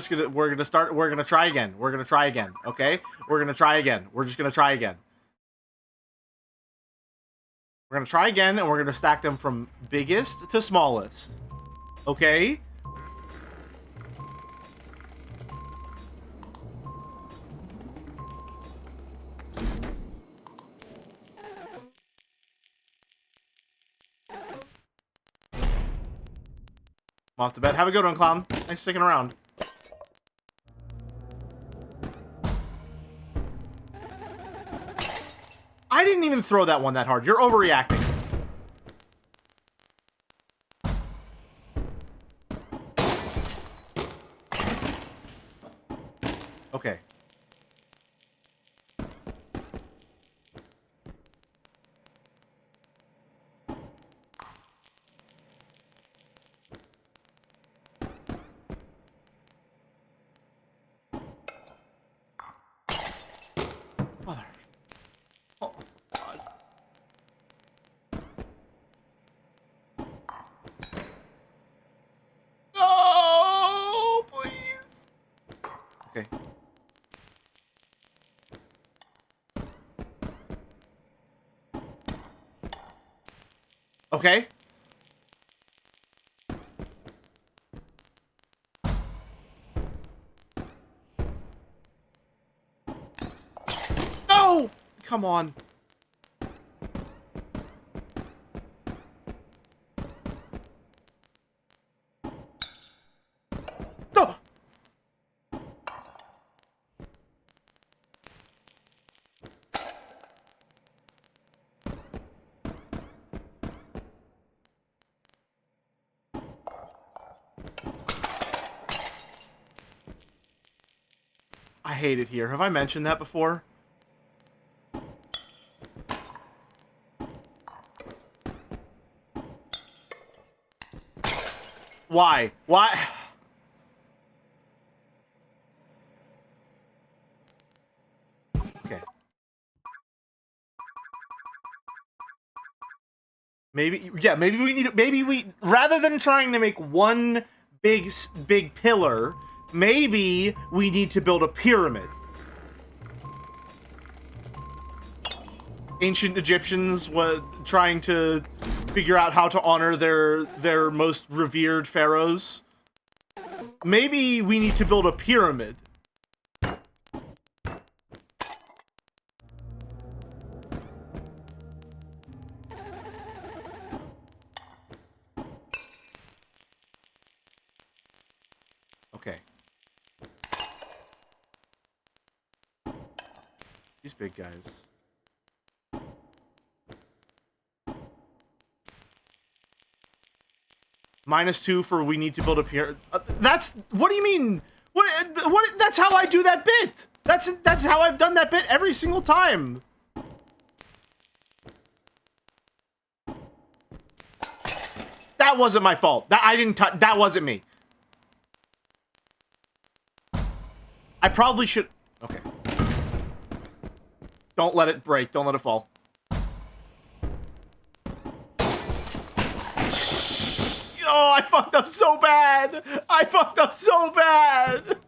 gonna try again. We're gonna try again, okay? We're gonna try again. We're just gonna try again. We're gonna try again, and we're gonna stack them from biggest to smallest. Okay? I'm off to bed. Have a good one, Clown. Thanks for sticking around. I didn't even throw that one that hard. You're overreacting. Okay. Mother. Oh, God. No, please. Okay. Okay. No! Come on. No! I hate it here. Have I mentioned that before? Why? Why? Okay. Maybe, yeah, maybe we, rather than trying to make one big pillar, maybe we need to build a pyramid. Ancient Egyptians were trying to figure out how to honor their most revered pharaohs. Maybe we need to build a pyramid. Okay. These big guys. -2 for we need to build a pyramid. That's, what do you mean? What? That's how I do that bit. That's how I've done that bit every single time. That wasn't my fault. That I didn't touch. That wasn't me. I probably should. Okay. Don't let it break. Don't let it fall. Oh, I fucked up so bad. I fucked up so bad.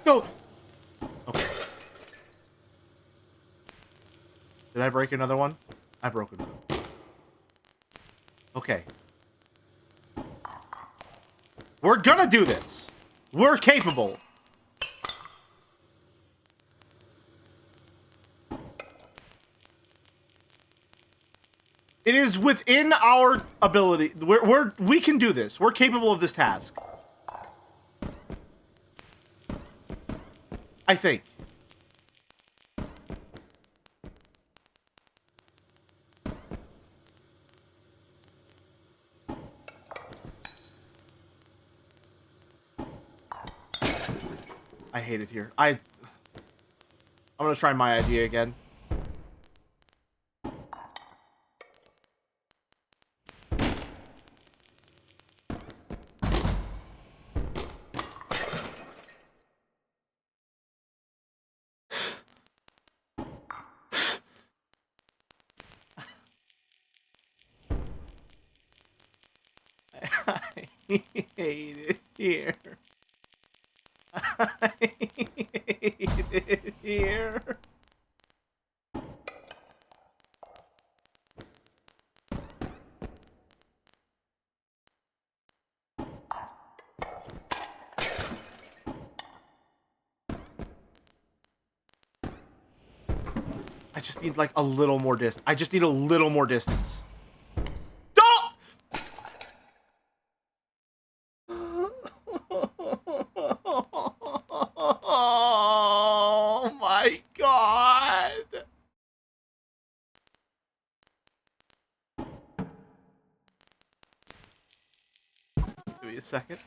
No. Okay. Did I break another one? I broke another one. Okay. We're gonna do this. We're capable. It is within our ability. We can do this. We're capable of this task. I think. I hate it here. I'm gonna try my idea again. I hate it here. I hate it here. I just need like a little more distance. I just need a little more distance. Oh my god. Give me a second.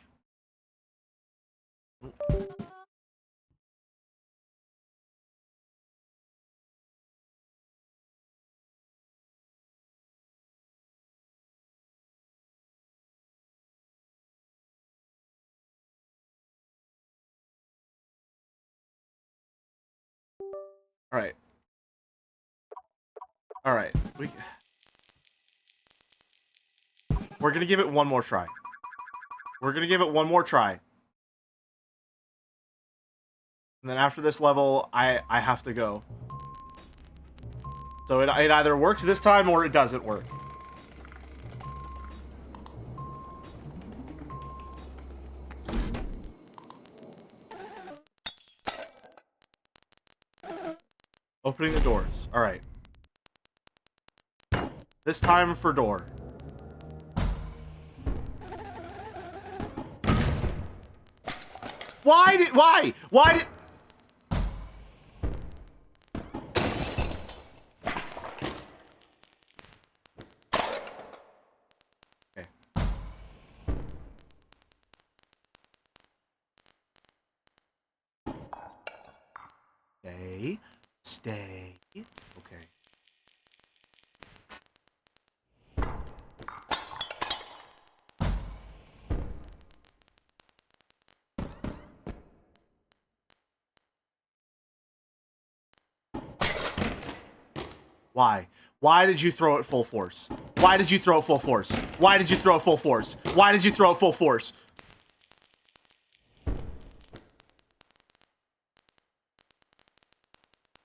All right. All right. We're gonna give it one more try. We're gonna give it one more try. And then after this level, I have to go. So it either works this time or it doesn't work. Opening the doors. All right. This time for door. Why did... Okay. Stay. Okay. Why? Why did you throw it full force? Why did you throw it full force? Why did you throw it full force? Why did you throw it full force?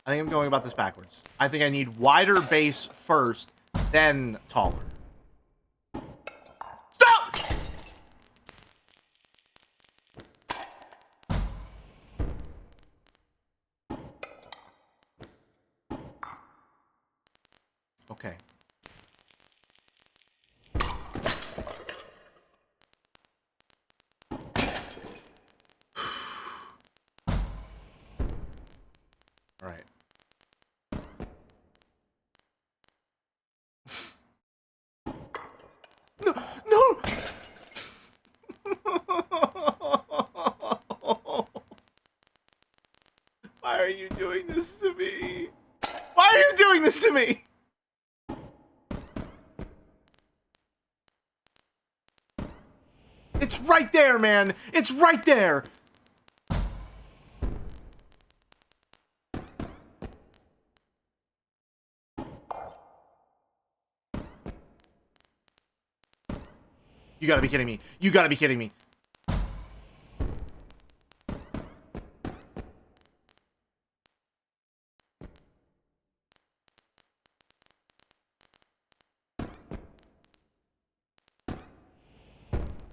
I think I'm going about this backwards. I think I need wider base first, then taller. Stop! Okay. All right. No! No! Why are you doing this to me? Why are you doing this to me? It's right there, man. It's right there. You gotta be kidding me. You gotta be kidding me.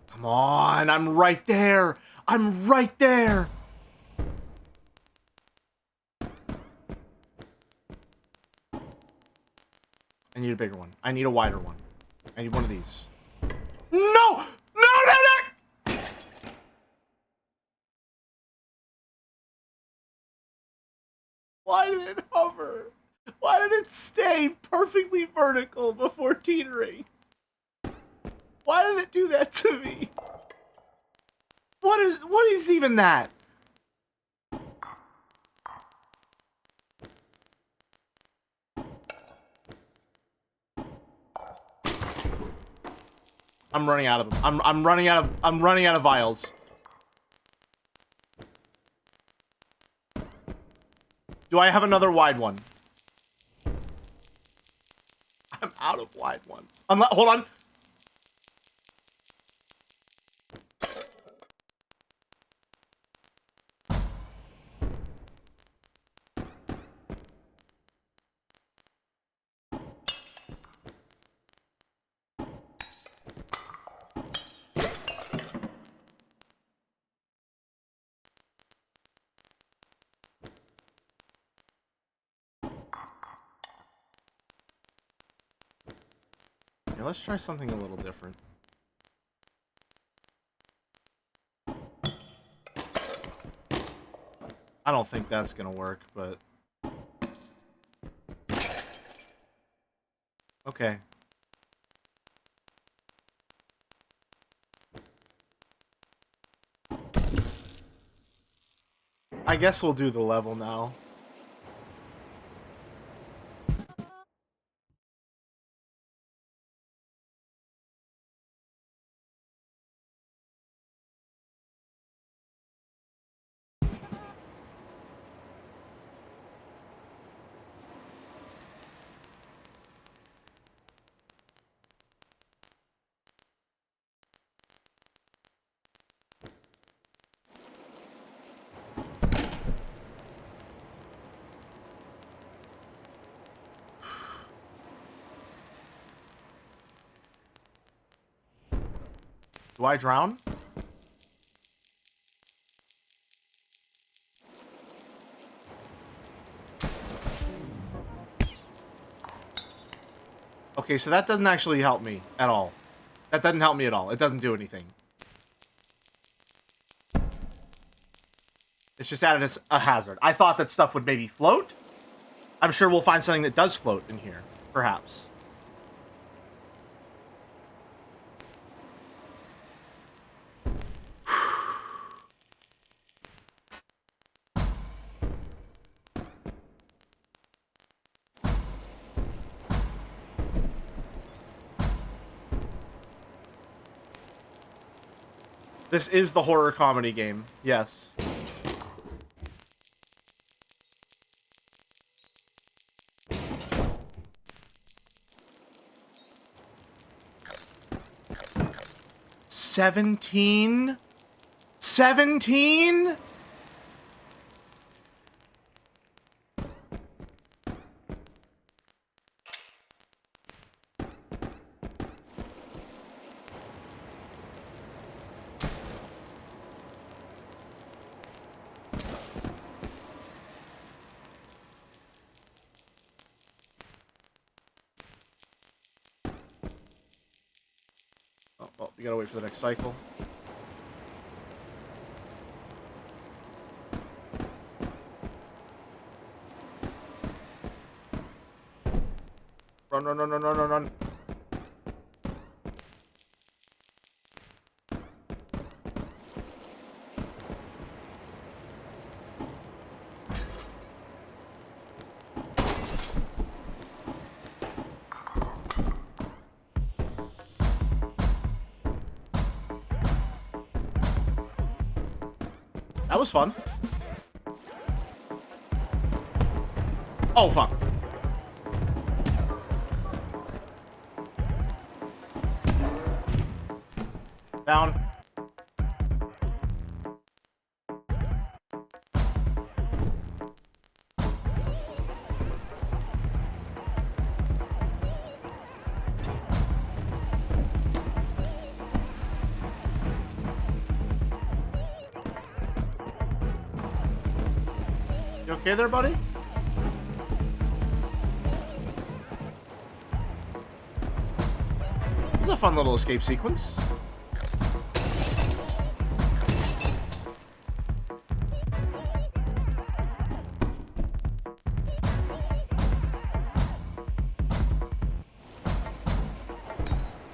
Come on, I'm right there. I'm right there. I need a bigger one. I need a wider one. I need one of these. No! No, no, no! Why did it hover? Why did it stay perfectly vertical before teetering? Why did it do that to me? What is even that? I'm running out of them. I'm running out of vials. Do I have another wide one? I'm out of wide ones. Hold on. Okay, let's try something a little different. I don't think that's gonna work, but... Okay. I guess we'll do the level now. Do I drown? Okay, so that doesn't actually help me at all. That doesn't help me at all. It doesn't do anything. It's just added as a hazard. I thought that stuff would maybe float. I'm sure we'll find something that does float in here, perhaps. This is the horror comedy game. Yes. $17? $17? Oh, you gotta wait for the next cycle. Run, run, run, run, run, run, run. That was fun. Oh, fuck. Down. You okay there, buddy? a fun little escape sequence.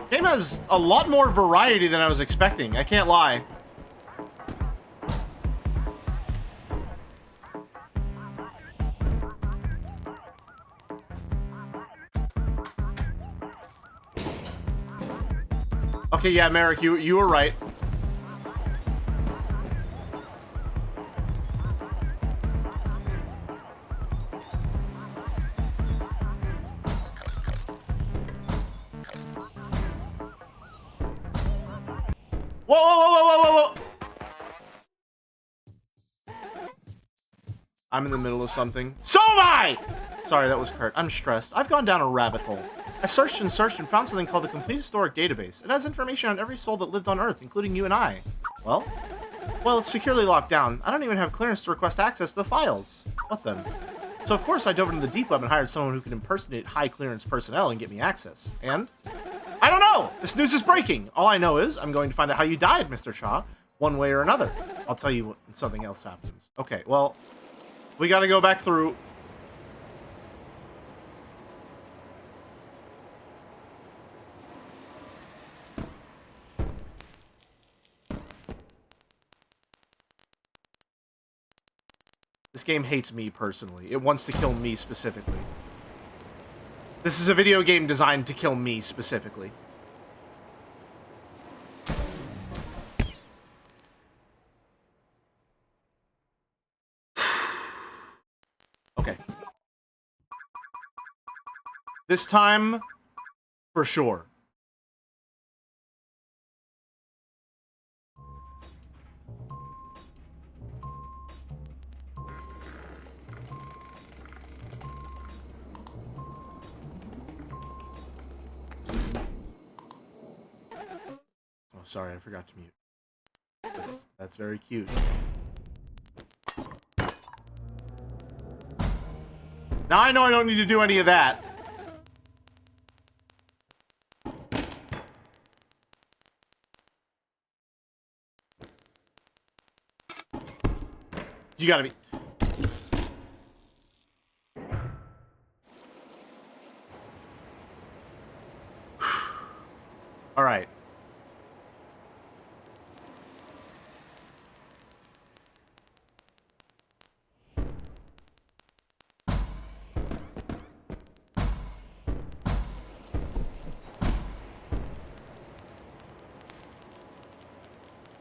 Game has a lot more variety than I was expecting. I can't lie. Okay, yeah, Merrick, you were right. Whoa, whoa, whoa, whoa, whoa, whoa! I'm in the middle of something. So am I! Sorry, that was Kurt. I'm stressed. I've gone down a rabbit hole. I searched and searched and found something called the Complete Historic Database. It has information on every soul that lived on Earth, including you and I. Well, it's securely locked down. I don't even have clearance to request access to the files. What then? So of course I dove into the deep web and hired someone who can impersonate high clearance personnel and get me access. And? I don't know! This news is breaking! All I know is I'm going to find out how you died, Mr. Shaw, one way or another. I'll tell you when something else happens. Okay, well, we gotta go back through... This game hates me personally. It wants to kill me specifically. This is a video game designed to kill me specifically. Okay. This time, for sure. Sorry, I forgot to mute. That's very cute. Now I know I don't need to do any of that. You gotta be... All right.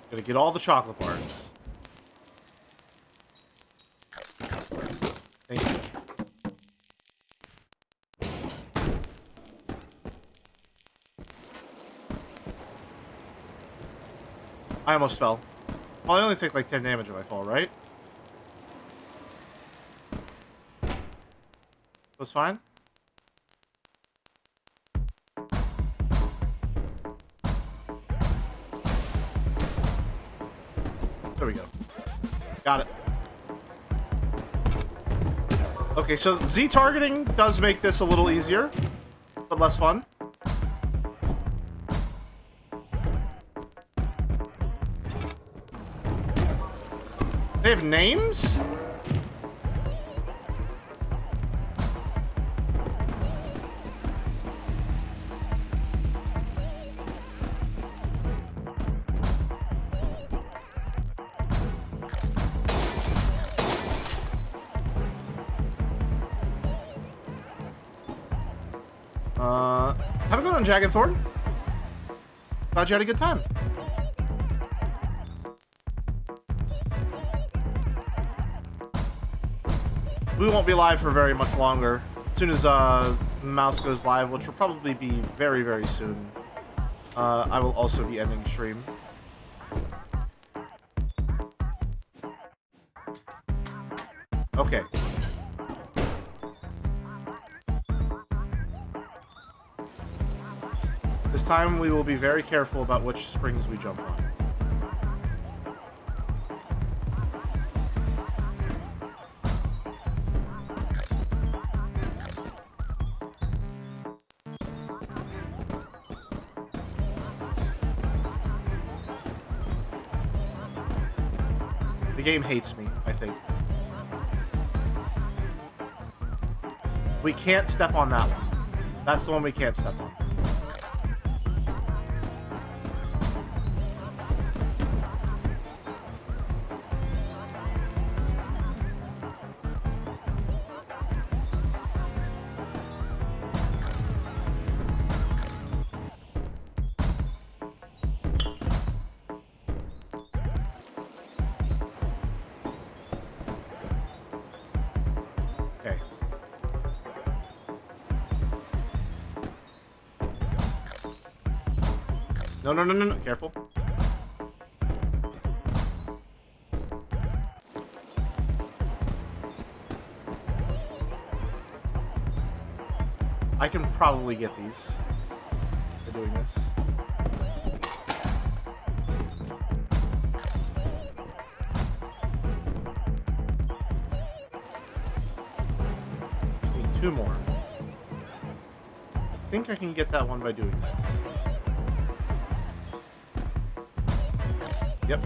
Gotta get all the chocolate bars. Thank you. I almost fell. Well, I only take like 10 damage if I fall, right? That's fine. There we go. Got it. Okay, so Z targeting does make this a little easier, but less fun. They have names? Have a good one, Jagged Thorn. Glad you had a good time. We won't be live for very much longer. As soon as Mouse goes live, which will probably be very, very soon, I will also be ending stream. Okay. This time we will be very careful about which springs we jump on. game hates me, I think. We can't step on that one. That's the one we can't step on. No, no, no, no, no. Careful. I can probably get these by doing this. Just need 2 more. I think I can get that one by doing this. Yep.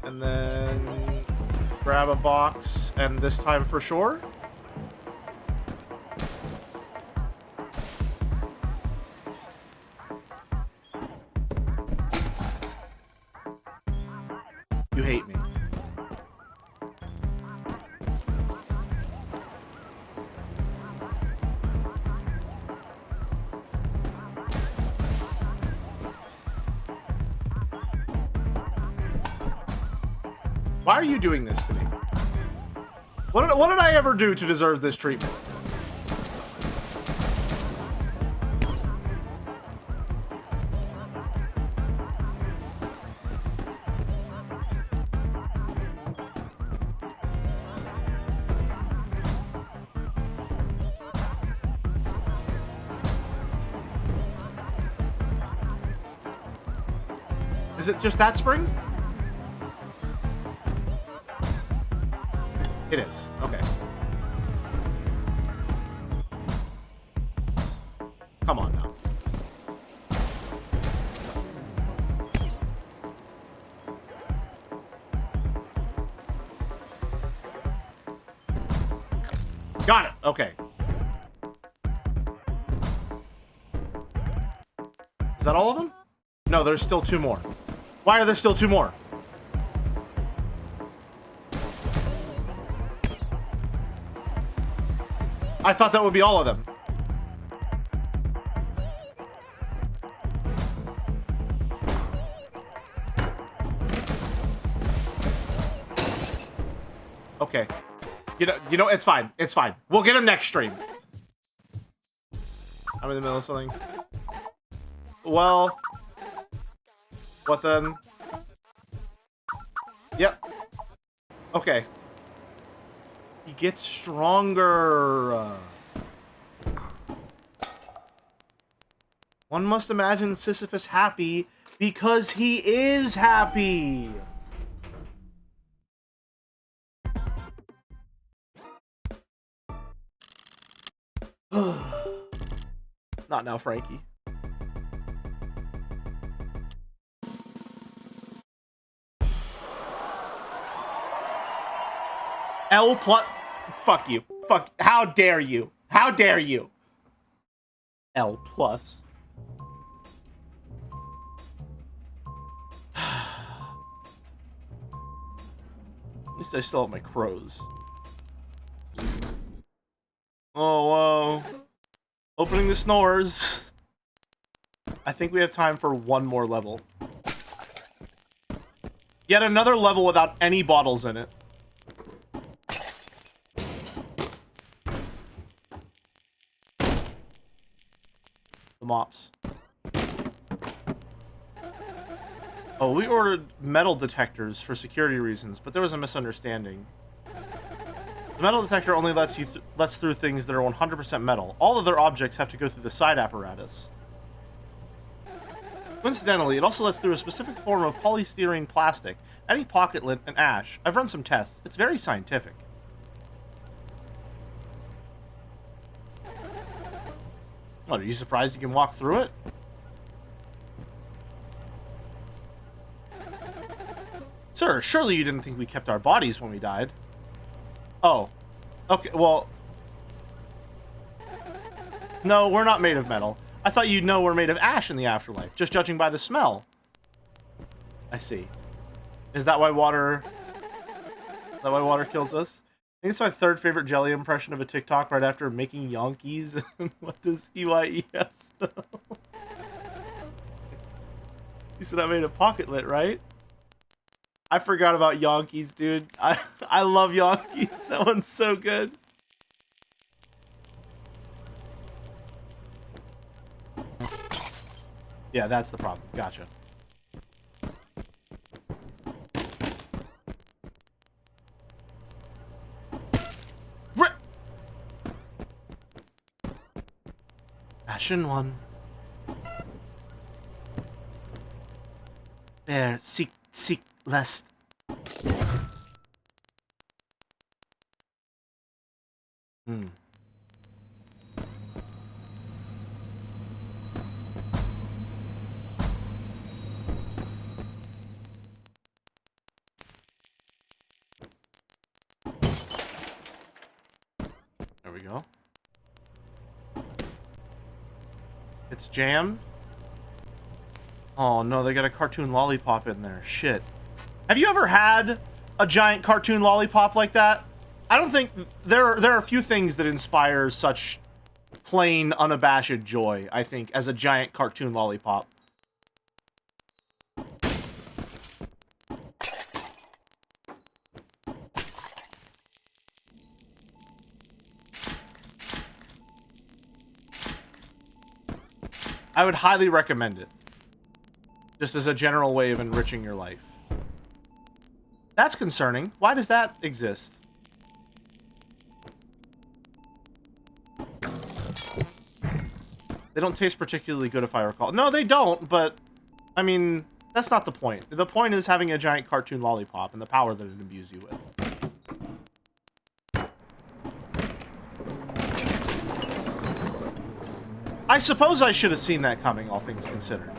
And then grab a box, and this time for sure. You hate me. Why are you doing this to me? What did I ever do to deserve this treatment? Is it just that spring? It is. Okay. Come on now. Got it. Okay. Is that all of them? No, there's still 2 more. Why are there still 2 more? I thought that would be all of them. Okay. You know, it's fine. It's fine. We'll get him next stream. I'm in the middle of something. Well. What then? Yep. Okay. He gets stronger. One must imagine Sisyphus happy because he is happy. Not now, Frankie. L plus. Fuck you. Fuck. How dare you? How dare you? L plus. At least I still have my crows. Oh, whoa. Opening the snores. I think we have time for 1 more level. Yet another level without any bottles in it. The mops. Oh, we ordered metal detectors for security reasons, but there was a misunderstanding. The metal detector only lets through things that are 100% metal. All other objects have to go through the side apparatus. Coincidentally, it also lets through a specific form of polystyrene plastic, any pocket lint, and ash. I've run some tests. It's very scientific. What, are you surprised you can walk through it? Sir, surely you didn't think we kept our bodies when we died. Oh. Okay, well... No, we're not made of metal. I thought you'd know we're made of ash in the afterlife, just judging by the smell. I see. Is that why water... Is that why water kills us? I think it's my third favorite jelly impression of a TikTok right after making Yankees. What does EYES spell? You said I made a pocket lit, right? I forgot about Yankees, dude. I love Yankees. That one's so good. Yeah, that's the problem. Gotcha. Ashen one. There, seek lest. There we go. It's jammed. Oh no, they got a cartoon lollipop in there. Shit. Have you ever had a giant cartoon lollipop like that? I don't think there are a few things that inspire such plain, unabashed joy, I think, as a giant cartoon lollipop. I would highly recommend it. Just as a general way of enriching your life. That's concerning. Why does that exist? They don't taste particularly good if I recall. No, they don't, but... I mean, that's not the point. The point is having a giant cartoon lollipop and the power that it imbues you with. I suppose I should have seen that coming, all things considered.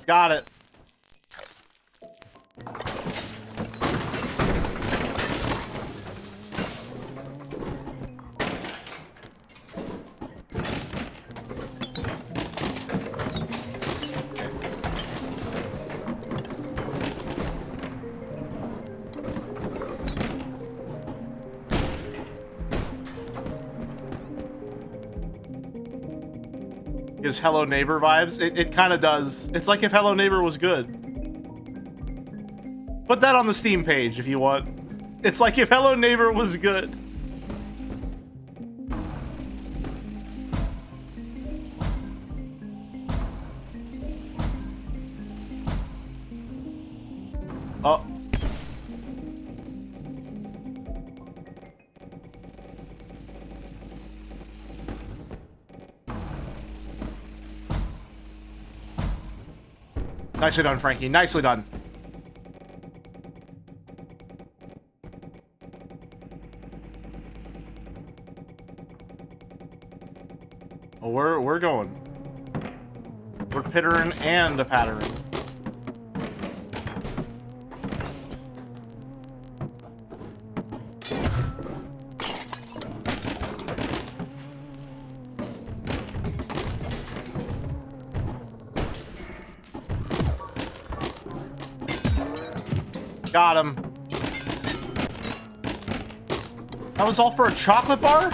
Got it. Gives Hello Neighbor vibes. It kind of does. It's like if Hello Neighbor was good. Put that on the Steam page if you want. It's like if Hello Neighbor was good. Oh. Nicely done, Frankie. Nicely done. Oh, we're going. We're pittering and a pattering. Got him. That was all for a chocolate bar?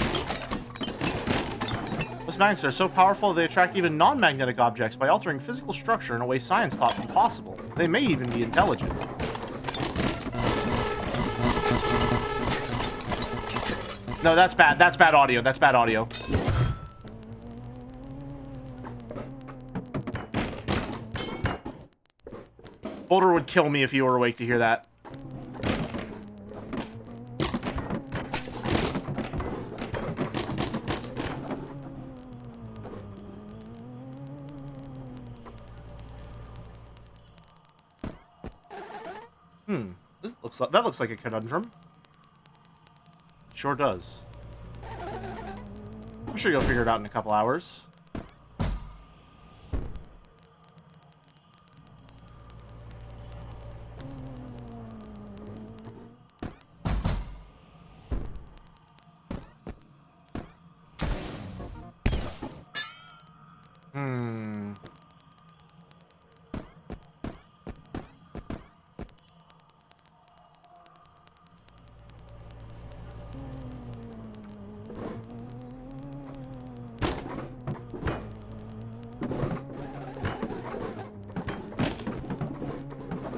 Those magnets are so powerful they attract even non-magnetic objects by altering physical structure in a way science thought impossible. They may even be intelligent. No, that's bad. That's bad audio. That's bad audio. Boulder would kill me if you were awake to hear that. That looks like a conundrum. Sure does. I'm sure you'll figure it out in a couple hours.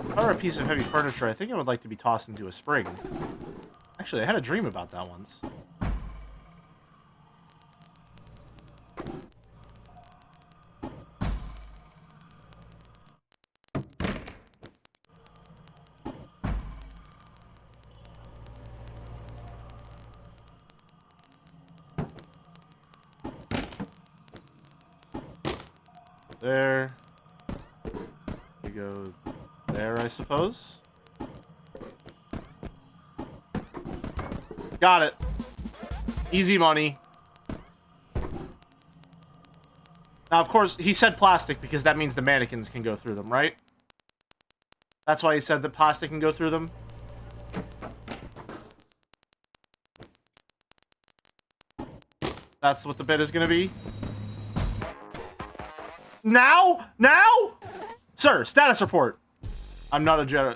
If I were a piece of heavy furniture, I think I would like to be tossed into a spring. Actually, I had a dream about that once. There. We go there, I suppose. Got it. Easy money. Now, of course, he said plastic because that means the mannequins can go through them, right? That's why he said that plastic can go through them. That's what the bit is going to be. Now? Now? Sir, status report. I'm not a general.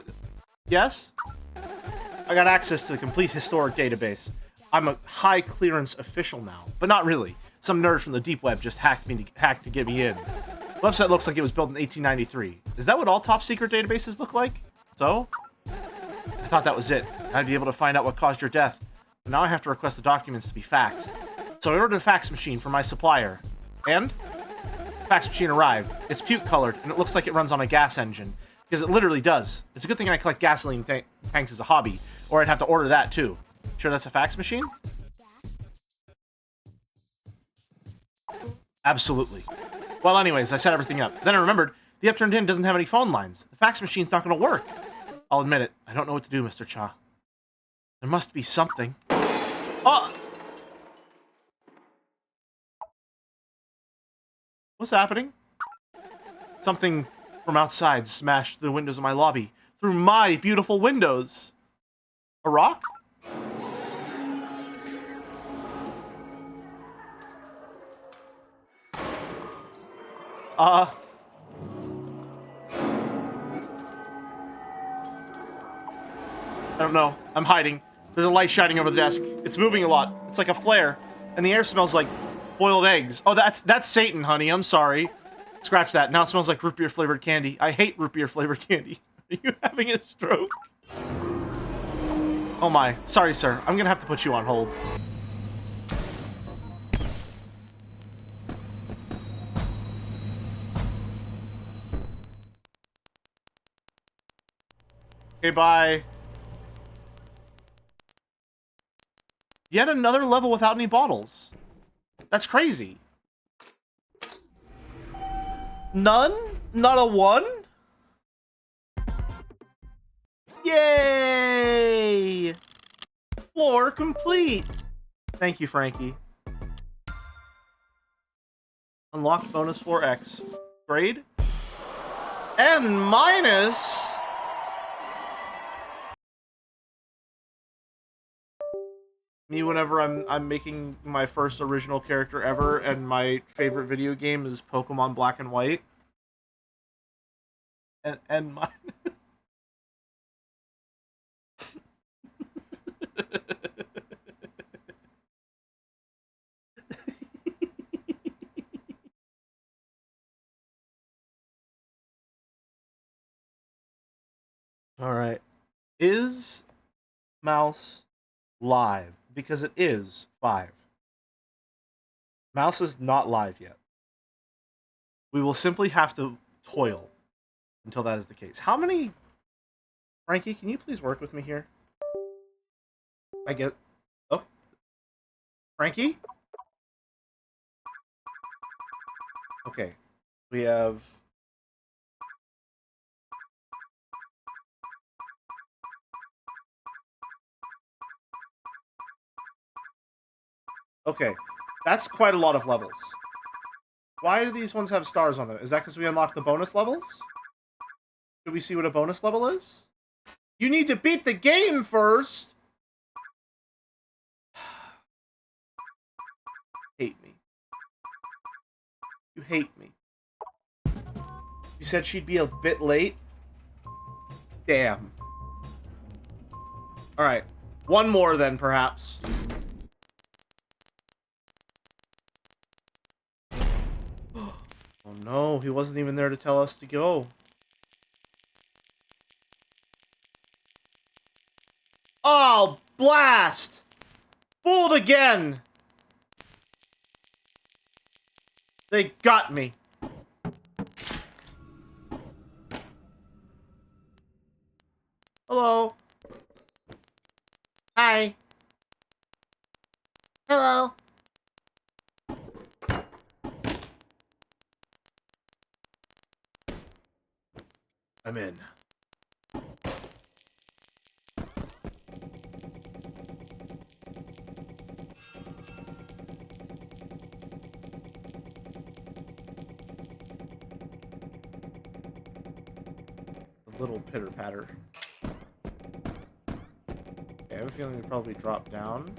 Yes? I got access to the complete historic database. I'm a high clearance official now, but not really. Some nerd from the deep web just hacked to get me in. The website looks like it was built in 1893. Is that what all top secret databases look like? So? I thought that was it. I'd be able to find out what caused your death. But now I have to request the documents to be faxed. So I ordered a fax machine from my supplier. And? Fax machine arrived. It's puke colored, and it looks like it runs on a gas engine. Because it literally does. It's a good thing I collect gasoline tanks as a hobby, or I'd have to order that too. Sure that's a fax machine? Absolutely. Well, anyways, I set everything up. Then I remembered, the Upturned Inn doesn't have any phone lines. The fax machine's not going to work. I'll admit it. I don't know what to do, Mr. Cha. There must be something. Oh! What's happening? Something from outside smashed the windows of my lobby. Through my beautiful windows. A rock? I don't know. I'm hiding. There's a light shining over the desk. It's moving a lot. It's like a flare. And the air smells like boiled eggs. Oh, that's Satan, honey. I'm sorry. Scratch that. Now it smells like root beer flavored candy. I hate root beer flavored candy. Are you having a stroke? Oh my. Sorry, sir. I'm gonna have to put you on hold. Okay, bye. Yet another level without any bottles. That's crazy. None? Not a one? Yay! Floor complete. Thank you, Frankie. Unlocked bonus 4x. Grade? And minus... me whenever I'm making my first original character ever, and my favorite video game is Pokemon Black and White. And mine. All right. Is Mouse live? because it is 5. Mouse is not live yet. We will simply have to toil until that is the case. How many... Frankie, can you please work with me here? I get... Oh. Frankie? Okay. We have... Okay. That's quite a lot of levels. Why do these ones have stars on them? Is that because we unlocked the bonus levels? Should we see what a bonus level is? You need to beat the game first! Hate me. You hate me. You said she'd be a bit late? Damn. Alright. One more then, perhaps. Oh no, he wasn't even there to tell us to go. Oh, blast! Fooled again! They got me. Hello. Hi. Hello. I'm in. A little pitter-patter. Okay, I have a feeling we probably drop down.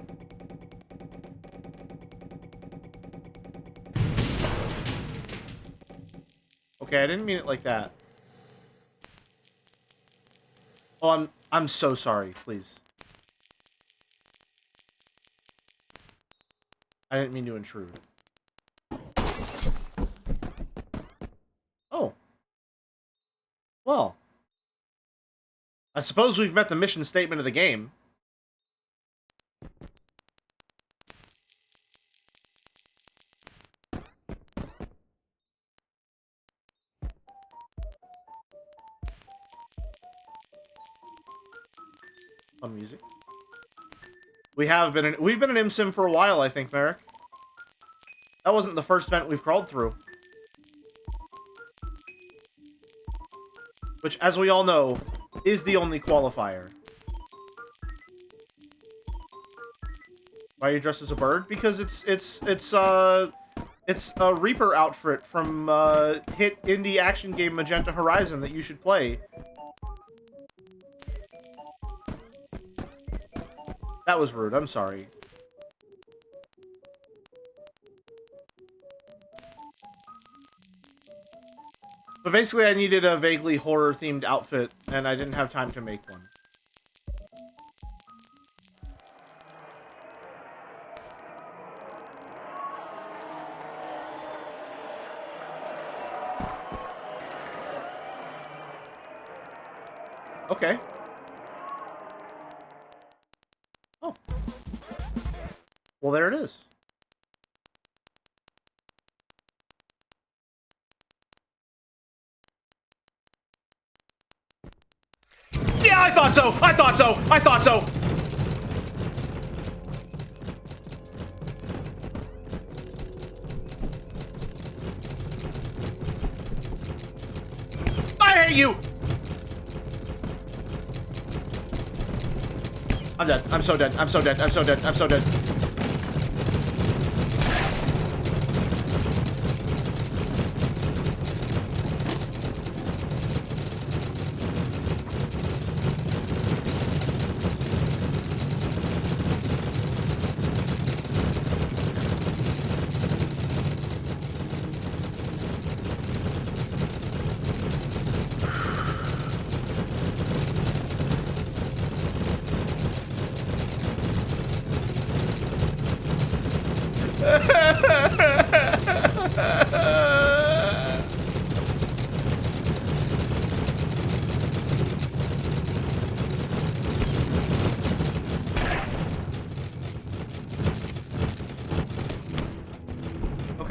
Okay, I didn't mean it like that. Oh, I'm so sorry, please. I didn't mean to intrude. Oh. Well. I suppose we've met the mission statement of the game. Fun music. We've been an ImSim for a while, I think, Merrick. That wasn't the first vent we've crawled through. Which, as we all know, is the only qualifier. Why are you dressed as a bird? Because it's a Reaper outfit from hit indie action game Magenta Horizon that you should play. That was rude, I'm sorry. But basically I needed a vaguely horror-themed outfit, and I didn't have time to make one. Okay. Oh. Well, there it is. Yeah, I thought so! I thought so! I thought so! I hate you! I'm dead. I'm so dead. I'm so dead. I'm so dead. I'm so dead.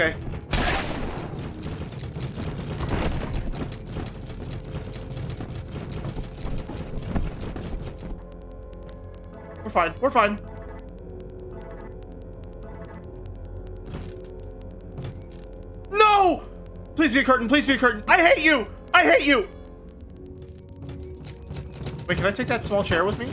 Okay. We're fine. We're fine. No! Please be a curtain. Please be a curtain. I hate you! I hate you! Wait, can I take that small chair with me?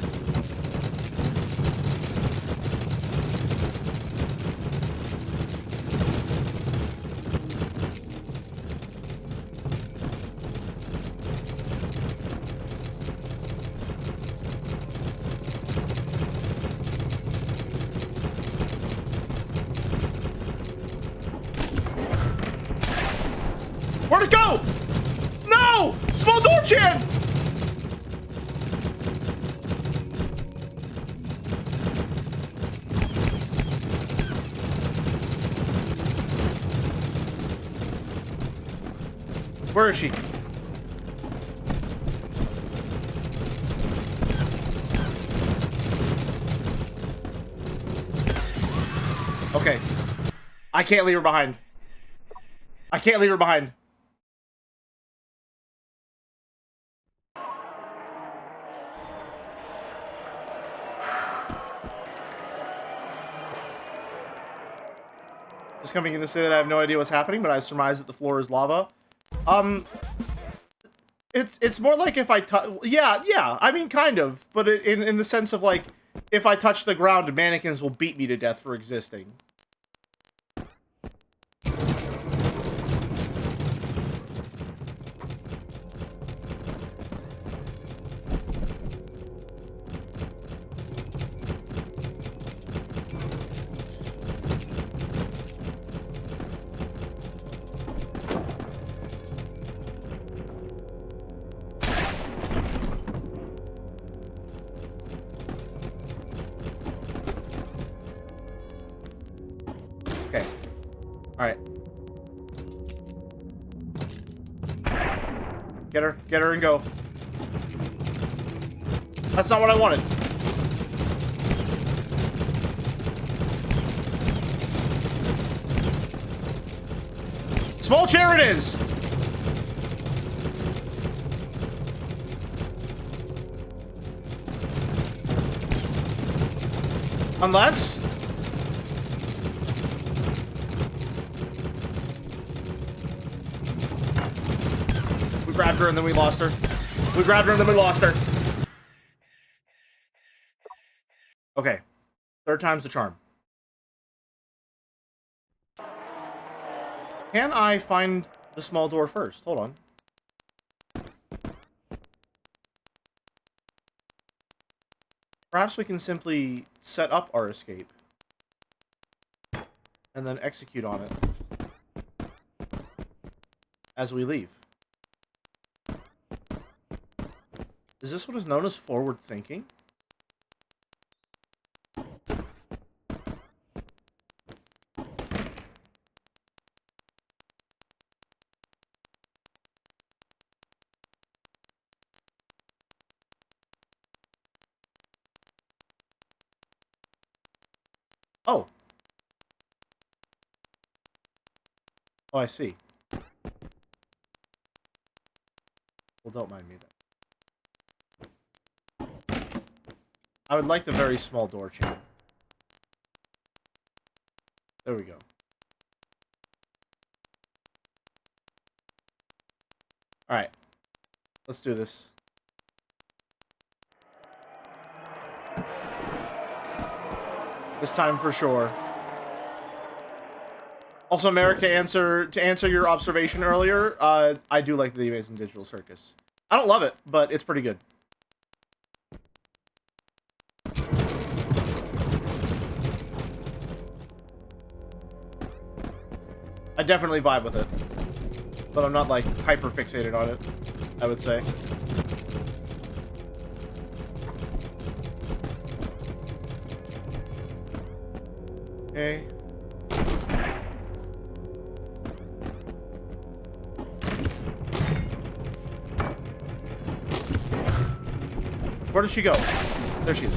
Where'd it go? No! Small door, Chan! Where is she? Okay. I can't leave her behind. I can't leave her behind. Just coming in to say that I have no idea what's happening, but I surmise that the floor is lava. It's more like if I touch... Yeah, I mean, kind of. But in the sense of, like, if I touch the ground, mannequins will beat me to death for existing. Okay. Alright. Get her and go. That's not what I wanted. Small chair it is! Unless... we grabbed her and then we lost her. We grabbed her and then we lost her. Okay. Third time's the charm. Can I find the small door first? Hold on. Perhaps we can simply set up our escape. And then execute on it. As we leave. Is this what is known as forward thinking? Oh. Oh, I see. Well, don't mind me then. I would like the very small door chain. There we go. Alright. Let's do this. This time for sure. Also, Merrick, to answer your observation earlier, I do like the Amazing Digital Circus. I don't love it, but it's pretty good. I definitely vibe with it. But I'm not, like, hyper fixated on it, I would say. Okay. Where did she go? There she is.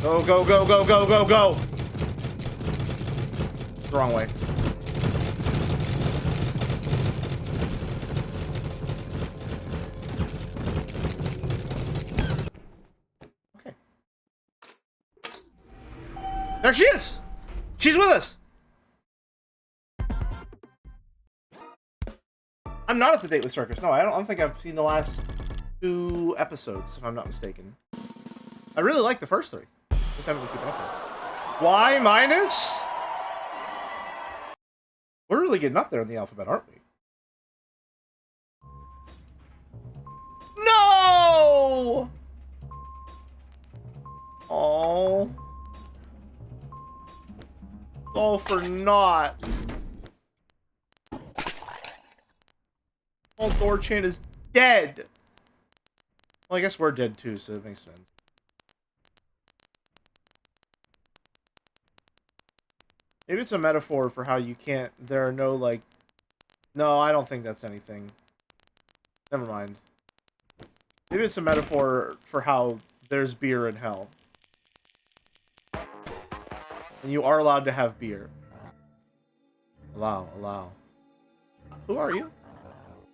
Go, go, go, go, go, go, go! The wrong way. Okay. There she is! She's with us! I'm not up to date with Circus. No, I don't think I've seen the last 2 episodes, if I'm not mistaken. I really like the first 3. Just haven't been keeping up with it. Y minus? We're really getting up there in the alphabet, aren't we? No! Oh. All for naught. All door chain is dead. Well, I guess we're dead too, so it makes sense. Maybe it's a metaphor for how you can't... There are no, like... No, I don't think that's anything. Never mind. Maybe it's a metaphor for how there's beer in hell. And you are allowed to have beer. Allow, allow. Who are you?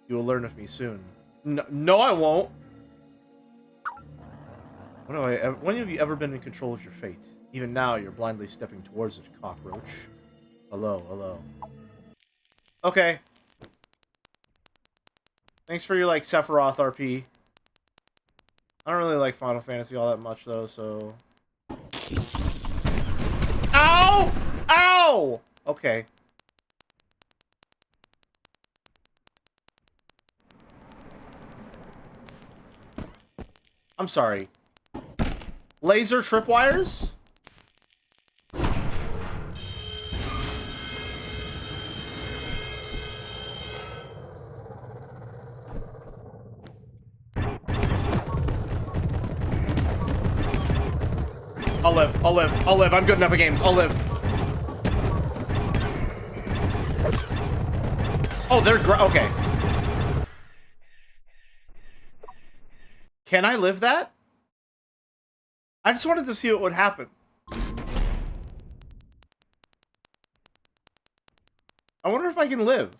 You will learn of me soon. No, I won't. When have you ever been in control of your fate? Even now, you're blindly stepping towards it, cockroach. Hello, hello. Okay. Thanks for your, like, Sephiroth RP. I don't really like Final Fantasy all that much, though, so... Ow! Ow! Okay. I'm sorry. Laser tripwires? I'll live, I'll live, I'll live. I'm good enough at games. I'll live. Oh, they're okay. Can I live that? I just wanted to see what would happen. I wonder if I can live.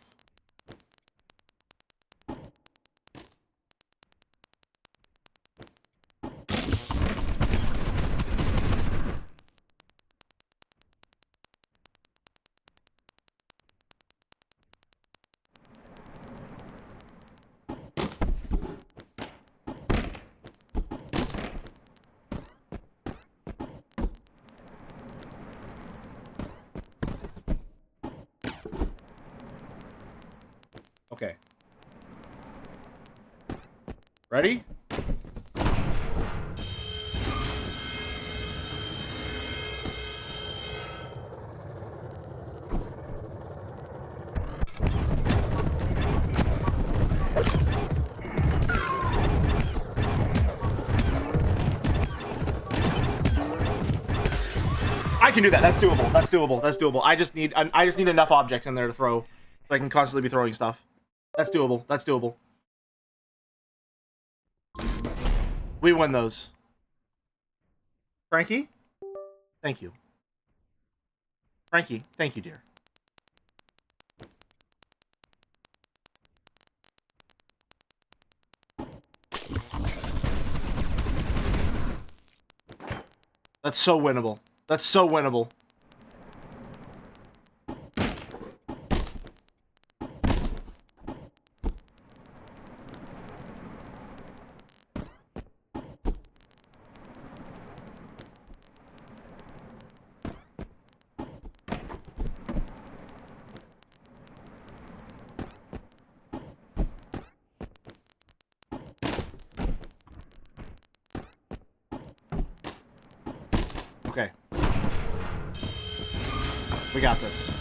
Okay. Ready? I can do that. That's doable. That's doable. That's doable. I just need enough objects in there to throw, so I can constantly be throwing stuff. That's doable. That's doable. We win those. Frankie? Thank you. Frankie, thank you, dear. That's so winnable. That's so winnable. Okay. We got this.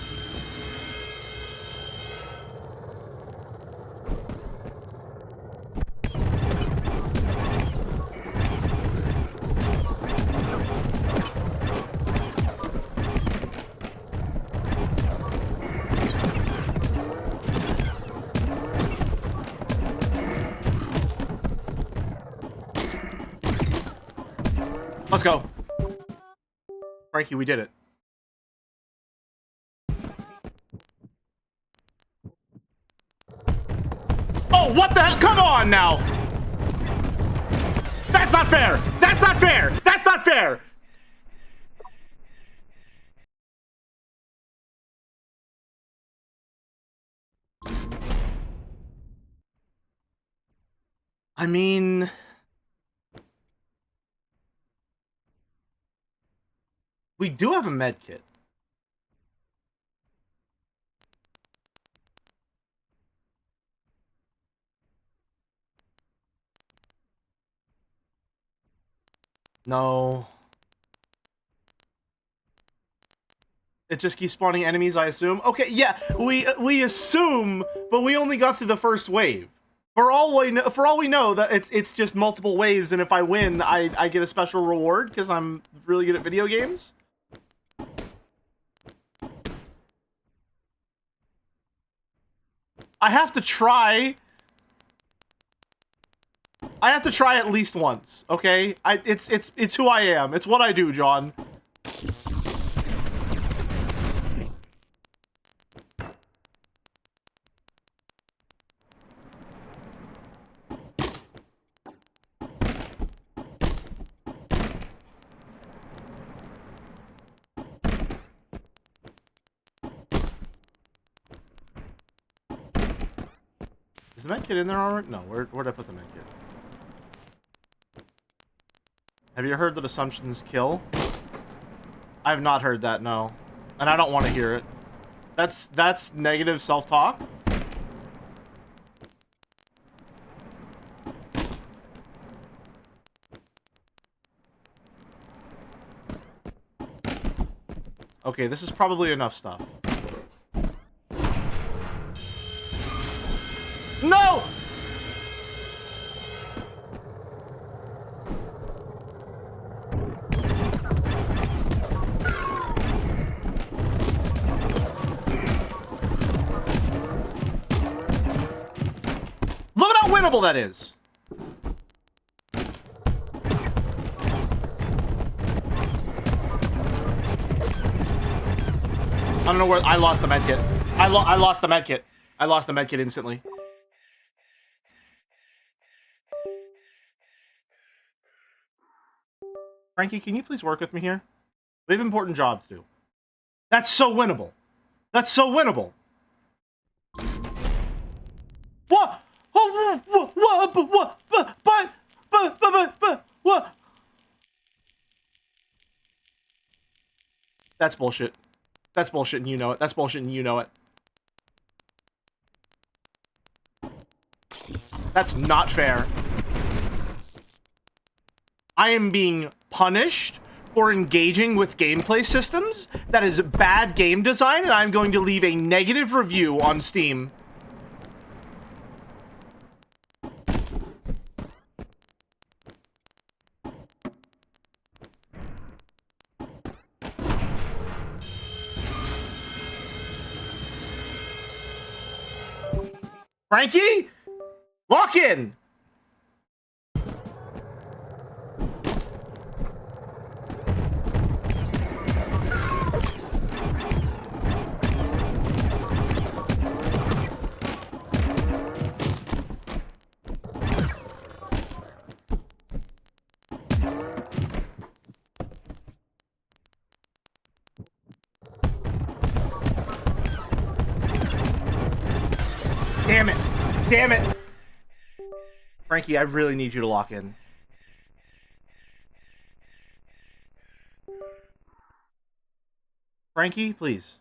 Let's go. Frankie, we did it. Oh, what the hell? Come on now! That's not fair! That's not fair! That's not fair! I mean... we do have a med kit. No. It just keeps spawning enemies, I assume. Okay, yeah, we assume, but we only got through the first wave. For all we know, that it's just multiple waves, and if I win, I get a special reward because I'm really good at video games. I have to try. I have to try at least once, okay? It's who I am. It's what I do, John. Is the medkit in there already? No, where'd I put the medkit? Have you heard that assumptions kill? I have not heard that, no. And I don't want to hear it. That's negative self-talk? Okay, this is probably enough stuff. No! Look at how winnable that is! I don't know where... I lost the medkit. I lost the medkit. I lost the medkit instantly. Frankie, can you please work with me here? We have important jobs to do. That's so winnable. That's so winnable. What? What? That's bullshit. That's bullshit and you know it. That's bullshit and you know it. That's not fair. I am being punished for engaging with gameplay systems. That is bad game design, and I'm going to leave a negative review on Steam. Frankie? Lock in! Damn it. Damn it. Frankie, I really need you to lock in. Frankie, please.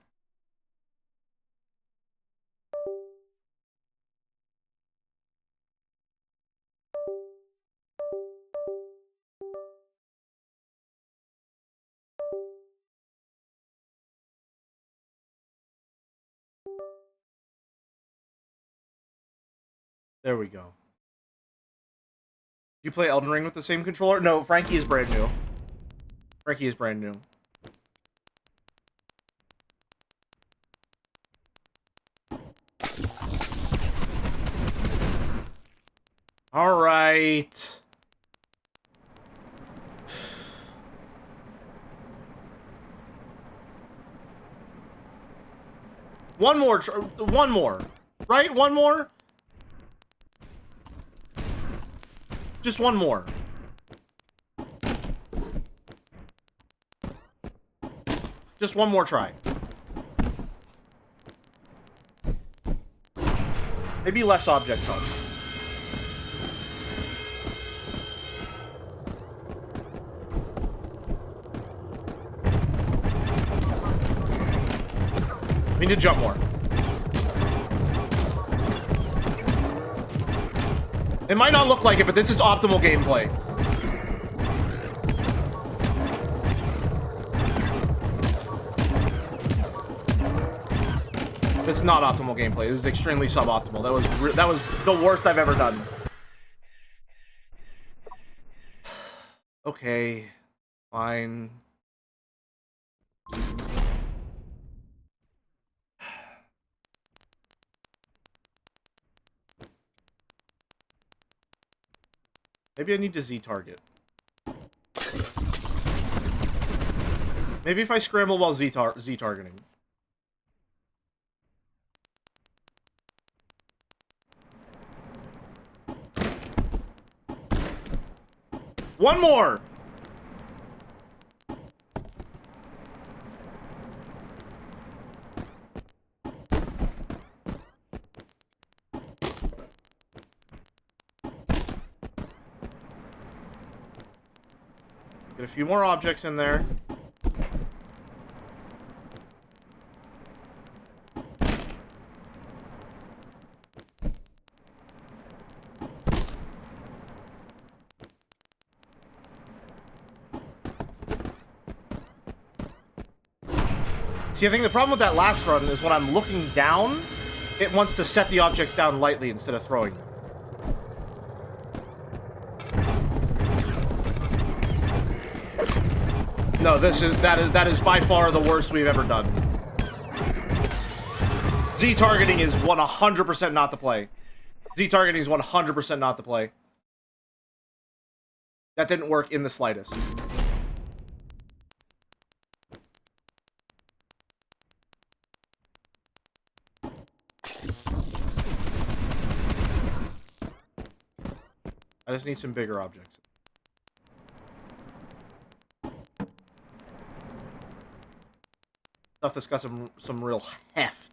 There we go. You play Elden Ring with the same controller? No, Frankie is brand new. Frankie is brand new. All right. One more. One more. Right? One more? Just one more. Just one more try. Maybe less objects helps. We need to jump more. It might not look like it, but this is optimal gameplay. This is not optimal gameplay. This is extremely suboptimal. That was the worst I've ever done. Okay, fine. Maybe I need to Z-target. Maybe if I scramble while Z-targeting. One more! Get a few more objects in there. See, I think the problem with that last run is when I'm looking down, it wants to set the objects down lightly instead of throwing them. No, that is by far the worst we've ever done. Z-targeting is 100% not the play. Z-targeting is 100% not the play. That didn't work in the slightest. I just need some bigger objects. Stuff that's got some real heft.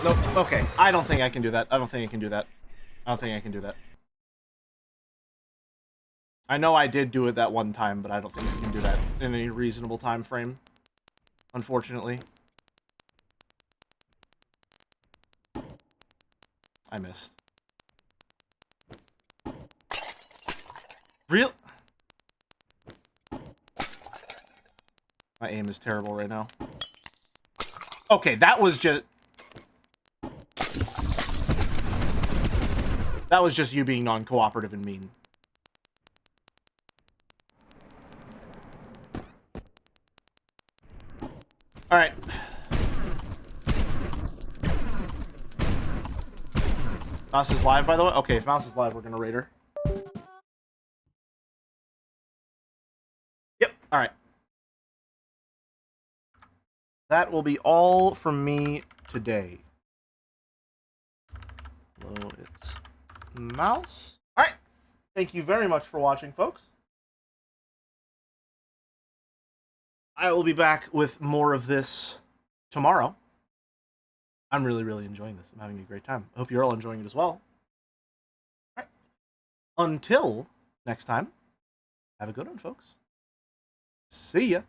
Nope, okay. I don't think I can do that. I don't think I can do that. I don't think I can do that. I know I did do it that one time, but I don't think I can do that in any reasonable time frame. Unfortunately. I missed. Real? My aim is terrible right now. Okay, that was just... That was just you being non-cooperative and mean. Alright. Mouse is live, by the way? Okay, if Mouse is live, we're gonna raid her. Yep, alright. That will be all from me today. Hello, it's Mouse. Alright. Thank you very much for watching, folks. I will be back with more of this tomorrow. I'm really, really enjoying this. I'm having a great time. I hope you're all enjoying it as well. All right. Until next time, have a good one, folks. See ya.